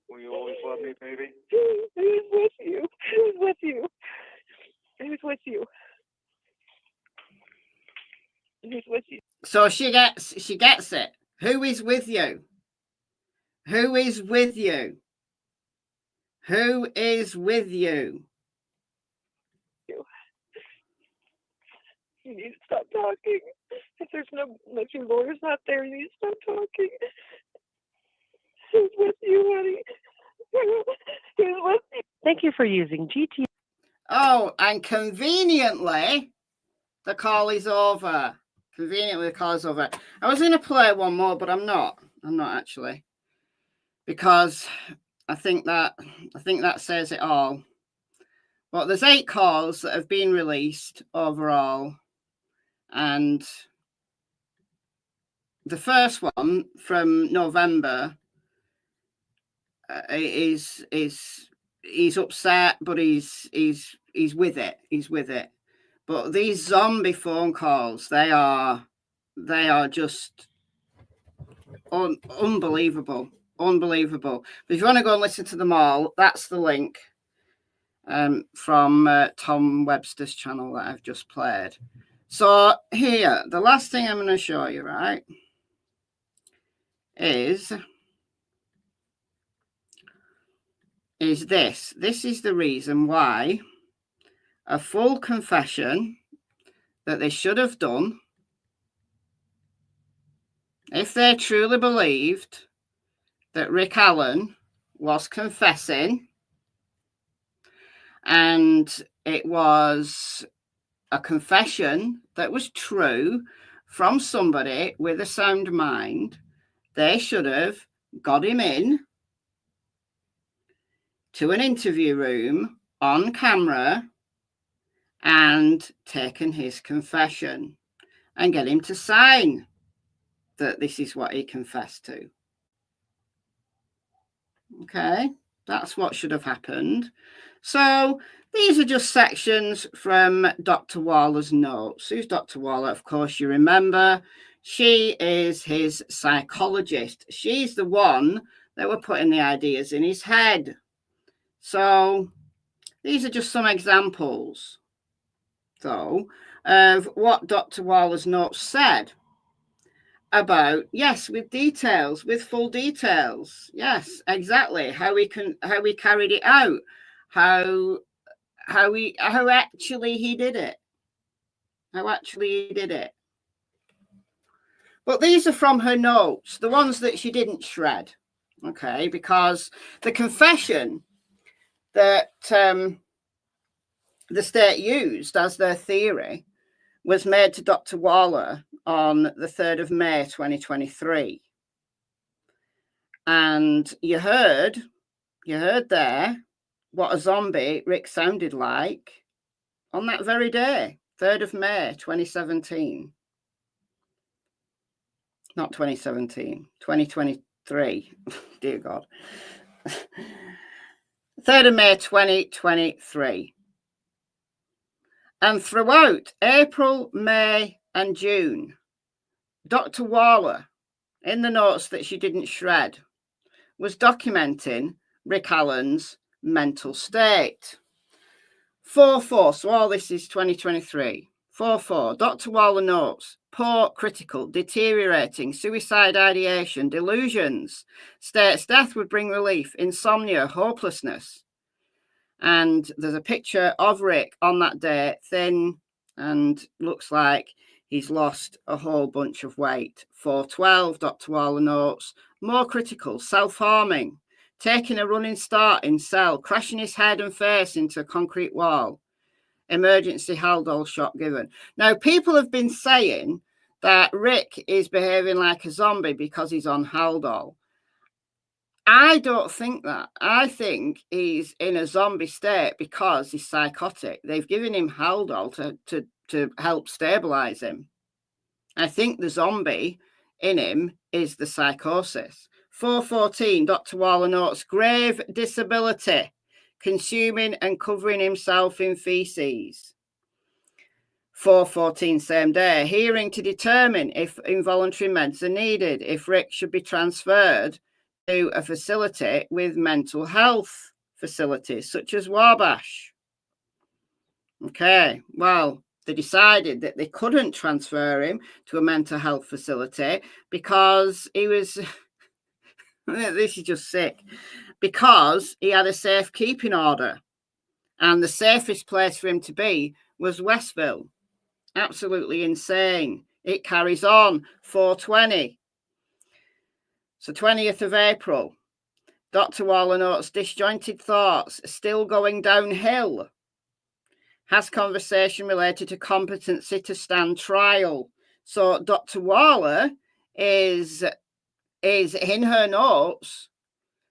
Will you always love me, baby? Who's with you? Who's with you? Who's with you? Who's with you? So she gets it. Who is with you? Who is with you? Who is with you? You need to stop talking. If your lawyer's not there, you need to stop talking. Who's with you, honey? Who's with you? Thank you for using GT. Oh, and conveniently, the call is over. Conveniently, the call is over. I was going to play one more, but I'm not. I'm not actually, because I think that says it all. But there's 8 calls that have been released overall, and the first one from November is he's upset, but he's with it. He's with it. But these zombie phone calls, they are just unbelievable. But if you want to go and listen to them all, that's the link from Tom Webster's channel that I've just played. So here, the last thing I'm going to show you, right, is this. This is the reason why a full confession that they should have done, if they truly believed that Rick Allen was confessing and it was a confession that was true from somebody with a sound mind, they should have got him in to an interview room on camera and taken his confession and get him to sign that this is what he confessed to. Okay, that's what should have happened. So these are just sections from Dr. Waller's notes. Who's Dr. Waller? Of course, you remember. She is his psychologist. She's the one that were putting the ideas in his head. So these are just some examples, though, of what Dr. Waller's notes said about, yes, with details, with full details. Yes, exactly. How we carried it out, how actually he did it. How actually he did it. But these are from her notes, the ones that she didn't shred. Okay, because the confession that the state used as their theory was made to Dr. Waller on the 3rd of May, 2023. And you heard there what a zombie Rick sounded like on that very day, 3rd of May, 2017. Not 2017, 2023. Dear God. 3rd of May, 2023. And throughout April, May, and June, Dr. Waller, in the notes that she didn't shred, was documenting Rick Allen's mental state. 4-4, so all this is 2023. 4-4, Dr. Waller notes, poor, critical, deteriorating, suicide ideation, delusions, states death would bring relief, insomnia, hopelessness. And there's a picture of Rick on that day, thin, and looks like he's lost a whole bunch of weight. 4-12, Dr. Waller notes, more critical, self-harming, taking a running start in cell, crashing his head and face into a concrete wall. Emergency Haldol shot given. Now, people have been saying that Rick is behaving like a zombie because he's on Haldol. I don't think that. I think he's in a zombie state because he's psychotic. They've given him Haldol to help stabilize him. I think the zombie in him is the psychosis. 4-14, Dr. Waller notes, grave disability, consuming and covering himself in feces. 4-14, same day, hearing to determine if involuntary meds are needed, if Rick should be transferred to a facility with mental health facilities, such as Wabash. Okay, well, they decided that they couldn't transfer him to a mental health facility because he was, this is just sick, because he had a safekeeping order. And the safest place for him to be was Westville. Absolutely insane. It carries on. 4-20. So 20th of April, Dr. Waller notes, disjointed thoughts, still going downhill. Has conversation related to competency to stand trial. So Dr. Waller is in her notes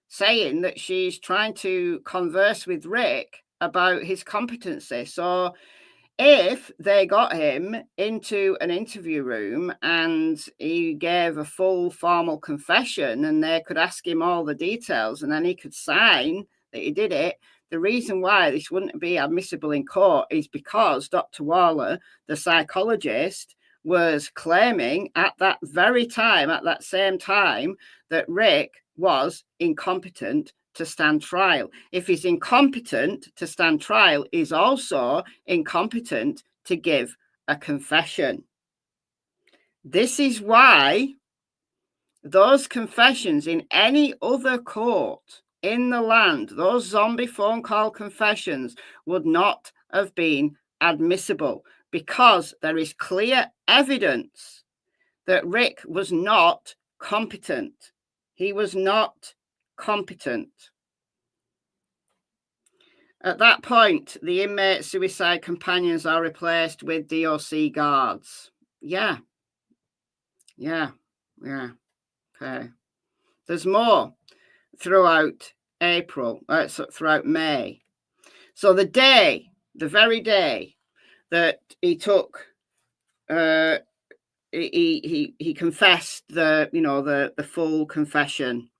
saying that she's trying to converse with Rick about his competency. So if they got him into an interview room and he gave a full formal confession and they could ask him all the details and then he could sign that he did it, the reason why this wouldn't be admissible in court is because Dr. Waller, the psychologist, was claiming at that very time, at that same time, that Rick was incompetent to stand trial. If he's incompetent to stand trial, he's also incompetent to give a confession. This is why those confessions in any other court in the land, those zombie phone call confessions, would not have been admissible, because there is clear evidence that Rick was not competent. He was not competent. At that point, the inmate suicide companions are replaced with DOC guards. Yeah. Okay. There's more throughout April, throughout May. So the very day that he took, he confessed the full confession.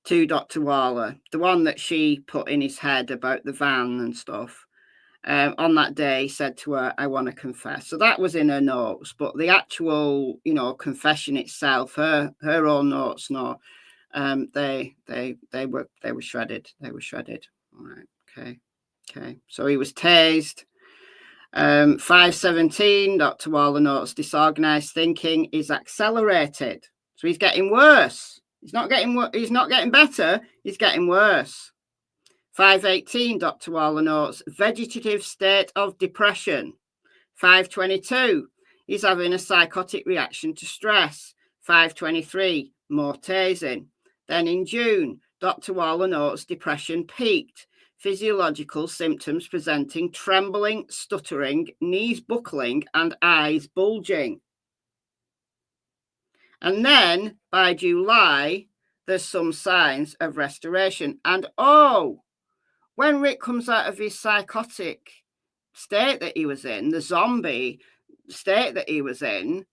to Dr. Waller, the one that she put in his head about the van and stuff. On that day, he said to her, "I want to confess." So that was in her notes, but the actual, confession itself, her own notes, no, they were shredded. They were shredded. All right, okay. So he was tased. 5:17, Dr. Waller notes disorganized thinking is accelerated. So he's getting worse. He's not getting better. He's getting worse. 5:18, Dr. Waller notes vegetative state of depression. 5:22, he's having a psychotic reaction to stress. 5:23, more tasing. Then in June, Dr. Waller notes depression peaked. Physiological symptoms presenting trembling, stuttering, knees buckling, and eyes bulging. And then by July, there's some signs of restoration. And when Rick comes out of his psychotic state that he was in, the zombie state that he was in,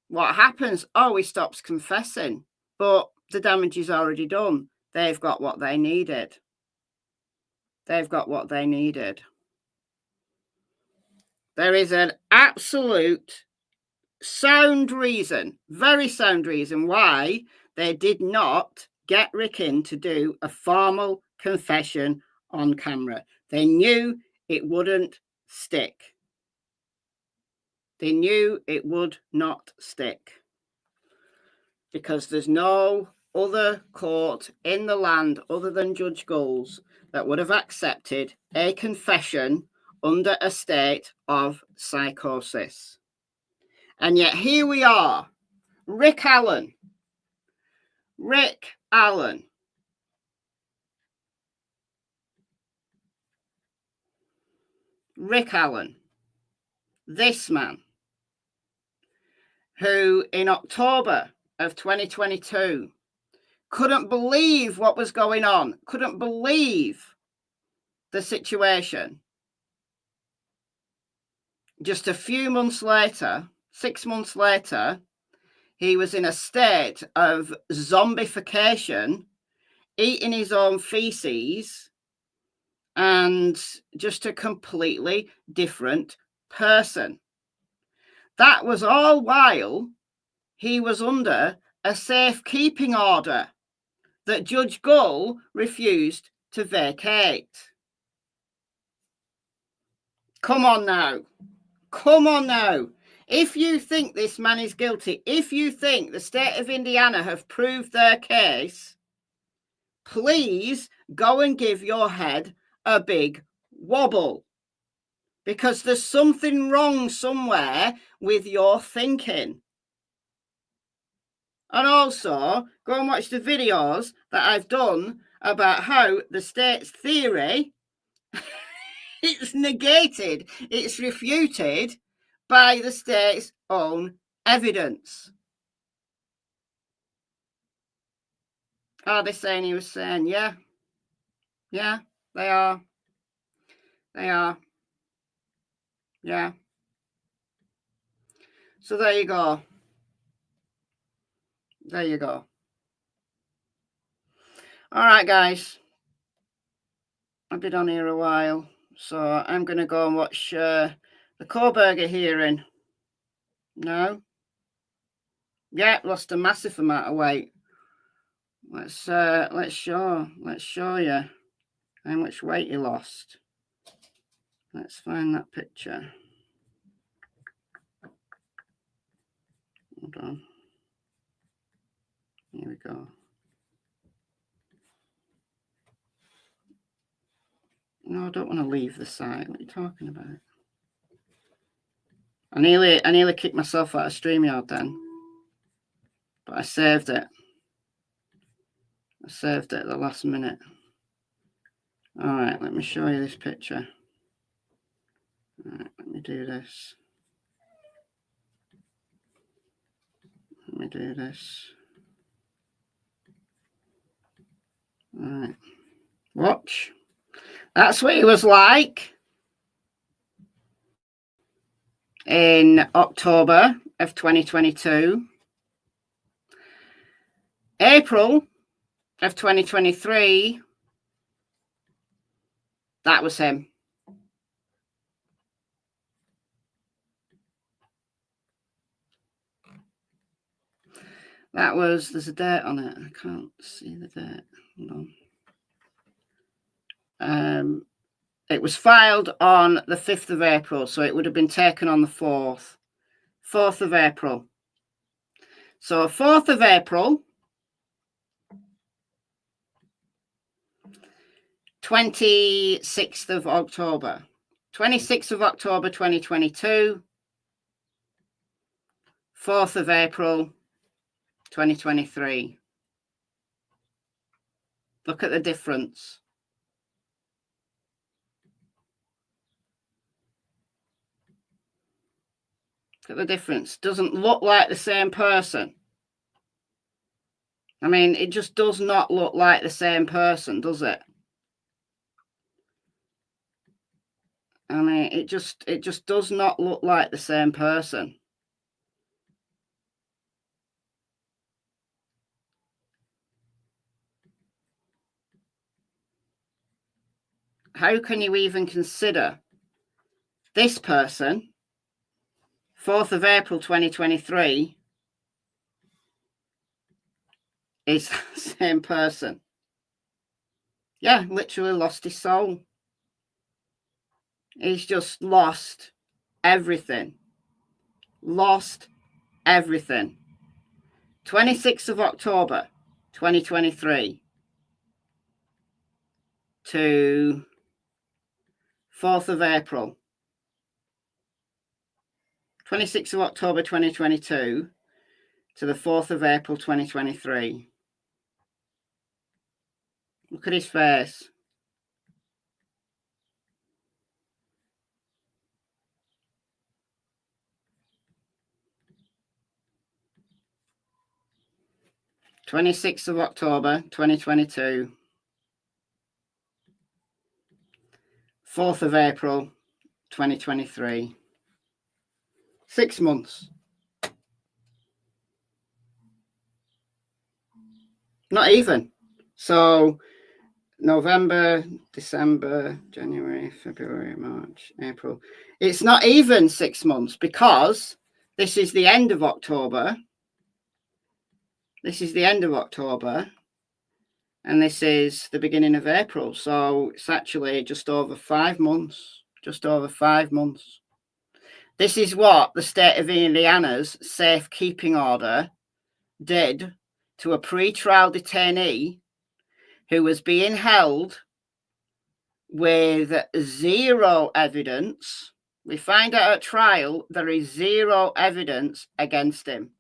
what happens? He stops confessing. But the damage is already done. They've got what they needed. They've got what they needed. There is an absolute sound reason, very sound reason why they did not get Rick in to do a formal confession on camera. They knew it wouldn't stick. They knew it would not stick. Because there's no other court in the land other than Judge Gulls that would have accepted a confession under a state of psychosis. And yet here we are, Rick Allen, this man, who in October of 2022 couldn't believe what was going on, couldn't believe the situation. Just a few months later, 6 months later, he was in a state of zombification, eating his own feces, and just a completely different person. That was all while he was under a safekeeping order that Judge Gull refused to vacate. Come on now. If you think this man is guilty, if you think the state of Indiana have proved their case, please go and give your head a big wobble, because there's something wrong somewhere with your thinking. And also, go and watch the videos that I've done about how the state's theory, it's negated, it's refuted by the state's own evidence. Are they saying he was saying? Yeah, they are. Yeah. So there you go. All right, guys. I've been on here a while, so I'm going to go and watch the Koberger hearing. No? Yeah, lost a massive amount of weight. Let's show you how much weight he lost. Let's find that picture. Hold on. Here we go. No, I don't want to leave the site. What are you talking about? I nearly kicked myself out of StreamYard then. But I saved it. At the last minute. All right, let me show you this picture. All right, let me do this. All right. Watch. That's what he was like in October of 2022. April of 2023, that was him. That was, there's a date on it. I can't see the date. Hold on. It was filed on the 5th of April, so it would have been taken on the 4th. 4th of April. So 4th of April, 26th of October. 26th of October 2022. 4th of April 2023. Look at the difference. Look at the difference. Doesn't look like the same person. I mean, it just does not look like the same person, does it? I mean, it just does not look like the same person. How can you even consider this person, 4th of April 2023, is the same person? Yeah, literally lost his soul. He's just lost everything. Lost everything. 26th of October 2023 to 4th of April. 26th of October 2022 to the 4th of April 2023. Look at his face. "26th of October 2022, 4th of April 2023. 6 months. Not even. So November, December, January, February, March, April. It's not even 6 months, because this is the end of October. This is the end of October. And this is the beginning of April. So it's actually just over 5 months. Just over 5 months. This is what the state of Indiana's safekeeping order did to a pre-trial detainee who was being held with zero evidence. We find out at trial there is zero evidence against him.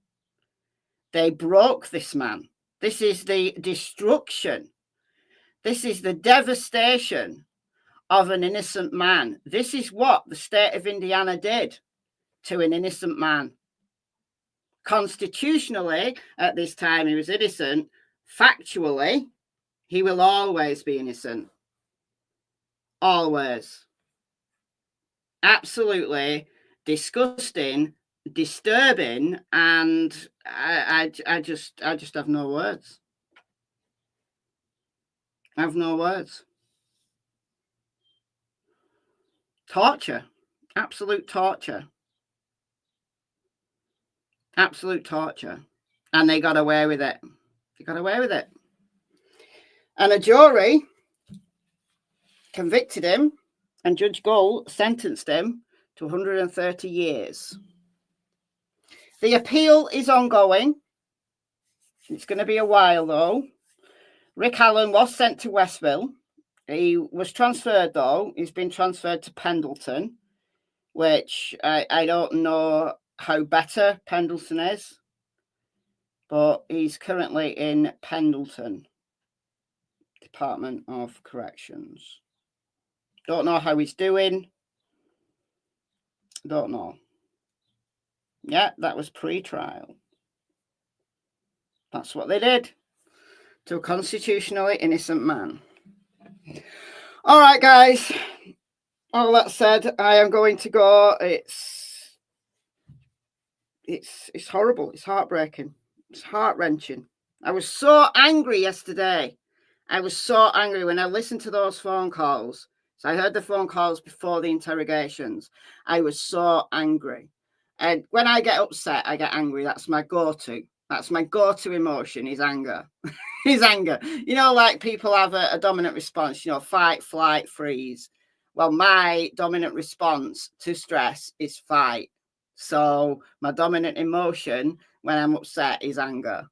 They broke this man. This is the destruction. This is the devastation of an innocent man. This is what the state of Indiana did to an innocent man. Constitutionally, at this time, he was innocent. Factually, he will always be innocent. Always. Absolutely disgusting, disturbing, and I just have no words. I have no words. Torture. Absolute torture. Absolute torture. And they got away with it. They got away with it. And a jury convicted him, and Judge Gold sentenced him to 130 years. The appeal is ongoing. It's going to be a while, though. Rick Allen was sent to Westville. He was transferred, though. He's been transferred to Pendleton, which I don't know how better Pendleton is, but he's currently in Pendleton, Department of Corrections. Don't know how he's doing. Don't know. Yeah, that was pre-trial. That's what they did to a constitutionally innocent man. All right, guys. All that said, I am going to go. It's horrible. It's heartbreaking. It's heart-wrenching. I was so angry yesterday. I was so angry when I listened to those phone calls. So I heard the phone calls before the interrogations. I was so angry. And when I get upset, I get angry. That's my go-to. That's my go-to emotion is anger. Is anger. You know, like people have a dominant response, you know, fight, flight, freeze. Well, my dominant response to stress is fight. So my dominant emotion when I'm upset is anger.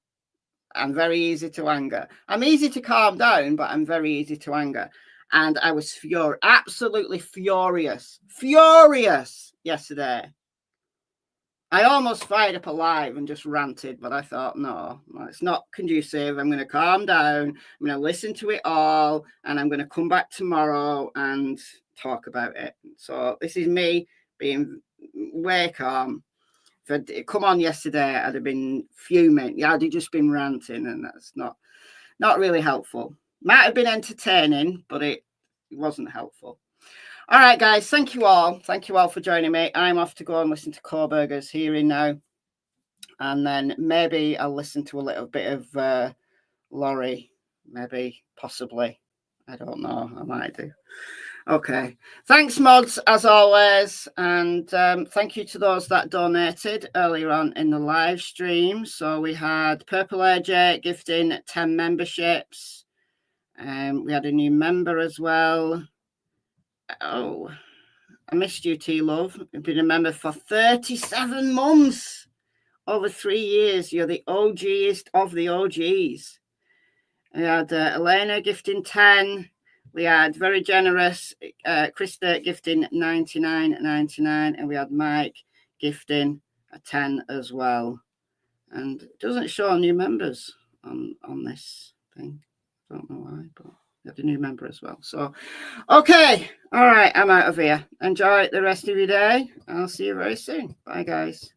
I'm very easy to anger. I'm easy to calm down, but I'm very easy to anger. And I was absolutely furious yesterday. I almost fired up a live and just ranted, but I thought, no, it's not conducive. I'm going to calm down. I'm going to listen to it all, and I'm going to come back tomorrow and talk about it. So this is me being way calm. If I'd come on yesterday, I'd have been fuming. Yeah, I'd have just been ranting, and that's not really helpful. Might have been entertaining, but it wasn't helpful. All right, guys, thank you all. Thank you all for joining me. I'm off to go and listen to Coburger's hearing now. And then maybe I'll listen to a little bit of Laurie, maybe, possibly. I don't know. I might do. Okay. Thanks, mods, as always. And thank you to those that donated earlier on in the live stream. So we had Purple AJ gifting 10 memberships. We had a new member as well. Oh, I missed you, T-Love. You've been a member for 37 months. Over 3 years. You're the OGest of the OGs. We had Elena gifting 10. We had very generous Krista gifting 99.99, and we had Mike gifting a 10 as well. And it doesn't show new members on this thing. I don't know why, but we had a new member as well. So, okay. All right. I'm out of here. Enjoy the rest of your day. I'll see you very soon. Bye, guys.